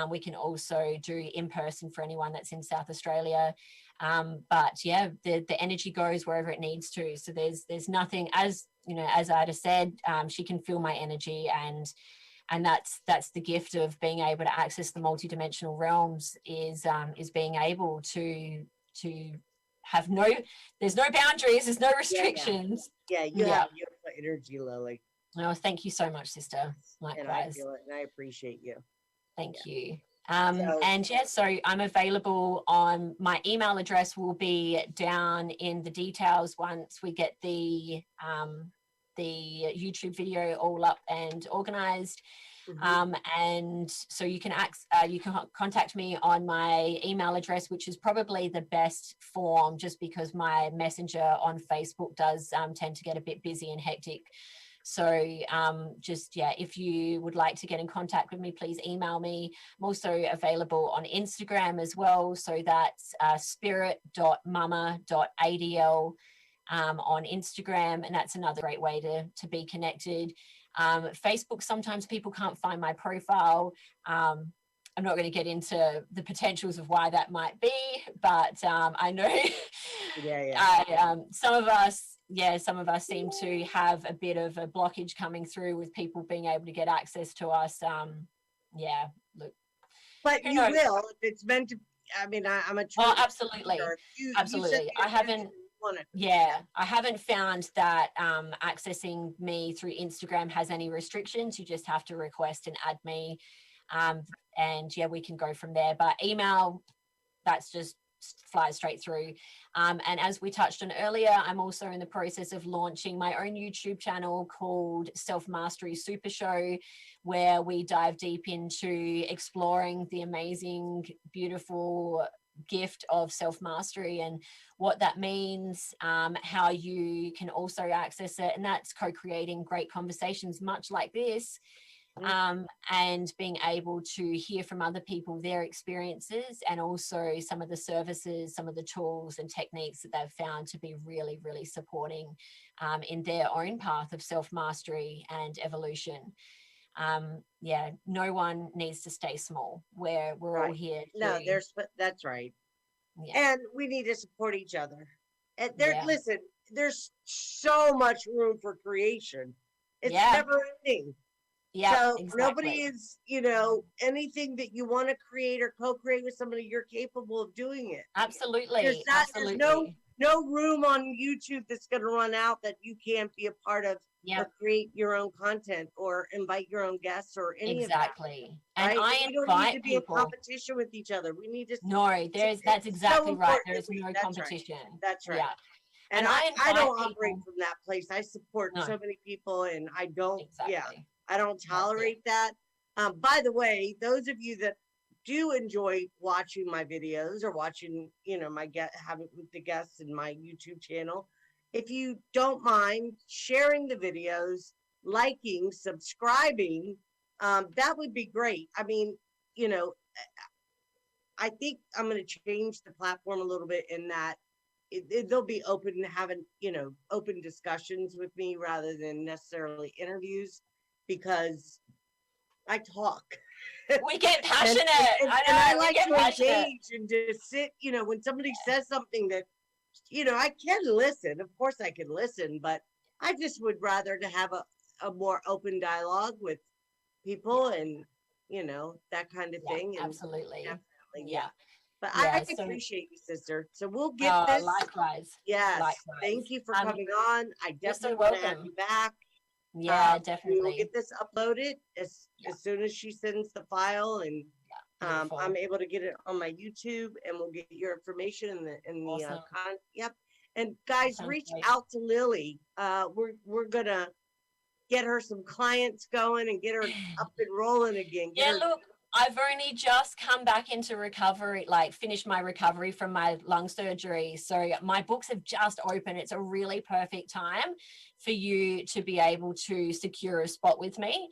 Speaker 2: We can also do in person for anyone that's in South Australia. But yeah, the energy goes wherever it needs to. So there's nothing, as as Ida said, she can feel my energy, and that's the gift of being able to access the multidimensional realms, is being able to have there's no boundaries, there's no
Speaker 1: Yeah, yeah.
Speaker 2: restrictions.
Speaker 1: Yeah, you
Speaker 2: Yeah.
Speaker 1: have beautiful energy, Lily.
Speaker 2: Oh, thank you so much, sister.
Speaker 1: And I
Speaker 2: Likewise.
Speaker 1: feel it, and I appreciate you.
Speaker 2: Thank
Speaker 1: Yeah.
Speaker 2: you.
Speaker 1: So
Speaker 2: And yeah, so I'm available on, my email address will be down in the details once we get the YouTube video all up and organized.
Speaker 1: mhm.
Speaker 2: And so you can contact me on my email address, which is probably the best form, just because my messenger on Facebook does tend to get a bit busy and hectic So just, yeah, if you would like to get in contact with me, please email me. I'm also available on Instagram as well. So that's spirit.mumma.adl on Instagram. And that's another great way to be connected. Facebook, sometimes people can't find my profile. I'm not going to get into the potentials of why that might be, but I know some of us seem to have a bit of a blockage coming through with people being able to get access to us. Look,
Speaker 1: But
Speaker 2: who
Speaker 1: you
Speaker 2: knows?
Speaker 1: will if it's meant to. I mean, I'm a true
Speaker 2: Oh, absolutely,
Speaker 1: believer. You set
Speaker 2: absolutely.
Speaker 1: the intention, you want it.
Speaker 2: Yeah, I haven't found that accessing me through Instagram has any restrictions. You just have to request and add me. And yeah, we can go from there. But email, that's just flies straight through. And as we touched on earlier, I'm also in the process of launching my own YouTube channel called Self Mastery Super Show, where we dive deep into exploring the amazing, beautiful gift of self mastery and what that means, how you can also access it. And that's co-creating great conversations, much like this, and being able to hear from other people their experiences, and also some of the services, some of the tools and techniques that they've found to be really, really supporting in their own path of self-mastery and evolution. No one needs to stay small. We're all
Speaker 1: Right.
Speaker 2: here
Speaker 1: No,
Speaker 2: to,
Speaker 1: that's right.
Speaker 2: yeah,
Speaker 1: And we need to support each other. And
Speaker 2: yeah,
Speaker 1: listen, there's so much room for creation. It's
Speaker 2: yeah,
Speaker 1: never ending.
Speaker 2: yeah,
Speaker 1: So nobody
Speaker 2: exactly.
Speaker 1: is, anything that you want to create or co-create with somebody, you're capable of doing it.
Speaker 2: Absolutely,
Speaker 1: There's no
Speaker 2: absolutely.
Speaker 1: room on YouTube that's going to run out that you can't be a part of
Speaker 2: Yeah,
Speaker 1: or create your own content or invite your own guests or any of that.
Speaker 2: exactly. And
Speaker 1: Right? And
Speaker 2: I
Speaker 1: we don't need to
Speaker 2: invite
Speaker 1: be in
Speaker 2: people.
Speaker 1: competition with each other. We need to.
Speaker 2: No, that's
Speaker 1: It's so
Speaker 2: exactly right.
Speaker 1: important
Speaker 2: There
Speaker 1: that
Speaker 2: is
Speaker 1: we.
Speaker 2: no
Speaker 1: That's right.
Speaker 2: competition.
Speaker 1: That's
Speaker 2: Yeah.
Speaker 1: right. And
Speaker 2: And I
Speaker 1: I
Speaker 2: invite
Speaker 1: don't operate
Speaker 2: people.
Speaker 1: from that place. I support
Speaker 2: No,
Speaker 1: so many people, and I don't. Yeah,
Speaker 2: exactly.
Speaker 1: I don't
Speaker 2: That's it.
Speaker 1: tolerate that. By the way, those of you that do enjoy watching my videos or watching, my having with the guests in my YouTube channel, if you don't mind sharing the videos, liking, subscribing, that would be great. I mean, you know, I think I'm going to change the platform a little bit in that they'll be open to having, open discussions with me rather than necessarily interviews because I talk.
Speaker 2: We get
Speaker 1: and,
Speaker 2: passionate.
Speaker 1: and
Speaker 2: I
Speaker 1: I
Speaker 2: know. We
Speaker 1: like
Speaker 2: get
Speaker 1: to
Speaker 2: passionate.
Speaker 1: engage and just sit, when somebody says something that, I can listen. Of course I can listen, but I just would rather to have a more open dialogue with
Speaker 2: Yeah.
Speaker 1: people and, that kind of
Speaker 2: Yeah.
Speaker 1: thing. And
Speaker 2: Absolutely.
Speaker 1: definitely, yeah.
Speaker 2: Yeah.
Speaker 1: But I
Speaker 2: Yeah. So,
Speaker 1: appreciate you, sister. So we'll get this.
Speaker 2: likewise.
Speaker 1: Yes.
Speaker 2: Likewise.
Speaker 1: Thank you for coming on. I
Speaker 2: You're so
Speaker 1: definitely want to have
Speaker 2: welcome.
Speaker 1: you back.
Speaker 2: Yeah,
Speaker 1: We will
Speaker 2: definitely.
Speaker 1: get this uploaded
Speaker 2: Yeah.
Speaker 1: as soon as she sends the file, and I'm
Speaker 2: Beautiful.
Speaker 1: able to get it on my YouTube, and we'll get your information in the
Speaker 2: Awesome.
Speaker 1: yep. And
Speaker 2: That
Speaker 1: guys,
Speaker 2: sounds
Speaker 1: reach
Speaker 2: great.
Speaker 1: out to Lily. We're gonna get her some clients going and get her up and rolling again. Get
Speaker 2: Yeah,
Speaker 1: her.
Speaker 2: look, I've only just come back into recovery, like finished my recovery from my lung surgery. So my books have just opened. It's a really perfect time for you to be able to secure a spot with me.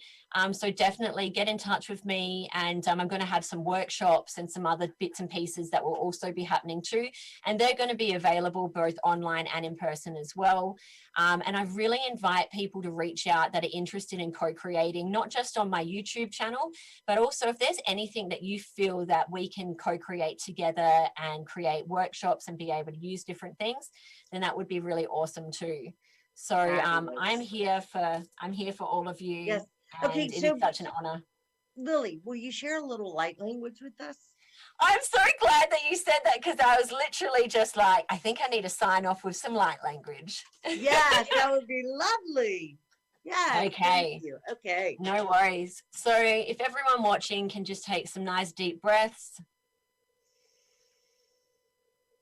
Speaker 2: So definitely get in touch with me, and I'm going to have some workshops and some other bits and pieces that will also be happening too. And they're going to be available both online and in person as well. And I really invite people to reach out that are interested in co-creating, not just on my YouTube channel, but also if there's anything that you feel that we can co-create together and create workshops and be able to use different things, then that would be really awesome too. So
Speaker 1: Fabulous.
Speaker 2: I'm here for all of you,
Speaker 1: Yes. Okay.
Speaker 2: and it is
Speaker 1: So,
Speaker 2: such an honor.
Speaker 1: Lily, will you share a little light language with us?
Speaker 2: I'm so glad that you said that, because I was literally just like, I think I need to sign off with some light language.
Speaker 1: Yes, that would be lovely. Yes, thank
Speaker 2: Okay.
Speaker 1: you. Okay.
Speaker 2: No worries. So if everyone watching can just take some nice deep breaths,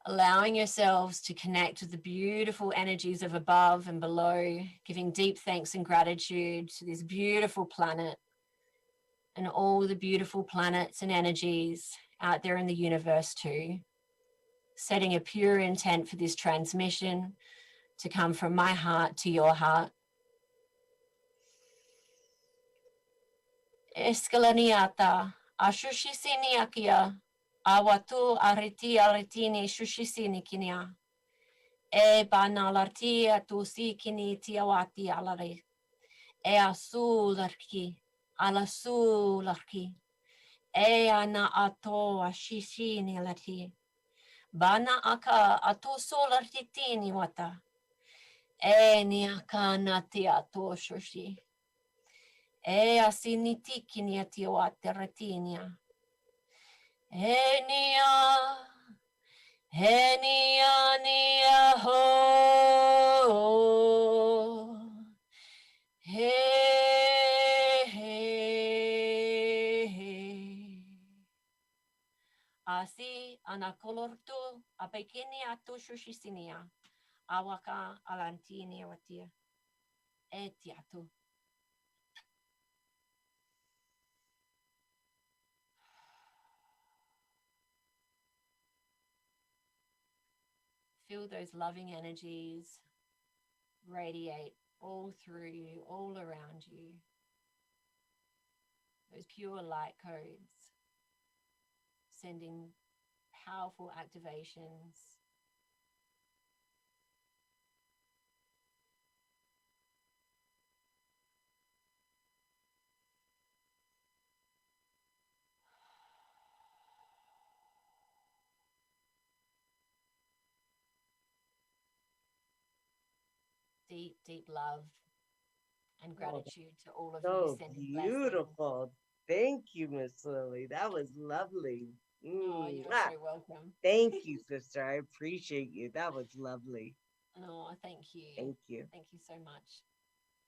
Speaker 2: allowing yourselves to connect with the beautiful energies of above and below, giving deep thanks and gratitude to this beautiful planet and all the beautiful planets and energies out there in the universe too. Setting a pure intent for this transmission to come from my heart to your heart. Eskalaniata, Ashushiniakia, Awatu aretini Shushisini Kinia, E Banalartia tu Sikini Tiawati Alare, E Asularki, Alasularki, E Ana Ato Ashishini Lati, Bana Aka Ato Solartitini Wata, E Niaka Natia to Shushi. E asinitikinia tiwate retinia. Enia, enia, nia ho. He, he, he. Asi anakolortu apekini atu shushisinia. Awaka alantini watia. Etiatu. Feel those loving energies radiate all through you, all around you. Those pure light codes, sending powerful activations. Deep, deep love and gratitude to all of you,
Speaker 1: So
Speaker 2: sending blessings.
Speaker 1: beautiful. Thank you, Miss Lily. That was lovely.
Speaker 2: Oh, you're
Speaker 1: Mwah.
Speaker 2: so welcome.
Speaker 1: Thank you, sister. I appreciate you. That was lovely.
Speaker 2: Oh, thank you.
Speaker 1: Thank you.
Speaker 2: Thank you so much.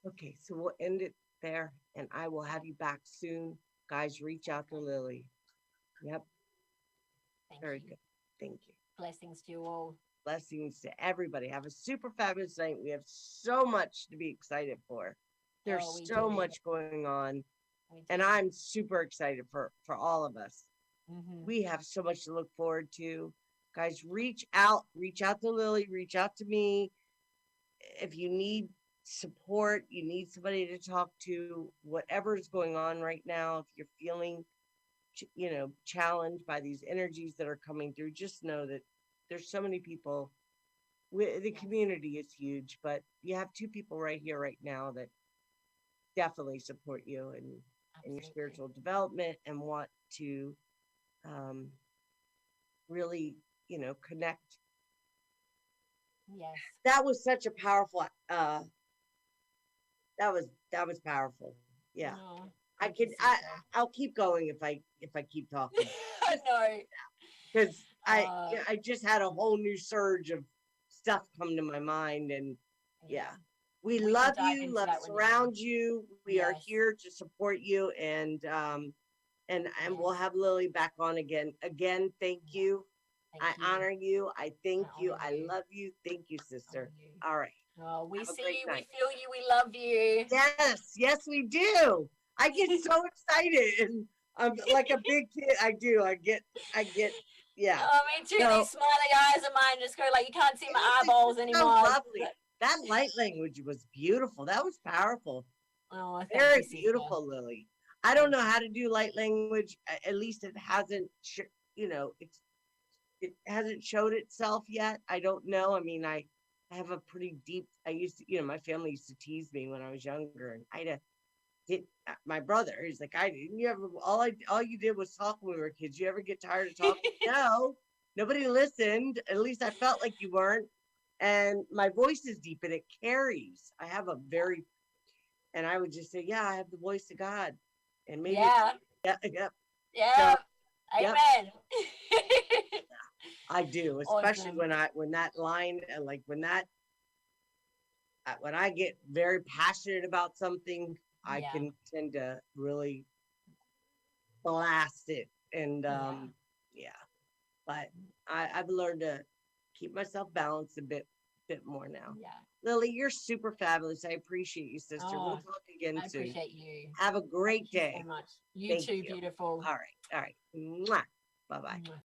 Speaker 1: Okay, so we'll end it there, and I will have you back soon. Guys, reach out to Lily. Yep,
Speaker 2: Thank
Speaker 1: very
Speaker 2: you.
Speaker 1: good. Thank you.
Speaker 2: Blessings to you all.
Speaker 1: Blessings to everybody. Have a super fabulous night. We have so much to be excited for. There's
Speaker 2: Oh, we
Speaker 1: so
Speaker 2: do.
Speaker 1: much going on,
Speaker 2: We do.
Speaker 1: and I'm super excited for all of us.
Speaker 2: Mhm.
Speaker 1: We have so much to look forward to. Guys, reach out to Lily, reach out to me. If you need support, you need somebody to talk to, whatever is going on right now, if you're feeling, challenged by these energies that are coming through, just know that there's so many people. The
Speaker 2: Yes.
Speaker 1: community is huge, but you have two people right here, right now that definitely support you in your
Speaker 2: Absolutely.
Speaker 1: spiritual development and want to um, really, connect.
Speaker 2: Yes.
Speaker 1: That was such a powerful. That was powerful. Yeah,
Speaker 2: No,
Speaker 1: I
Speaker 2: thank you,
Speaker 1: could.
Speaker 2: sister.
Speaker 1: I'll keep going if I keep talking.
Speaker 2: I know.
Speaker 1: Because I just had a whole new surge of stuff come to my mind, and yeah, we
Speaker 2: We can
Speaker 1: love
Speaker 2: dive
Speaker 1: you,
Speaker 2: into
Speaker 1: love
Speaker 2: that when you're
Speaker 1: surround you. We are
Speaker 2: Yes.
Speaker 1: here to support you, and we'll
Speaker 2: Yes.
Speaker 1: have Lily back on again. Again, thank you.
Speaker 2: Thank you.
Speaker 1: honor you. I thank you.
Speaker 2: honor
Speaker 1: I
Speaker 2: you.
Speaker 1: love you. Thank you, sister.
Speaker 2: Honor you.
Speaker 1: All right.
Speaker 2: Oh, we
Speaker 1: Have a
Speaker 2: see
Speaker 1: great
Speaker 2: you, we
Speaker 1: night.
Speaker 2: feel you, we love you.
Speaker 1: Yes, we do. I get so excited, and I'm like a big kid. I do. I get. Yeah.
Speaker 2: Oh, me too.
Speaker 1: So
Speaker 2: These smiley eyes of mine just go like you can't see my
Speaker 1: it's
Speaker 2: eyeballs
Speaker 1: so
Speaker 2: anymore.
Speaker 1: lovely. That light language was beautiful. That was powerful.
Speaker 2: Oh, thank
Speaker 1: Very
Speaker 2: you, sister.
Speaker 1: beautiful, Lily. I don't know how to do light language. At least it hasn't, it hasn't showed itself yet. I don't know. I mean, I have a pretty deep. I used to, my family used to tease me when I was younger, and I'd hit my brother. He's like, I didn't. You ever all you did was talk when we were kids. You ever get tired of talking? No, nobody listened. At least I felt like you weren't. And my voice is deep, and it carries. I have a very, and I would just say, yeah, I have the voice of God, and maybe,
Speaker 2: Yeah.
Speaker 1: yeah.
Speaker 2: Yeah.
Speaker 1: So, yep.
Speaker 2: Amen.
Speaker 1: I do, especially
Speaker 2: Awesome.
Speaker 1: when that line, like when I get very passionate about something, I
Speaker 2: Yeah.
Speaker 1: can tend to really blast it, and yeah. But I've learned to keep myself balanced a bit more now.
Speaker 2: Yeah.
Speaker 1: Lily, you're super fabulous. I appreciate you, sister. We'll
Speaker 2: Oh,
Speaker 1: talk again
Speaker 2: I
Speaker 1: soon.
Speaker 2: appreciate you.
Speaker 1: Have a great
Speaker 2: Thank you
Speaker 1: day.
Speaker 2: so much. You
Speaker 1: Thank
Speaker 2: too,
Speaker 1: you.
Speaker 2: beautiful.
Speaker 1: All right. Mwah. Bye bye.
Speaker 2: Mwah.